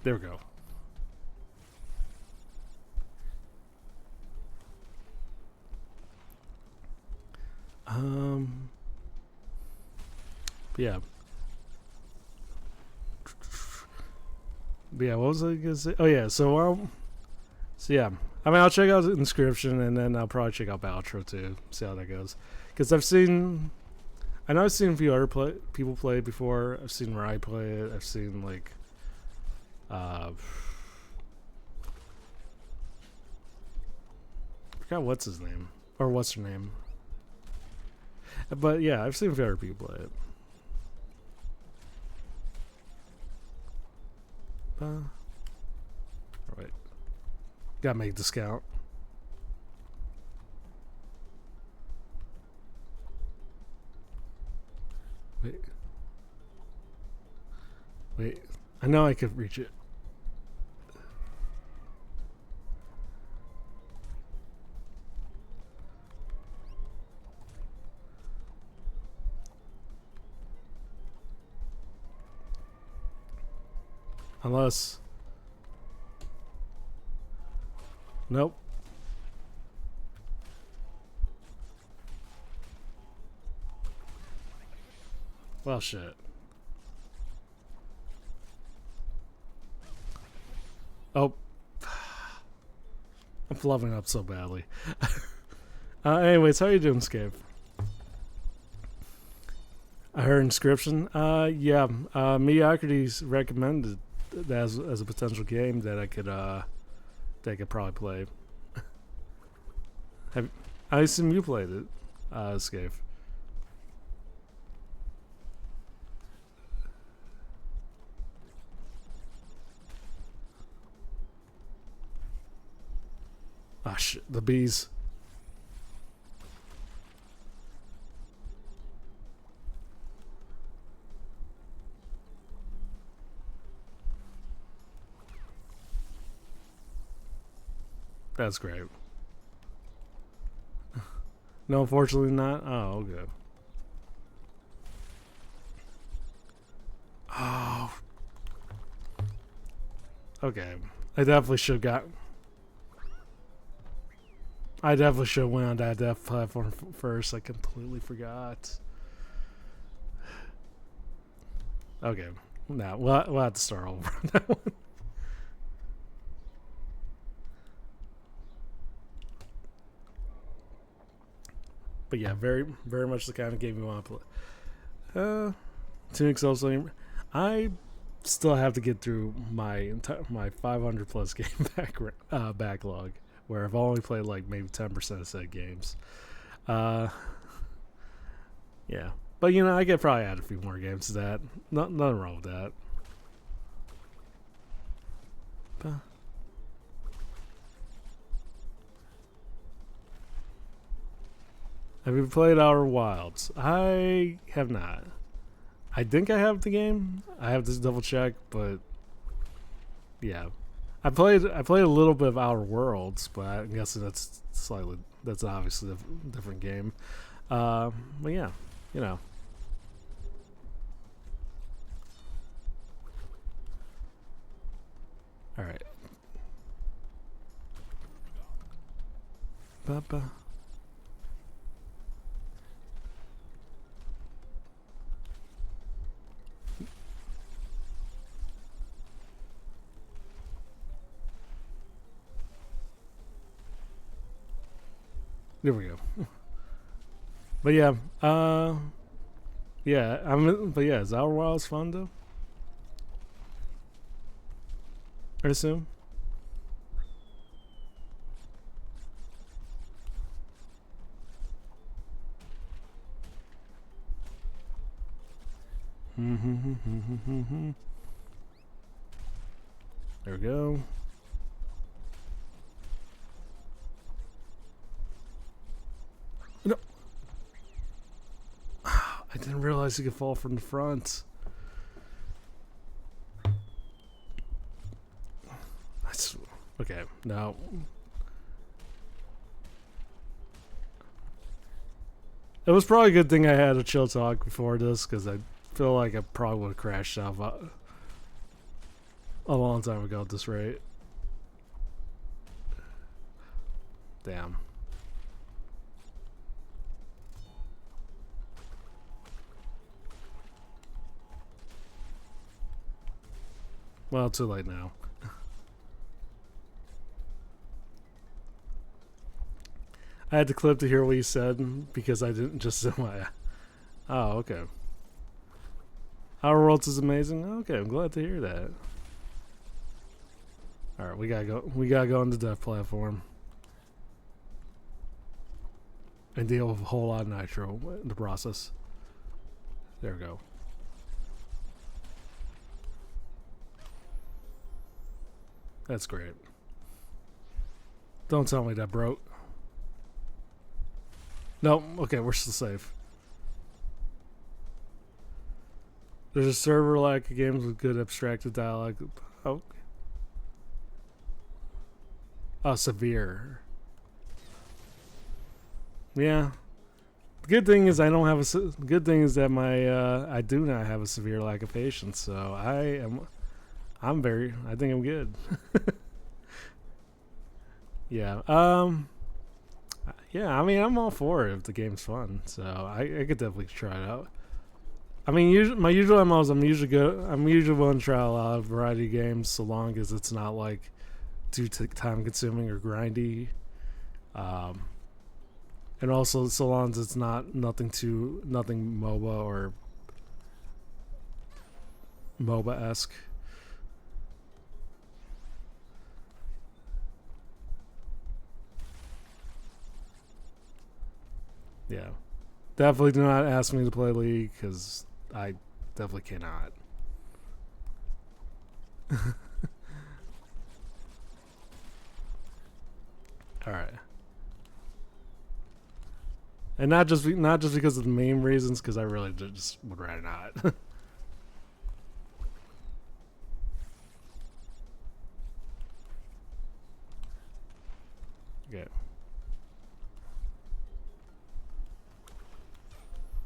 There we go. Yeah. But yeah, what was I gonna say? Oh yeah, so yeah. I mean, I'll check out the inscription and then I'll probably check out Battletro too. See how that goes. Because I know I've seen a few other people play it before. I've seen Rai play it. I've seen like, I forgot what's his name or what's her name. But yeah, I've seen a few other people play it. Alright. Gotta make discount. Wait. I know I could reach it. Unless. Nope. Well, shit. Oh. I'm flubbing up so badly. Anyways, how you doing, Scape? I heard inscription. Yeah. Mediocrity's recommended that as a potential game that I could probably play. I assume you played it, Scape. Ah, shit, the bees. That's great. No, unfortunately not. Oh, okay. Oh, okay. I definitely should got. I definitely should have went on that dev platform first. I completely forgot. Okay. Nah, we'll have to start over on that one. But yeah, very much the kind of game you want to play. Tunic Soul. I still have to get through my 500 plus game backlog, where I've only played like maybe 10% of said games. Yeah, but you know I could probably add a few more games to that. Nothing wrong with that. Have you played Outer Wilds? I have not. I think I have the game. I have to double check, but yeah, I played a little bit of Outer Worlds, but I'm guessing that's obviously a different game. But yeah, you know. All right. Ba-ba. There we go. But yeah, but yeah, is Outer Wilds fun though? I assume. There we go. No. I didn't realize you could fall from the front. That's okay. No. It was probably a good thing I had a chill talk before this, because I feel like I probably would have crashed out a long time ago at this rate. Damn. Well, too late now. I had to clip to hear what you said because I didn't just say my. Oh, okay. Outer Worlds is amazing. Okay, I'm glad to hear that. All right, we gotta go. We gotta go on the dev platform and deal with a whole lot of nitro in the process. There we go. That's great. Don't tell me that broke. No, okay, we're still safe. There's a server like games with good abstracted dialogue. Oh, severe. Yeah. The good thing is I don't have a. Good thing is that I do not have a severe lack of patience. So I'm very. I think I'm good. Yeah. Yeah. I mean, I'm all for it if the game's fun. So I could definitely try it out. I mean, my usual MO is I'm usually willing to try a lot of variety of games, so long as it's not like too time consuming or grindy. And also so long as it's nothing MOBA or MOBA-esque. Yeah. Definitely do not ask me to play League, because I definitely cannot. All right. And not just because of the main reasons, because I really just would rather not. Okay.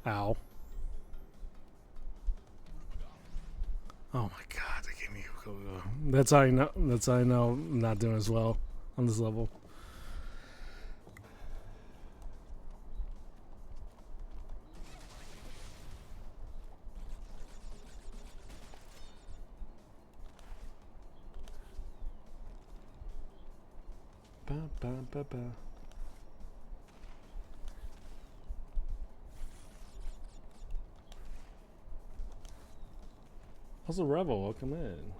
Ow. Oh my god, they gave me That's how I know. That's how I know I'm not doing as well on this level. Ba, ba, ba, ba. Also, Rebel, welcome in.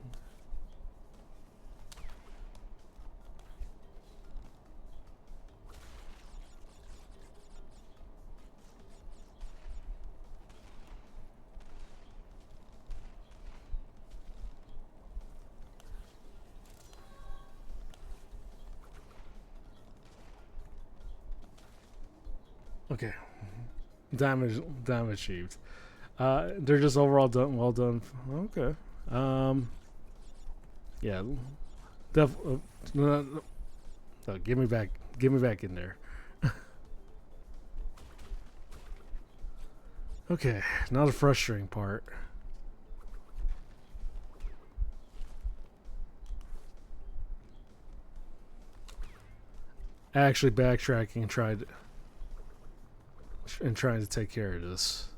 Okay, damage achieved. They're just overall done. Well done. Okay. Yeah. No, give me back. Give me back in there. Okay. Now the frustrating part. Actually backtracking and trying to take care of this.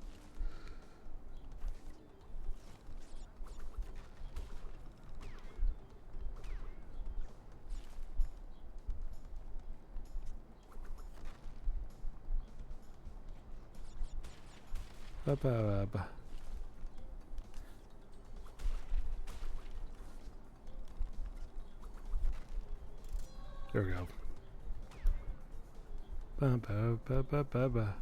Ba, ba, ba, ba. There we go. Ba, ba, ba, ba, ba, ba.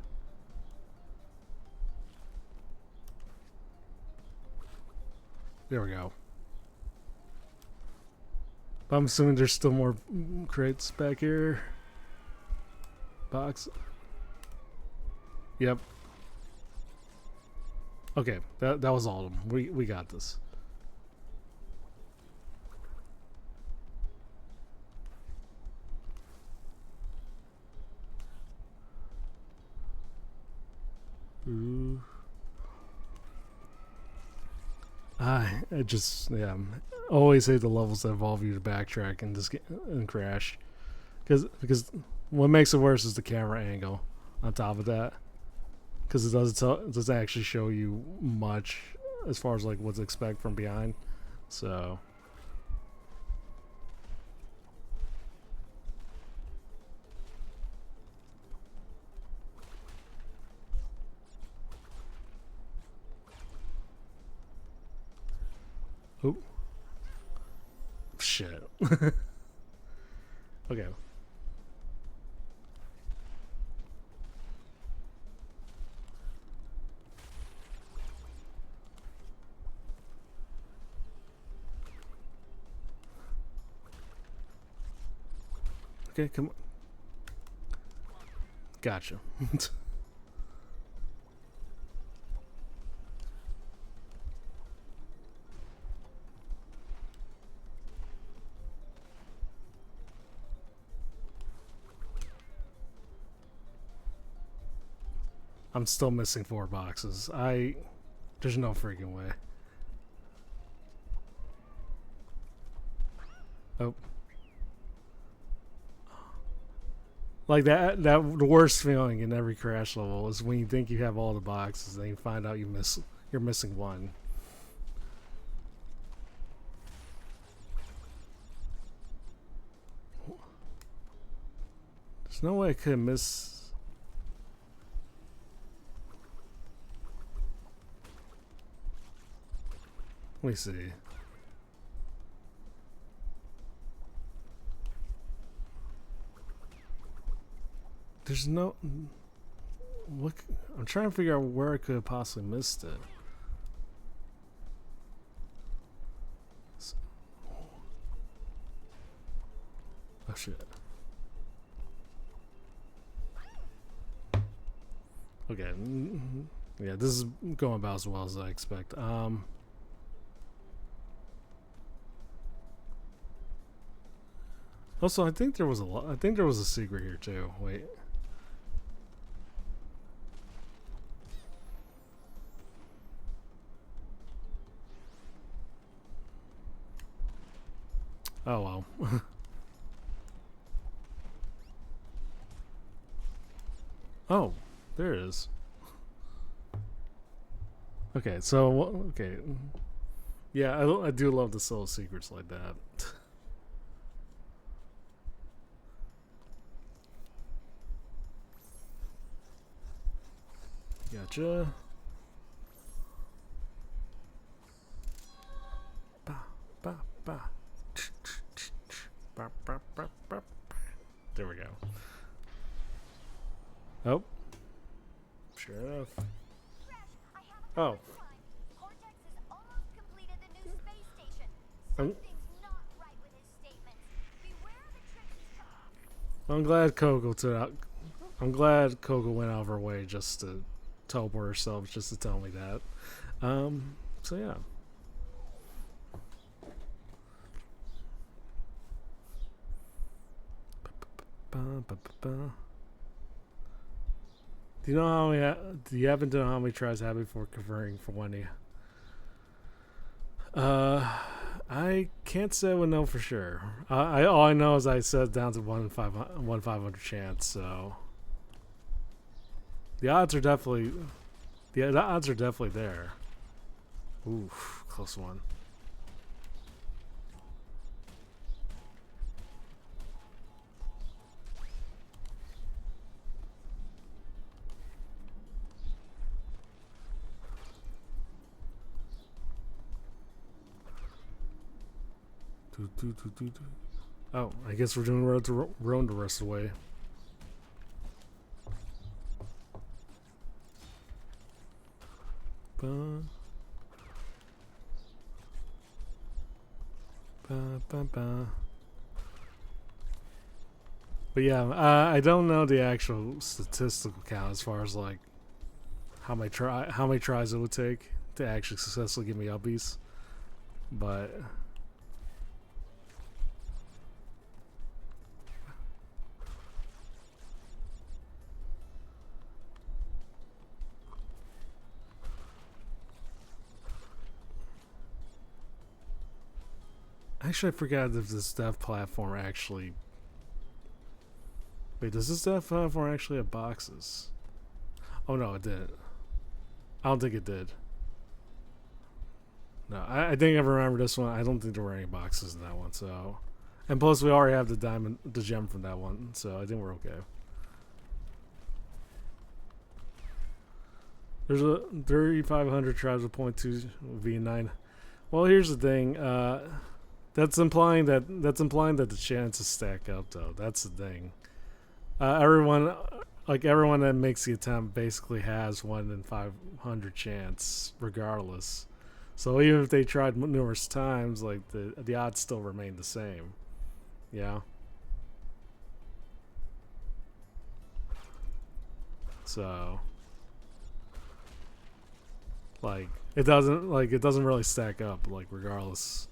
There we go. I'm assuming there's still more crates back here. Box. Yep. Okay, that was all of them. We got this. Ooh. I just always hate the levels that involve you to backtrack and just and crash, because what makes it worse is the camera angle. On top of that, because it doesn't actually show you much as far as like what to expect from behind. So. Oh. Shit. Okay. Okay, come on. Gotcha. I'm still missing 4 boxes. There's no freaking way. Oh. Like that the worst feeling in every crash level is when you think you have all the boxes and you find out you're missing one. There's no way I could miss. Let me see. There's no. Look, I'm trying to figure out where I could have possibly missed it. Oh shit. Okay. Yeah, this is going about as well as I expect. Also, I think there was a secret here too. Wait. Oh well. Oh, there it is. Okay, so okay, yeah, I do love the solo secrets like that. Gotcha. Ba ba ba. Ba, ba, ba, ba. There we go. Oh, sure enough. Oh. I'm, I'm glad Coco took out. I'm glad Coco went out of her way just to teleport herself, just to tell me that. So yeah. Ba, ba, ba, ba. Do you know how many? Do you happen to know how many tries I had before converting for Wendy? I can't say I would know for sure. I all I know is I set down to 1/500 chance. So the odds are definitely the odds are definitely there. Oof, close one. Oh, I guess we're doing Road to Rome the rest of the way. Ba, ba, ba, ba. But yeah, I don't know the actual statistical count as far as like how many tries it would take to actually successfully get me uppies, but. Actually, I forgot if this dev platform actually. Wait, does this dev platform actually have boxes? Oh no, it didn't. I don't think it did. No, I think I remember this one. I don't think there were any boxes in that one. So, and plus we already have the gem from that one. So I think we're okay. There's a 3,500 tribes of 0.2 V9. Well, here's the thing. That's implying that the chances stack up, though. That's the thing. Everyone that makes the attempt basically has 1 in 500 chance, regardless. So even if they tried numerous times, like the odds still remain the same. Yeah. So, like, it doesn't really stack up, like, regardless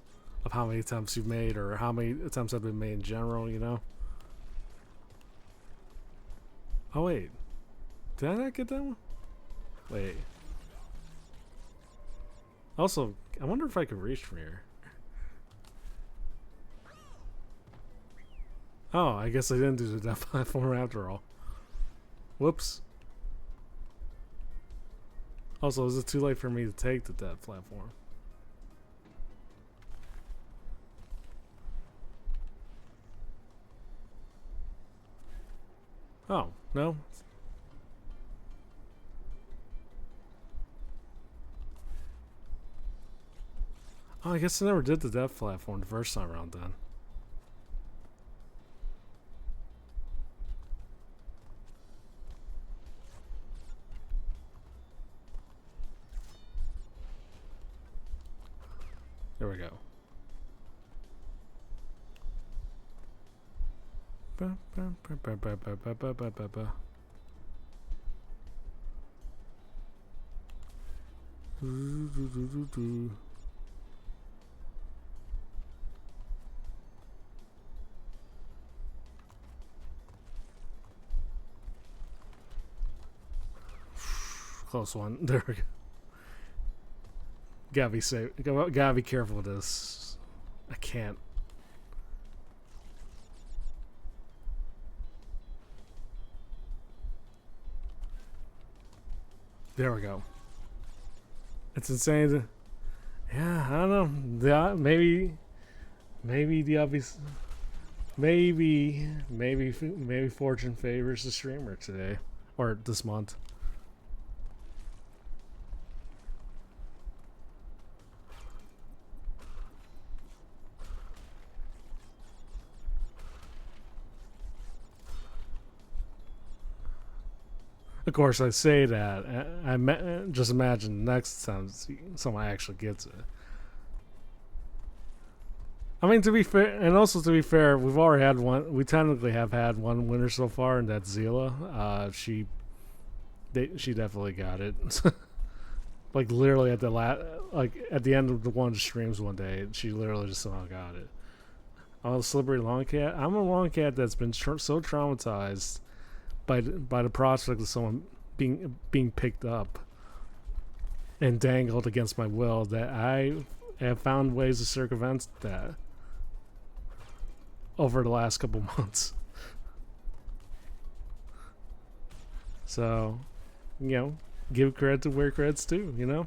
of how many attempts you've made or how many attempts have been made in general, you know? Oh, wait. Did I not get that one? Wait. Also, I wonder if I could reach from here. Oh, I guess I didn't do that platform after all. Whoops. Also, is it too late for me to take the dev platform? Oh, no? Oh, I guess I never did the dev platform the first time around then. There we go. Close one. There we go. Gotta be safe. Gotta be careful with this. I can't. There we go. It's insane. Yeah, I don't know. Maybe the obvious. Maybe fortune favors the streamer today or this month. Of course, I say that. Just imagine next time someone actually gets it. I mean, to be fair, and also to be fair, we've already had one. We technically have had one winner so far, and that's Zila. She definitely got it. Like literally at at the end of the one of the streams one day, she literally just somehow got it. I'm a slippery lawn cat. I'm a lawn cat that's been so traumatized by the prospect of someone being picked up and dangled against my will that I have found ways to circumvent that over the last couple months. So, give credit to where credit's due,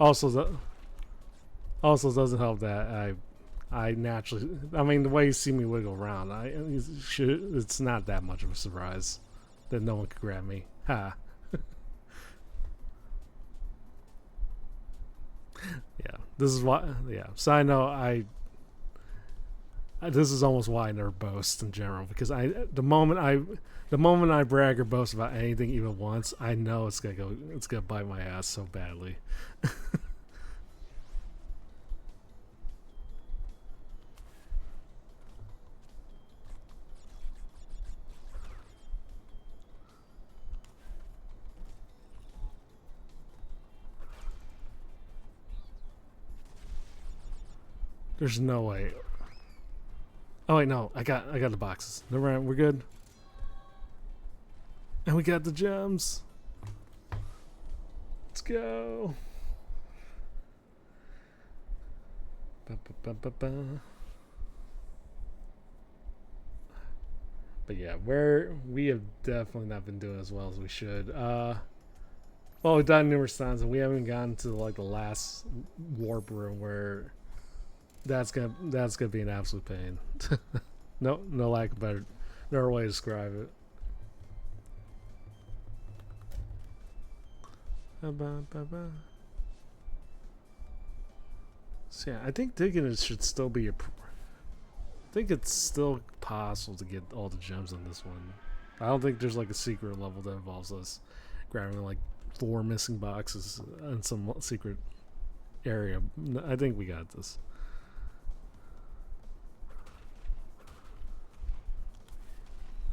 Also doesn't help that I naturally, I mean, the way you see me wiggle around, it's not that much of a surprise that no one could grab me. Ha. Yeah, this is why. Yeah, side note, this is almost why I never boast in general, because the moment I brag or boast about anything even once, I know it's gonna bite my ass so badly. There's no way. Oh wait, no, I got the boxes. Never mind, we're good. And we got the gems. Let's go. But yeah, we have definitely not been doing as well as we should. Well, we've done numerous times, and we haven't gotten to like the last warp room where that's gonna be an absolute pain. No lack of better way to describe it. So yeah, I think digging it should still be I think it's still possible to get all the gems on this one. I don't think there's like a secret level that involves us grabbing like 4 missing boxes in some secret area. I think we got this.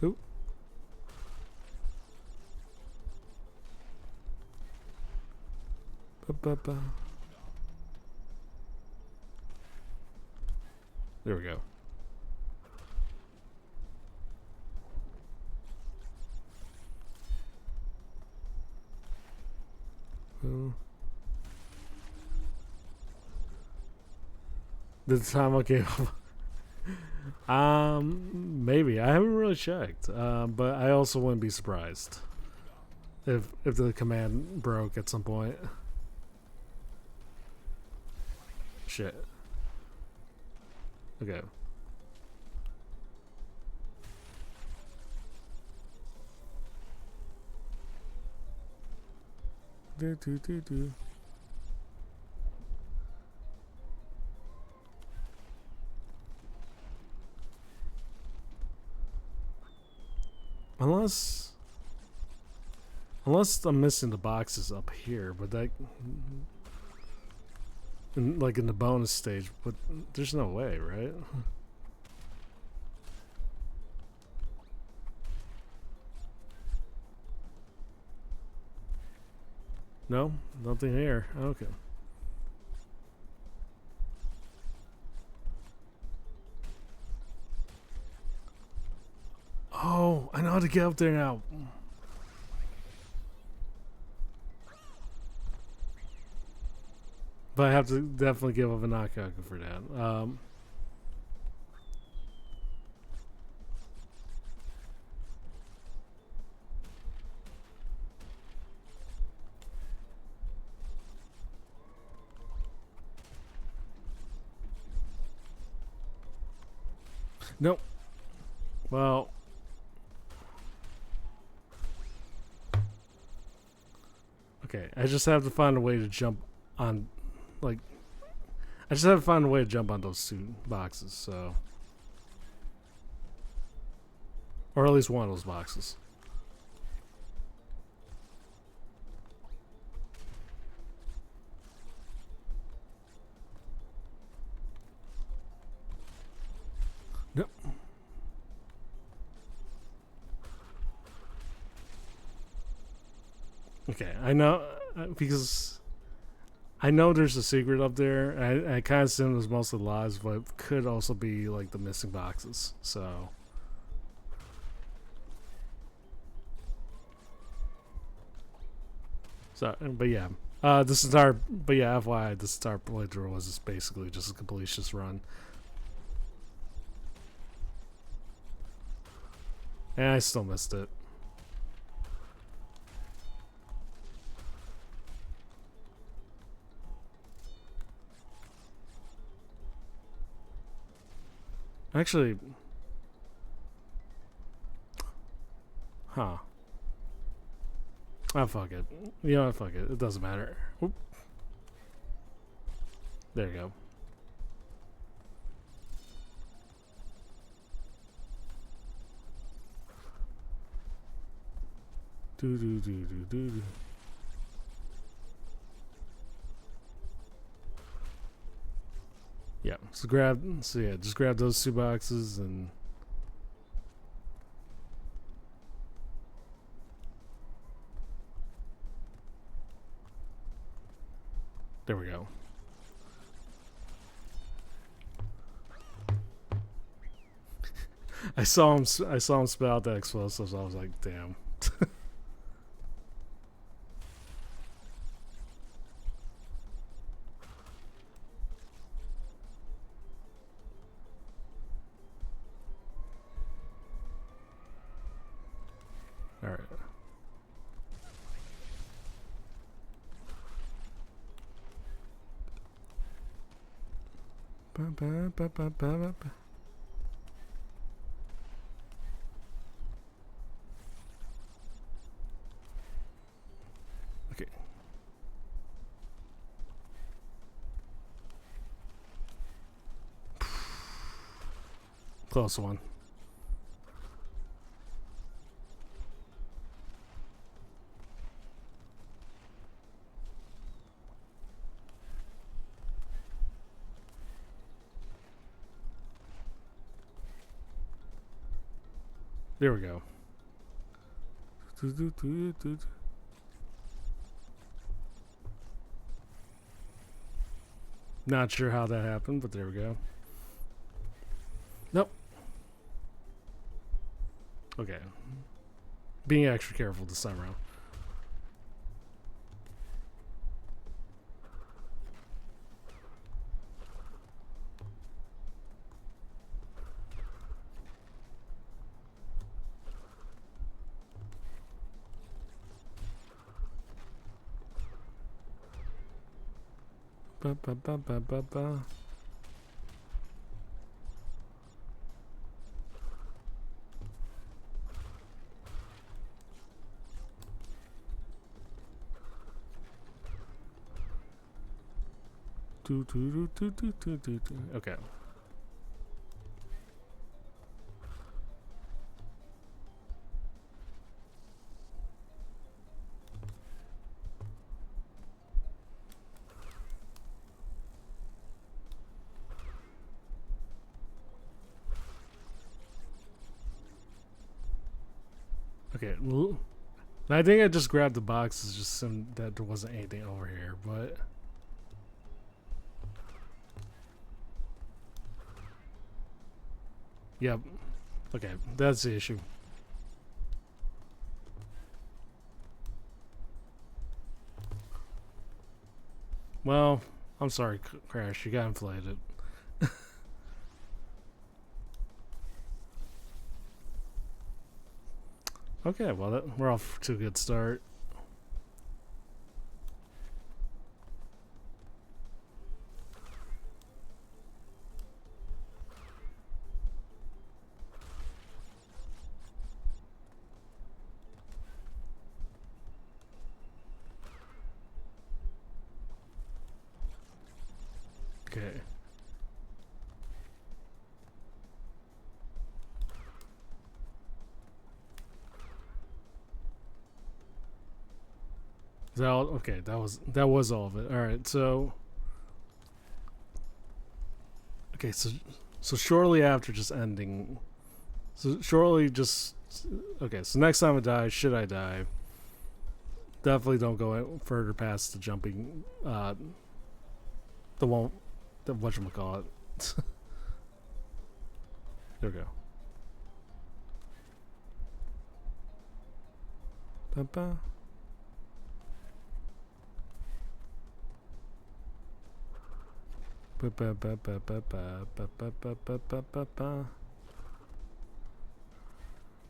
Who? There we go. The time I gave up. Maybe I haven't really checked. But I also wouldn't be surprised if the command broke at some point. Shit. Okay. Do. Unless I'm missing the boxes up here, but that like in the bonus stage, but there's no way, right? No, nothing here. Okay. Oh, I know how to get up there now. But I have to definitely give up a knockout for that. Nope. Well. Okay, I just have to find a way to jump on, like, I just have to find a way to jump on those two boxes, so. Or at least one of those boxes. Nope. Okay, I know, because I know there's a secret up there. I kind of assume there's mostly lies, but it could also be like the missing boxes. So, but yeah, FYI, this entire playthrough was just basically just a completionist run, and I still missed it. Actually, huh? Oh, fuck it. You know what? Fuck it. It doesn't matter. Oop. There you go. Do do do do do do. Yeah. So just grab those two boxes and. There we go. I saw him spit out the explosives. I was like, damn. All right. Ba, ba, ba, ba, ba, ba. Okay. Close one. There we go. Not sure how that happened, but there we go. Nope. Okay. Being extra careful this time around. Ba, ba, ba, ba, ba, ba. Okay. Okay. I think I just grabbed the boxes just so that there wasn't anything over here, but. Yep. Okay, that's the issue. Well, I'm sorry, Crash. You got inflated. Okay, well, we're off to a good start. Okay. Is that all? Okay, that was all of it. All right, so okay, so shortly after just ending, so shortly just okay. So next time I die, should I die? Definitely don't go further past the jumping. The one, the whatchamacallit. There we go. Ba-ba.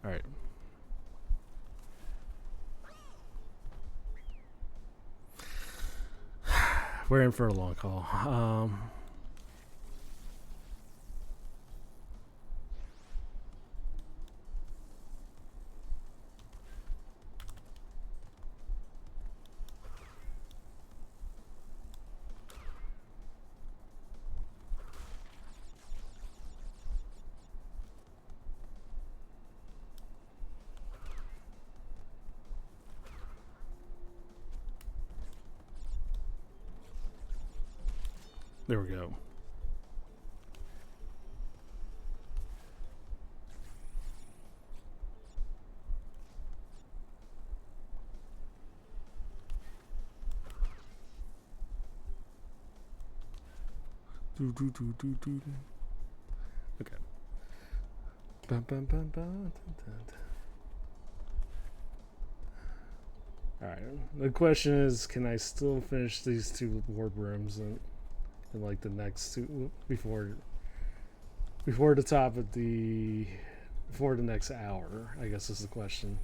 All right. We're in for a long call. There we go. Okay. Alright. The question is, can I still finish these two warp rooms in like the next two before the top of the before the next hour, I guess is the question.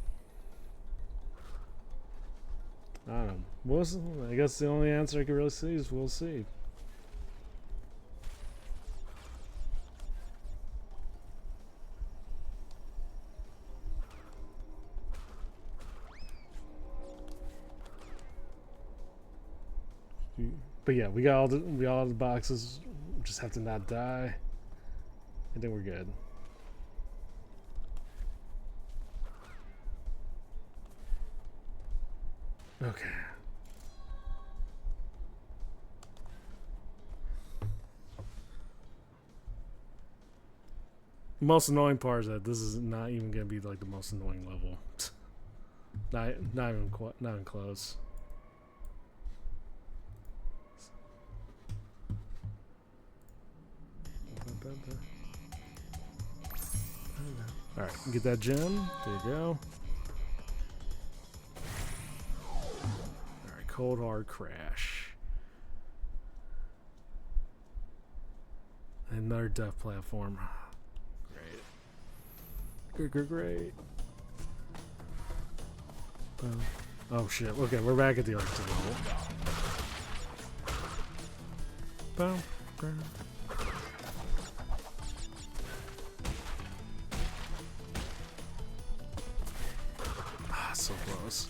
I don't know. I guess the only answer I can really see is we'll see. But yeah, we got all the boxes. We just have to not die. I think we're good. Okay. The most annoying part is that this is not even gonna be like the most annoying level. not even close. Alright, get that gem. There you go. Alright, cold hard crash. Another death platform. Great. Oh shit. Okay, we're back at the Arctic level. Boom. So close.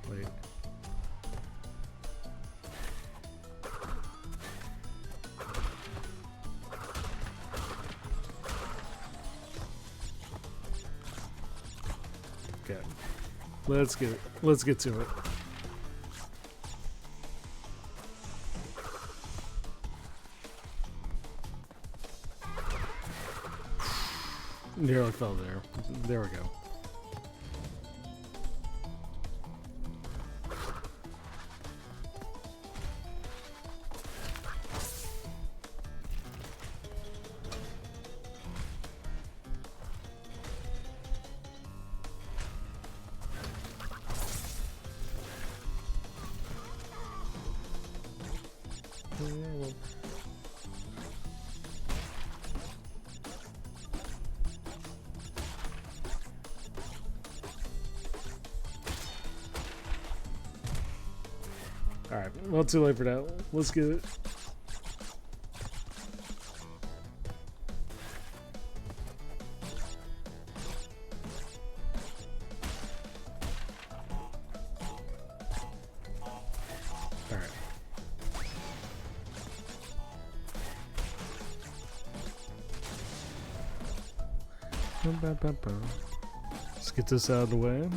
Wait. Okay. Let's get to it. Nearly fell there. There we go. Alright, well, too late for that. Let's get it. Let's get this out of the way.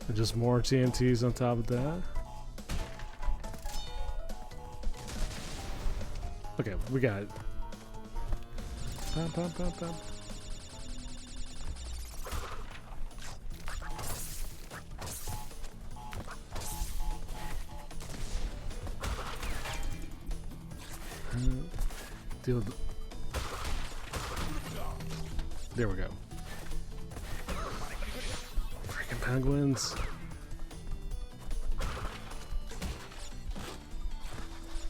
And just more TNTs on top of that. Okay, we got it. Pop, pop, pop, pop. Deal with there we go. Freaking penguins.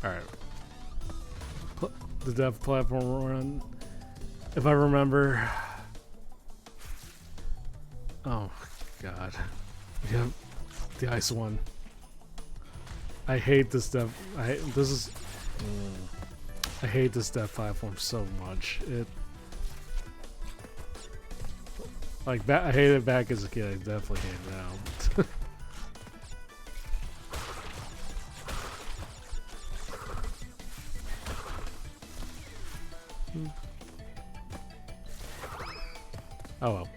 Alright. The dev platform run. If I remember. Oh, God. Yep. The ice one. I hate this dev. I hate this platform so much. It. Like, I hated it back as a kid. I definitely hate it now. Oh well.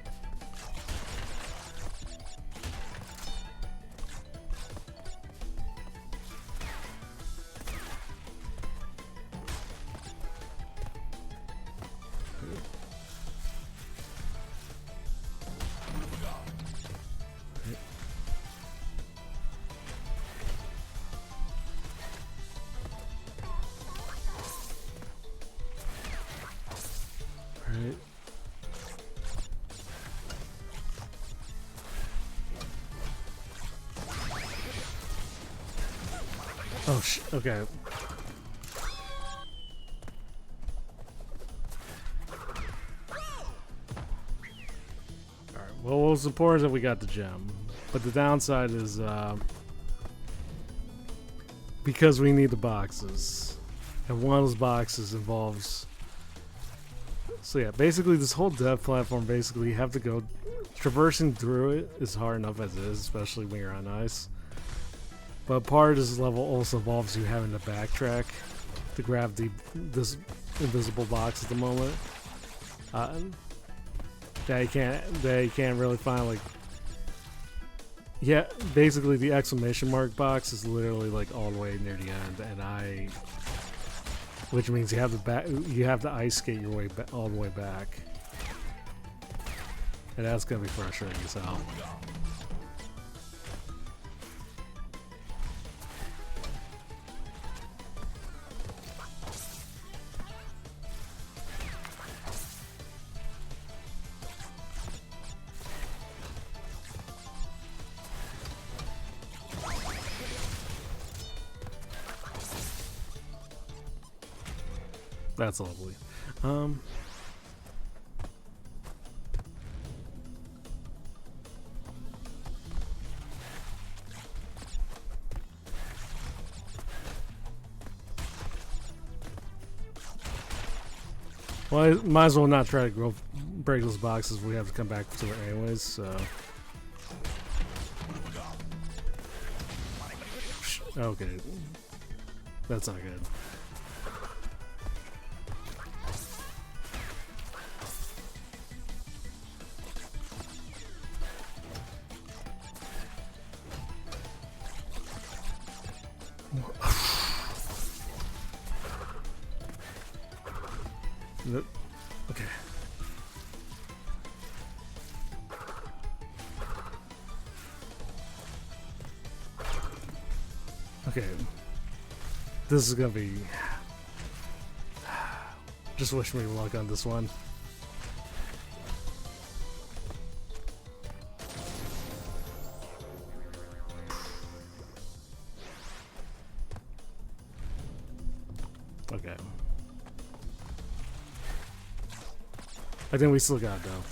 Right. Oh, okay. Alright, well, what's important is that we got the gem. But the downside is, because we need the boxes. And one of those boxes involves... So yeah, basically this whole dev platform, basically you have to go... Traversing through it is hard enough as it is, especially when you're on ice. But part of this level also involves you having to backtrack to grab this invisible box at the moment. That you can't really find, like... Yeah, basically the exclamation mark box is literally like all the way near the end, and which means you have to ice skate your way all the way back. And that's gonna be frustrating as hell. That's lovely. Well, I might as well not try to break those boxes. We have to come back to it anyways, so... Okay. That's not good. Okay. Okay. This is gonna be... Just wish me luck on this one. Okay. I think we still got it though.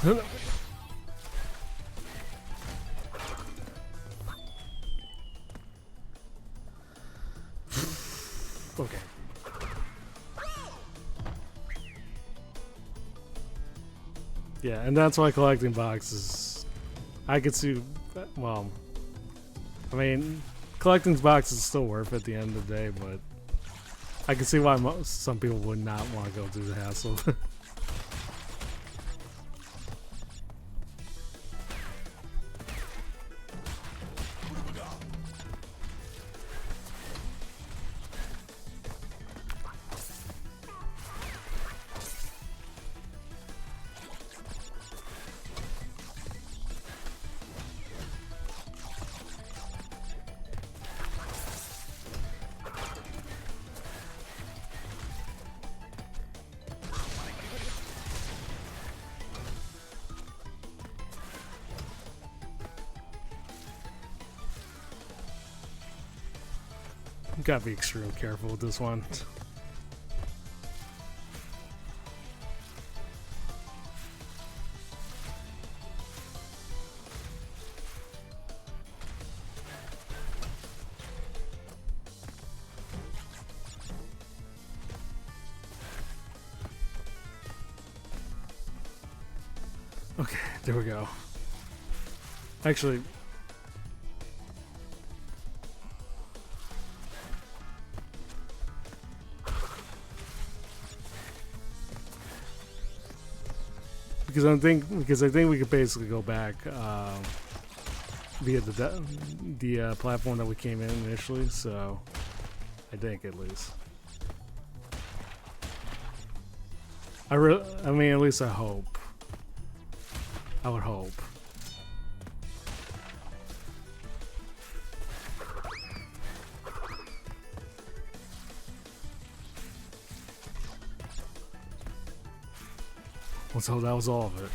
Okay. Yeah, and that's why collecting boxes. I could see. Well, I mean, collecting boxes is still worth it at the end of the day, but I can see why some people would not want to go through the hassle. Gotta be extremely careful with this one. Okay, there we go. Actually, because I think we could basically go back via the platform that we came in initially. So I think at least. I mean, at least I hope. I would hope. So that was all of it.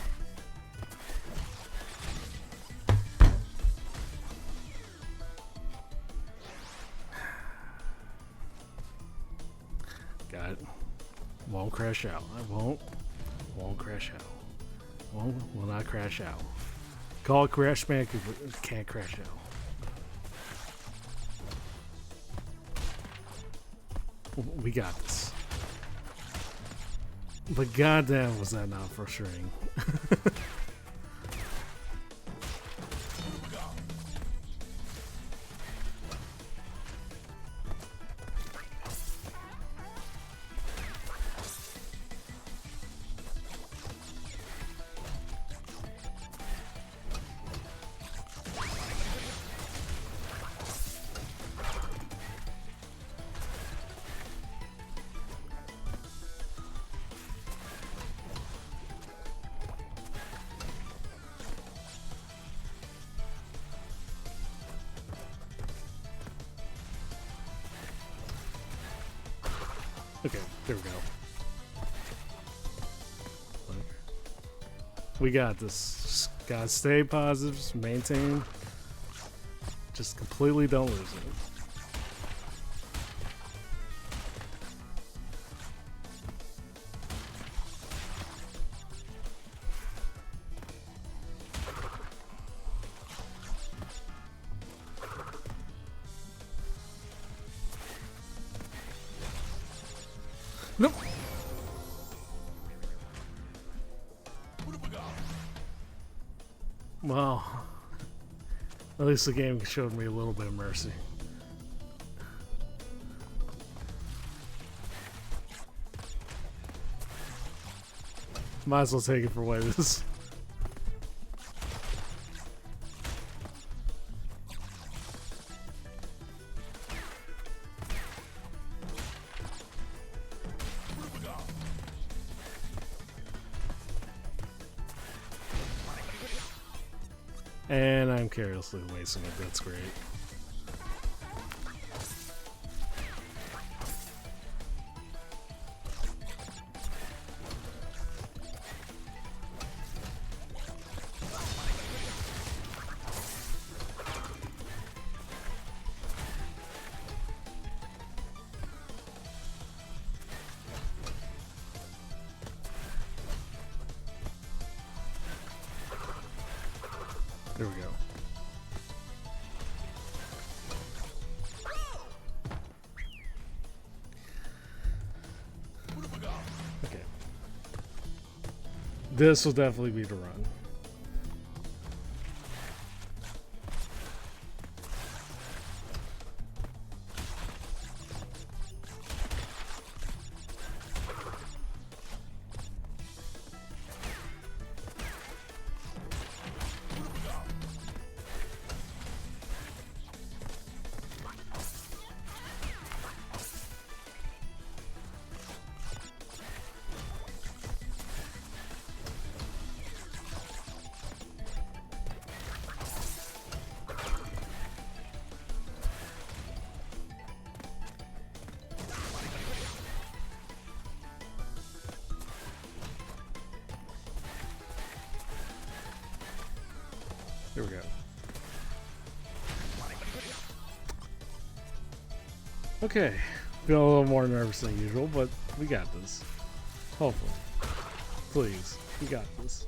Got it. Won't crash out. I won't crash out. Will not crash out. Call it Crash Bandicoot, but can't crash out. We got this. But goddamn, was that not frustrating? Okay, there we go. We got this. Just gotta stay positive, maintain. Just completely don't lose it. Nope. Well, at least the game showed me a little bit of mercy. Might as well take it for what it is. And I'm carelessly wasting it. That's great. There we go. Okay. This will definitely be the run. There we go. Okay. Feel a little more nervous than usual, but we got this. Hopefully. Please. We got this.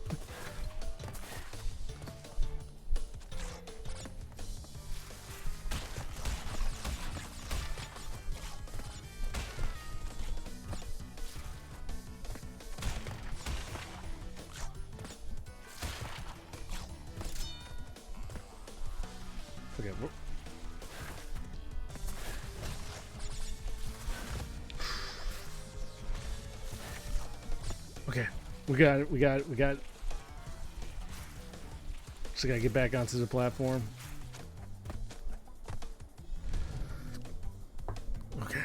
Okay. Okay. We got it. We got it. We got it. Just gotta get back onto the platform. Okay.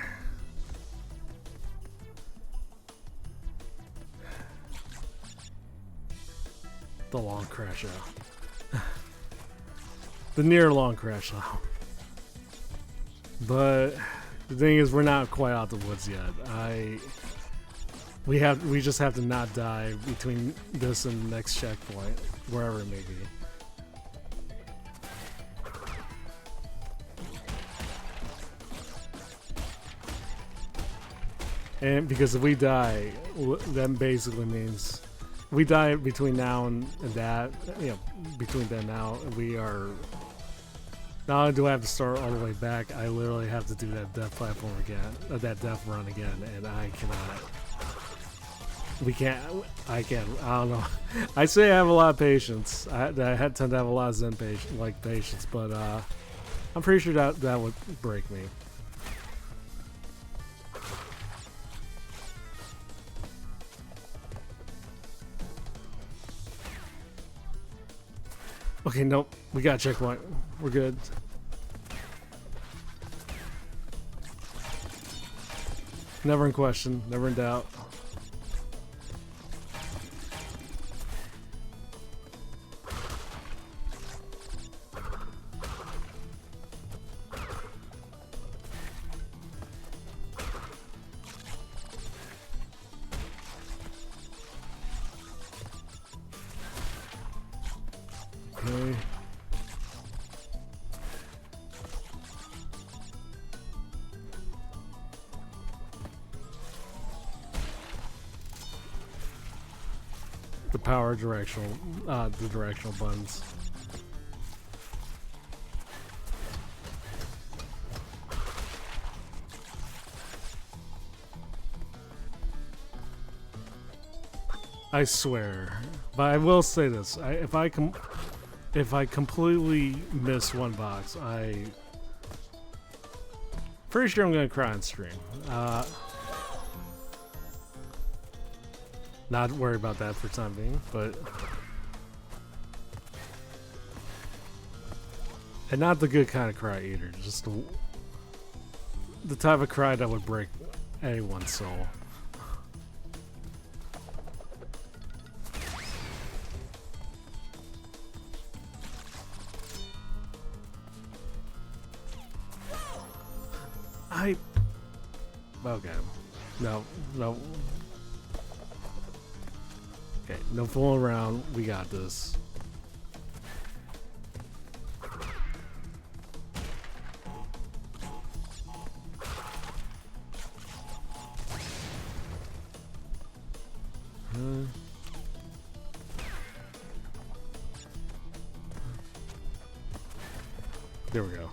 The long crash out. The near long crash out. But the thing is, we're not quite out the woods yet. We just have to not die between this and the next checkpoint, wherever it may be. And because if we die, that basically means we die between now and that. You know, between then and now, we are. Not only do I have to start all the way back, I literally have to do that death platform again, that death run again, and I cannot. We can't. I can't. I don't know. I say I have a lot of patience. I tend to have a lot of Zen patience, but I'm pretty sure that would break me. Okay, nope. We got a checkpoint. We're good. Never in question. Never in doubt. Okay. The power directional, the directional buttons. I swear, but I will say this: if I completely miss one box, pretty sure I'm gonna cry on stream. Not worry about that for the time being, but and not the good kind of cry either. Just the type of cry that would break anyone's soul. Okay. No. Okay, no fooling around. We got this. There we go.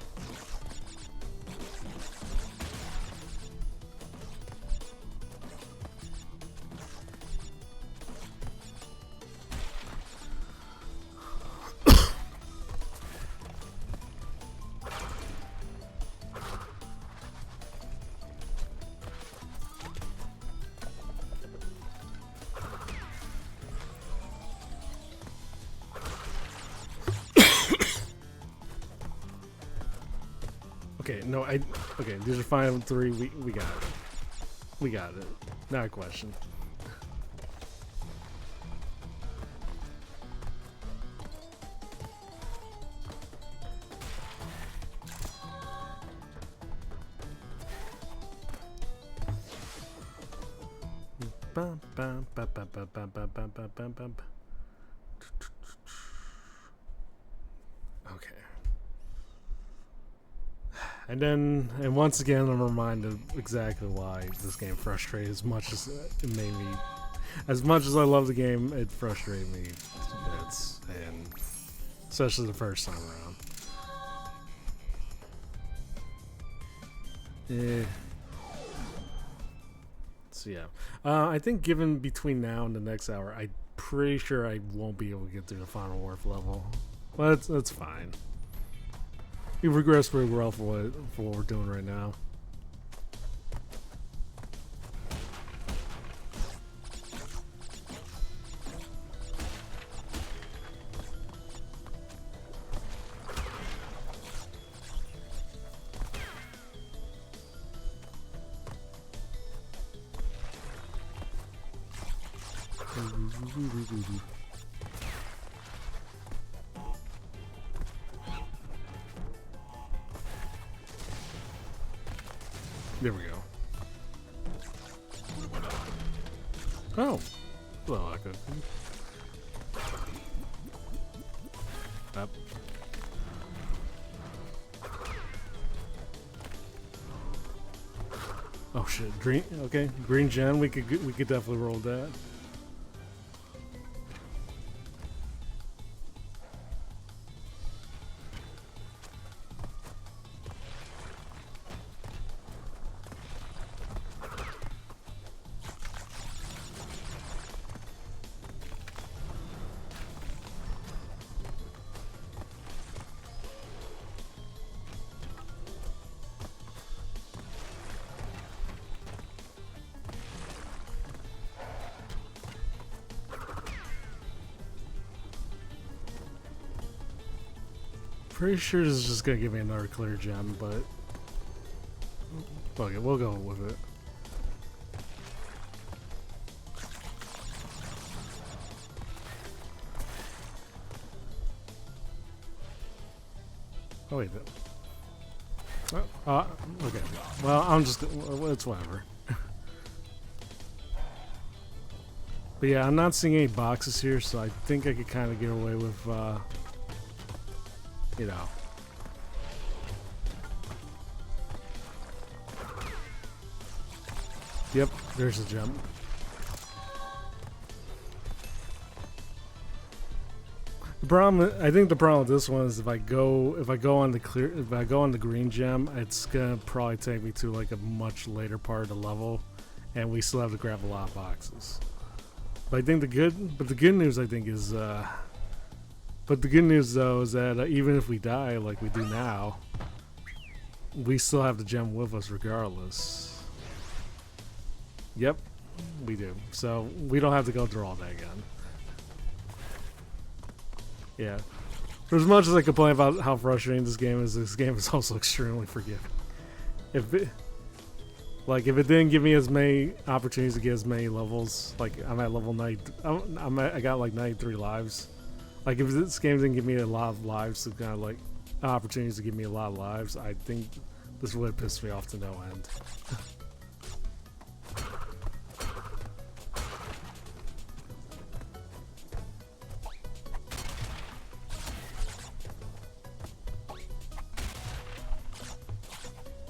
Okay, no, okay, these are final three. We got it. We got it. Not a question. Bum, bum, bum, bum, bum, bum, bum, bum, bum, bum, bum. Okay. And once again, I'm reminded exactly why this game frustrated as much as it made me. As much as I love the game, it frustrated me to bits, and especially the first time around. Yeah. So yeah, I think given between now and the next hour, I'm pretty sure I won't be able to get through the final wharf level. But that's fine. We've regressed pretty well for what we're doing right now. There we go. Oh, well, I could. Up. Oh shit! Green. Okay, green gem. We could definitely roll that. Pretty sure this is just gonna give me another clear gem, but fuck it, we'll go with it. Oh wait, okay. Well, I'm just it's whatever. But yeah, I'm not seeing any boxes here, so I think I could kind of get away with, you know. Yep, there's a jump. The problem, I think the problem with this one is if I go on the green gem, it's gonna probably take me to like a much later part of the level, and we still have to grab a lot of boxes. But I think the good news I think is, but the good news though is that even if we die like we do now, we still have the gem with us regardless. Yep, we do. So we don't have to go through all that again. Yeah. For as much as I complain about how frustrating this game is also extremely forgiving. If it didn't give me as many opportunities to get as many levels, like I'm at level 9, I got like 93 lives. Like if this game didn't give me a lot of lives, to kind of like opportunities to give me a lot of lives, I think this would have pissed me off to no end.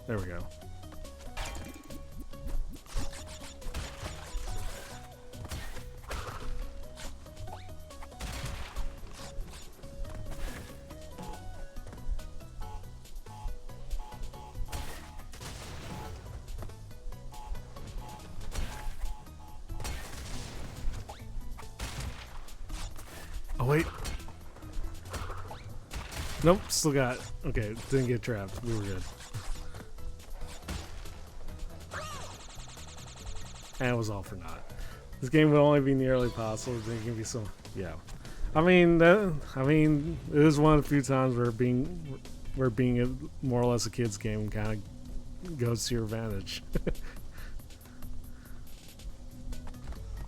There we go. Oh, wait. Nope, still got it. Okay, didn't get trapped. We were good. And it was all for naught. This game would only be nearly possible. It can be so... Yeah. I mean, it is one of the few times where being a, more or less a kid's game kind of goes to your advantage.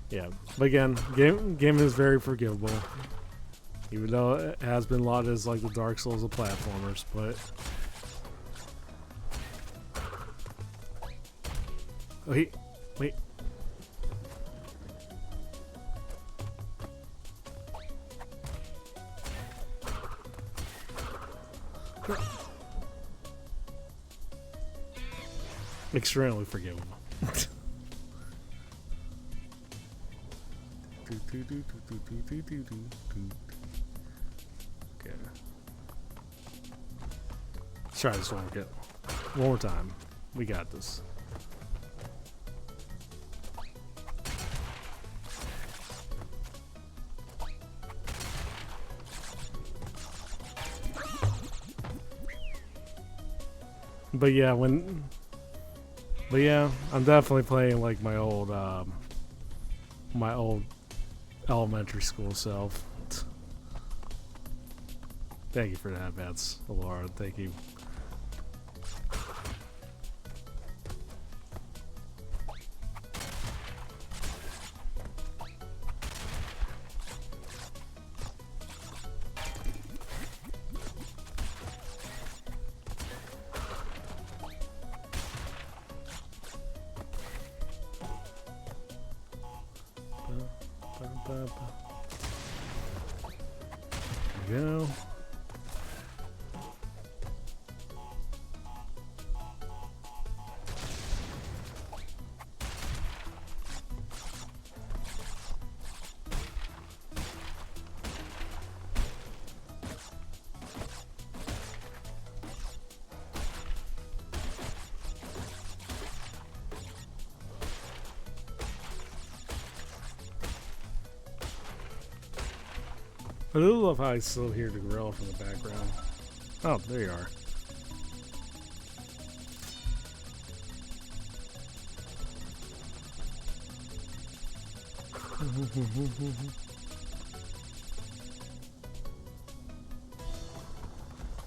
Yeah, but again, game is very forgivable, even though it has been lauded as like the Dark Souls of platformers. But wait. Extremely forgivable. Okay. Let's try this one more time. We got this. But yeah, I'm definitely playing like my old elementary school self. Thank you for that, Vance. Laura, thank you. There we go. I do love how I still hear the gorilla from the background. Oh, there you are.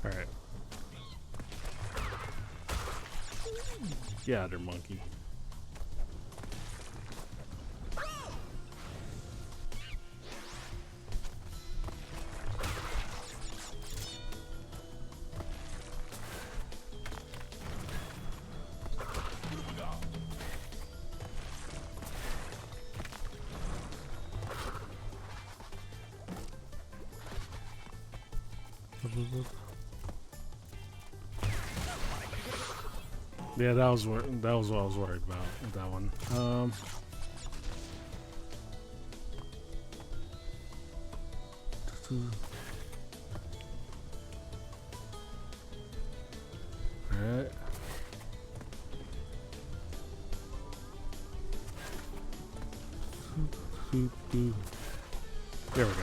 Alright. Get out there, monkey. Yeah, that was what I was worried about with that one. Alright. There we go.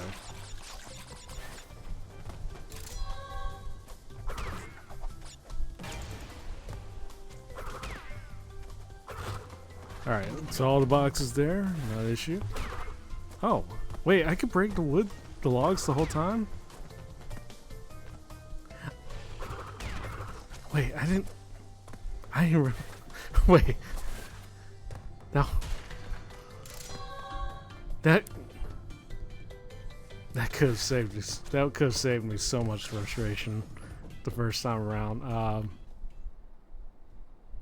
Alright, so all the boxes there, not an issue. Oh, wait, I could break the logs the whole time? Wait, I didn't wait. No. That could have saved me. That could have saved me so much frustration the first time around.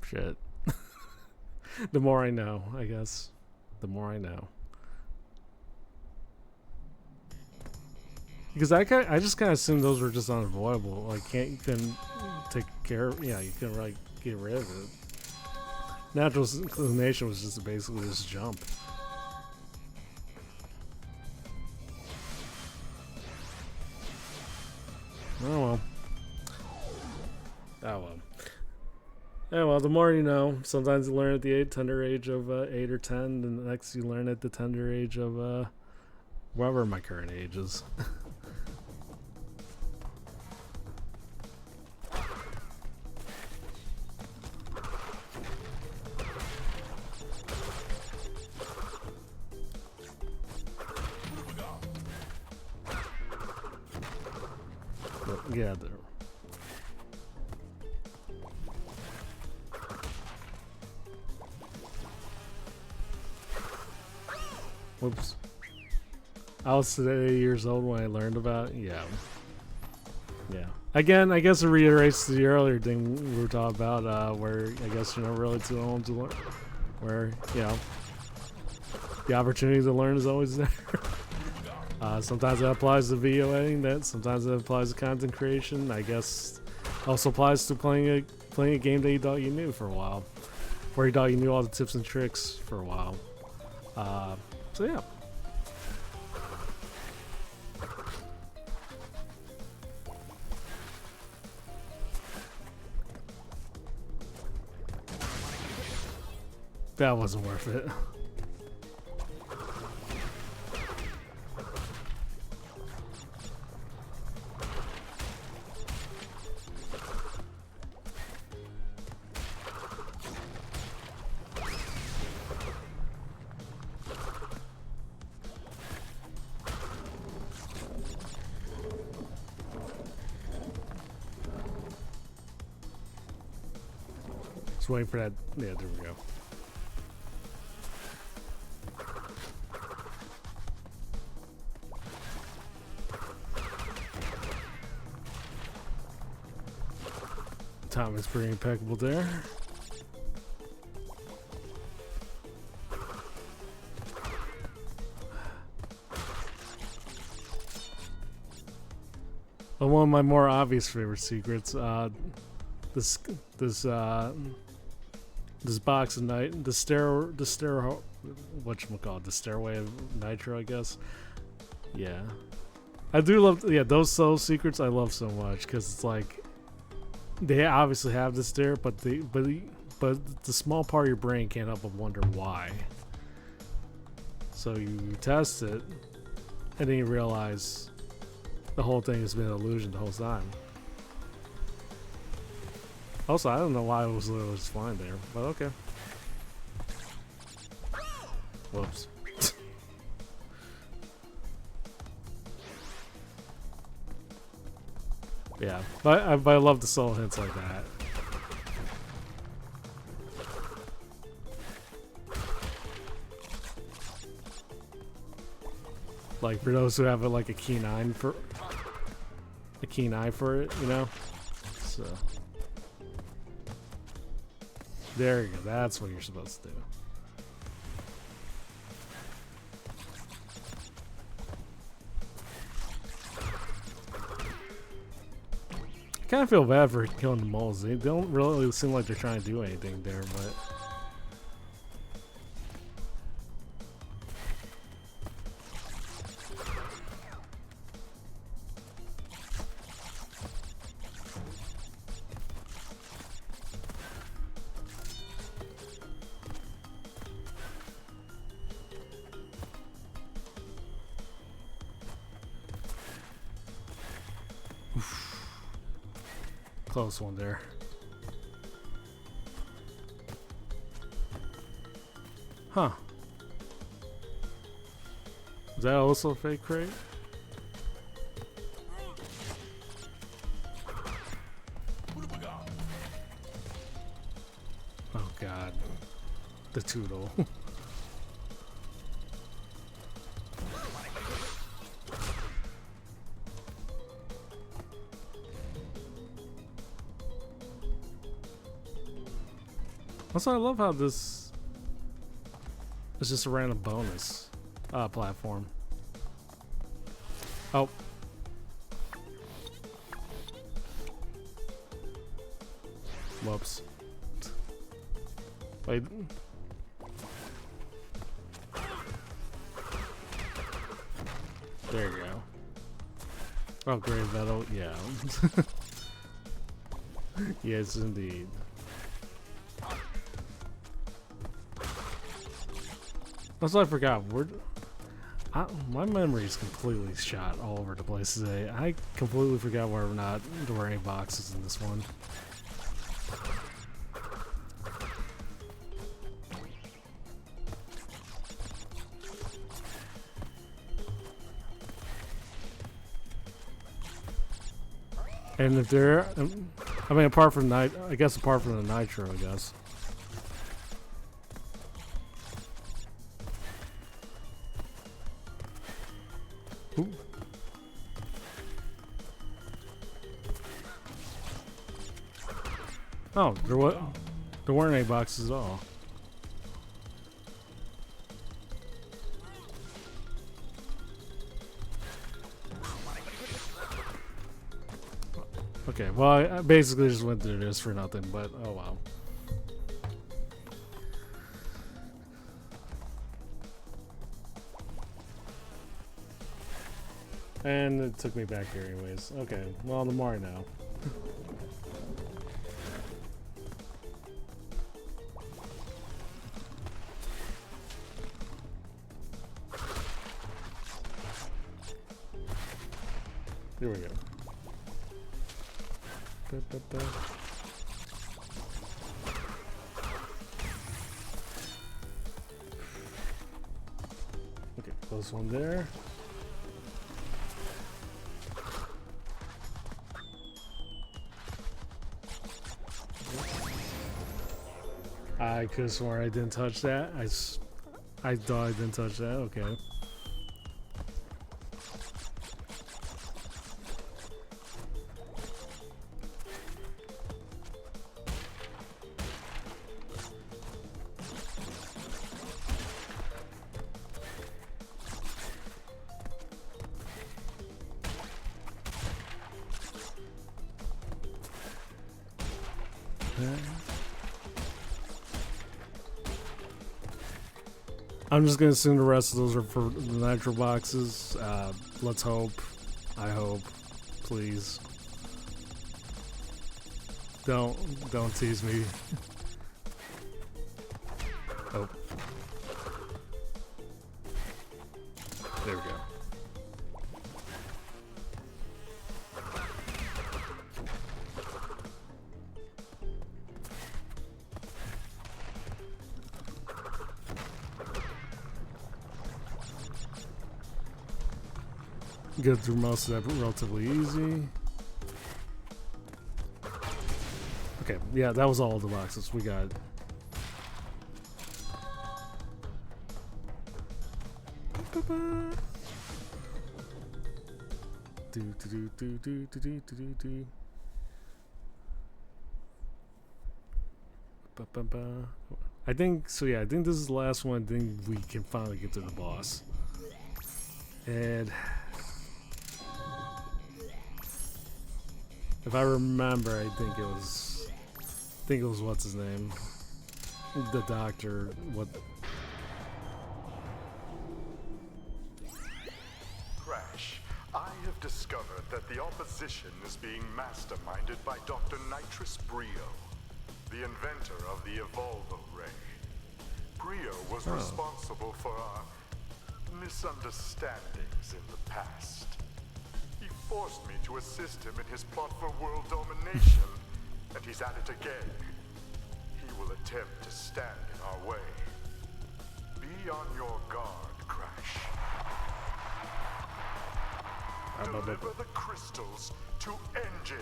Shit. The more I know, I guess. The more I know. Because I just kind of assumed those were just unavoidable. Like, you couldn't take care of, yeah, you couldn't like get rid of it. Natural inclination was just basically just jump. Oh well. Oh well. Yeah, well, the more you know. Sometimes you learn at the tender age of 8 or 10, and the next you learn at the tender age of whatever my current age is. But yeah, there. Whoops. I was 8 years old when I learned about it. Yeah. Yeah. Again, I guess it reiterates the earlier thing we were talking about, where I guess you're never really too old to learn. Where, you know, the opportunity to learn is always there. Sometimes that applies to video editing, sometimes it applies to content creation. I guess also applies to playing a game that you thought you knew for a while. Where you thought you knew all the tips and tricks for a while. So yeah. That wasn't worth it. Just waiting for that. Yeah, there we go. Time is pretty impeccable there. But one of my more obvious favorite secrets, this box of night, the stairway of nitro, I guess. Yeah, I do love. Yeah, those soul secrets I love so much because it's like. They obviously have this there, but the small part of your brain can't help but wonder why. So you test it, and then you realize the whole thing has been an illusion the whole time. Also, I don't know why it was literally just flying there, but okay. Whoops. Yeah, but I love the soul hits like that. Like for those who have like a keen eye for it, you know. So there you go. That's what you're supposed to do. I kind of feel bad for killing the moles. They don't really seem like they're trying to do anything there, but... Close one there. Huh. Is that also a fake crate? Oh god. The Toodle. Also, I love how this is just a random bonus platform. Oh. Whoops. Wait. There you go. Oh, great metal. Yeah. Yes, indeed. Also, I forgot. My memory is completely shot all over the place today. I completely forgot whether or not there were any boxes in this one. And if there, I mean, apart from I guess apart from the nitro, I guess. Ooh. Oh, there weren't any boxes at all. Okay, well, I basically just went through this for nothing, but oh wow. And it took me back here anyways. Okay, well, the more I know. Here we go. Okay, close one there. I could have sworn I didn't touch that. I thought I didn't touch that. Okay. I'm just gonna assume the rest of those are for the nitro boxes. Let's hope. I hope. Please. Don't tease me. Oh. There we go. Get through most of that relatively easy. Okay, yeah, that was all the boxes we got. I think so. Yeah, I think this is the last one. I think we can finally get to the boss. And if I remember, I think it was what's his name, the doctor. What? Crash, I have discovered that the opposition is being masterminded by Dr. Nitrous Brio, the inventor of the Evolvo Ray. Brio was responsible for our misunderstandings in the past. He forced me to assist him in his plot for world domination, and he's at it again. He will attempt to stand in our way. Be on your guard, Crash. Deliver the crystals to Engine.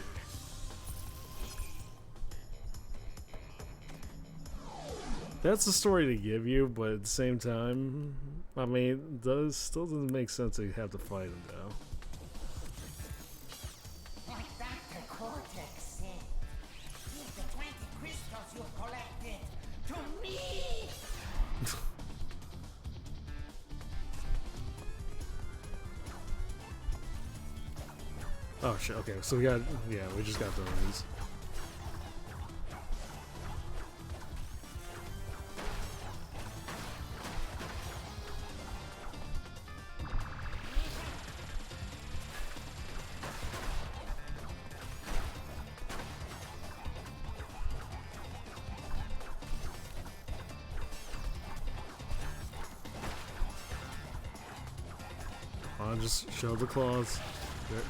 That's the story to give you, but at the same time, I mean, it still doesn't make sense that you have to fight him, though. Like Dr. Cortex said, give the 20 crystals you've collected to me! Oh shit, okay, so we just got those. on, just show the claws. There.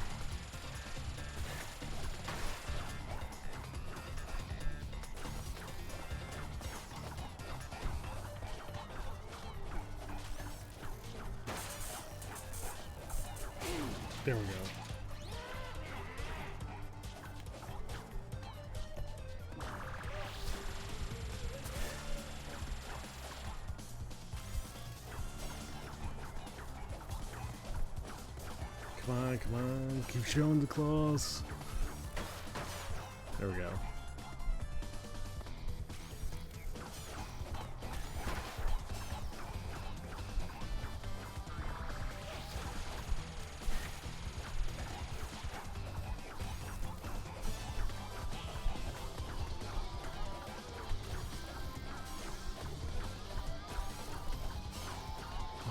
There we go. Come on, keep showing the claws. There we go.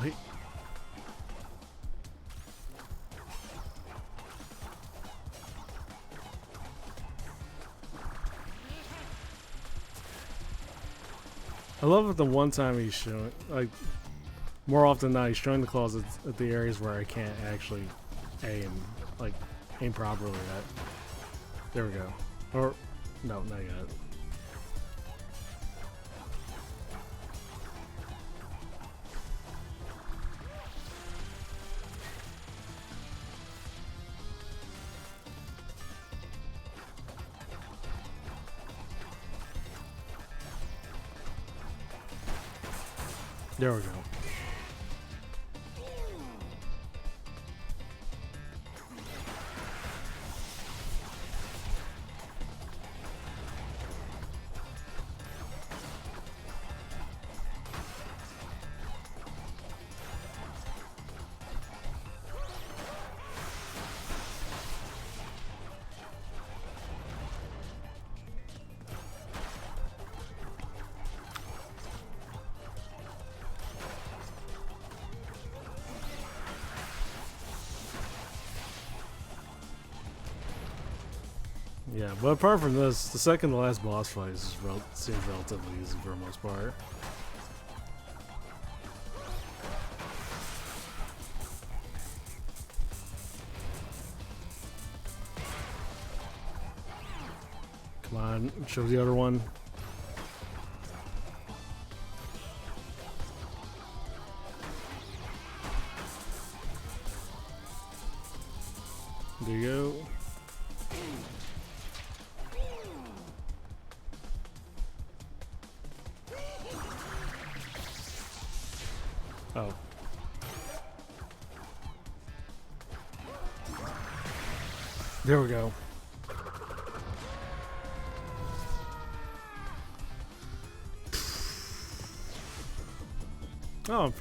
Wait. I love it the one time he's showing, like, more often than not, he's showing the claws at the areas where I can't actually aim properly at. There we go. Or, no, not yet. There we go. Yeah, but apart from this, the second to last boss fight seems relatively easy for the most part. Come on, show the other one. There you go. Oh. There we go. Oh,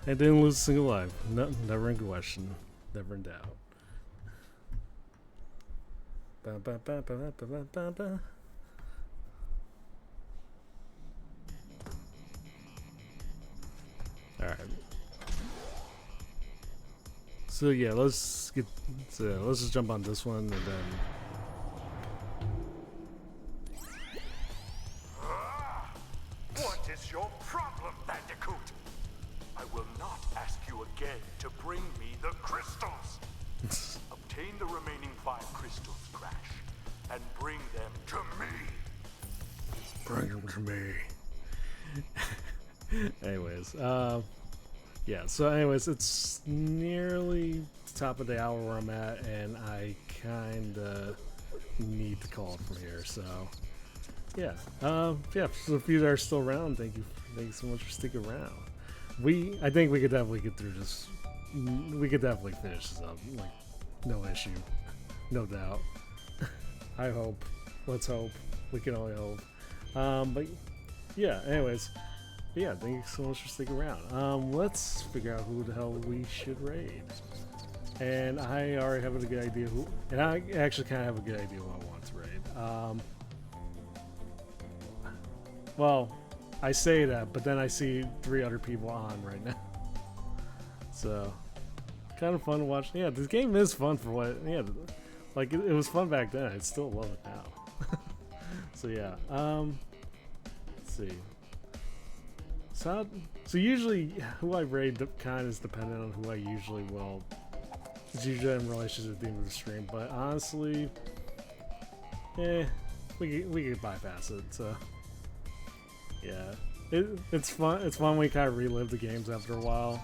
I didn't lose a single life. No, never in question. Never in doubt. Ba, ba, ba, ba, ba, ba, ba, ba. Alright. So yeah, let's just jump on this one and then What is your problem, Bandicoot? I will not ask you again to bring me the crystals. Obtain the remaining 5 crystals, Crash, and bring them to me. bring them to me. Anyways, yeah, so anyways, it's nearly the top of the hour where I'm at, and I kinda need to call it from here, so yeah. Yeah, so if you are still around, thank you so much for sticking around. I think we could definitely get through this. We could definitely finish this up, like, no issue, no doubt. I hope. Let's hope. We can only hope. But yeah, anyways. Yeah, thank you so much for sticking around. Let's figure out who the hell we should raid. And I already have a good idea who, and I actually kind of have a good idea who I want to raid. Well, I say that, but then I see 3 other people on right now. So, kind of fun to watch. Yeah, this game is fun for what, yeah, like it was fun back then. I still love it now. So yeah, let's see. So usually who I raid kind of is dependent on who I usually will it's usually in relation to the theme of the stream. But honestly, we could bypass it. So yeah, it's fun. It's fun when you kind of relive the games after a while.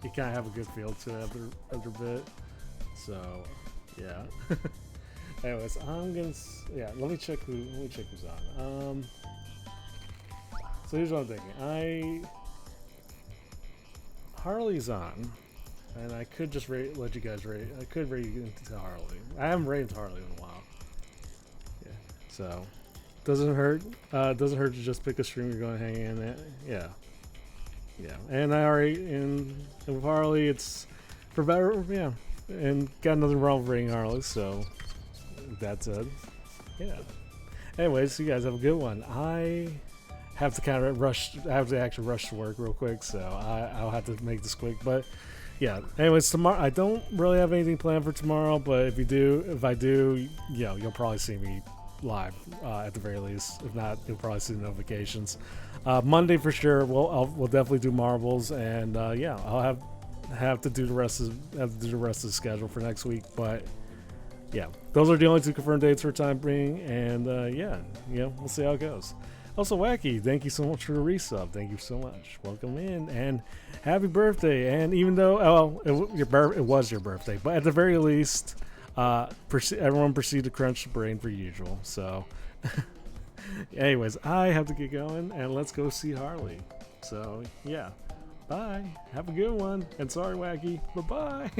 You kind of have a good feel to it after a bit. So yeah. Anyways, let me check who's on. So here's what I'm thinking. Harley's on, and I could just let you guys rate. I could rate you into Harley. I haven't rated Harley in a while. Yeah, so doesn't hurt. Doesn't hurt to just pick a stream you're going to hang in at. Yeah, and I already and with Harley, it's for better. Yeah, and got nothing wrong with rating Harley. So that's it. Yeah. Anyways, you guys have a good one. I have to kind of rush. I have to actually rush to work real quick, so I'll have to make this quick. But yeah. Anyways, tomorrow I don't really have anything planned for tomorrow. But if I do, you'll probably see me live at the very least. If not, you'll probably see the notifications. Monday for sure. We'll definitely do marbles, and I'll have to do the rest of the schedule for next week. But yeah, those are the only 2 confirmed dates for time being, and we'll see how it goes. Also, Wacky, thank you so much for the resub. Thank you so much. Welcome in, and happy birthday. And even though, it was your birthday, but at the very least, everyone proceed to crunch the brain per usual. So, anyways, I have to get going, and let's go see Harley. So, yeah. Bye. Have a good one. And sorry, Wacky. Bye-bye.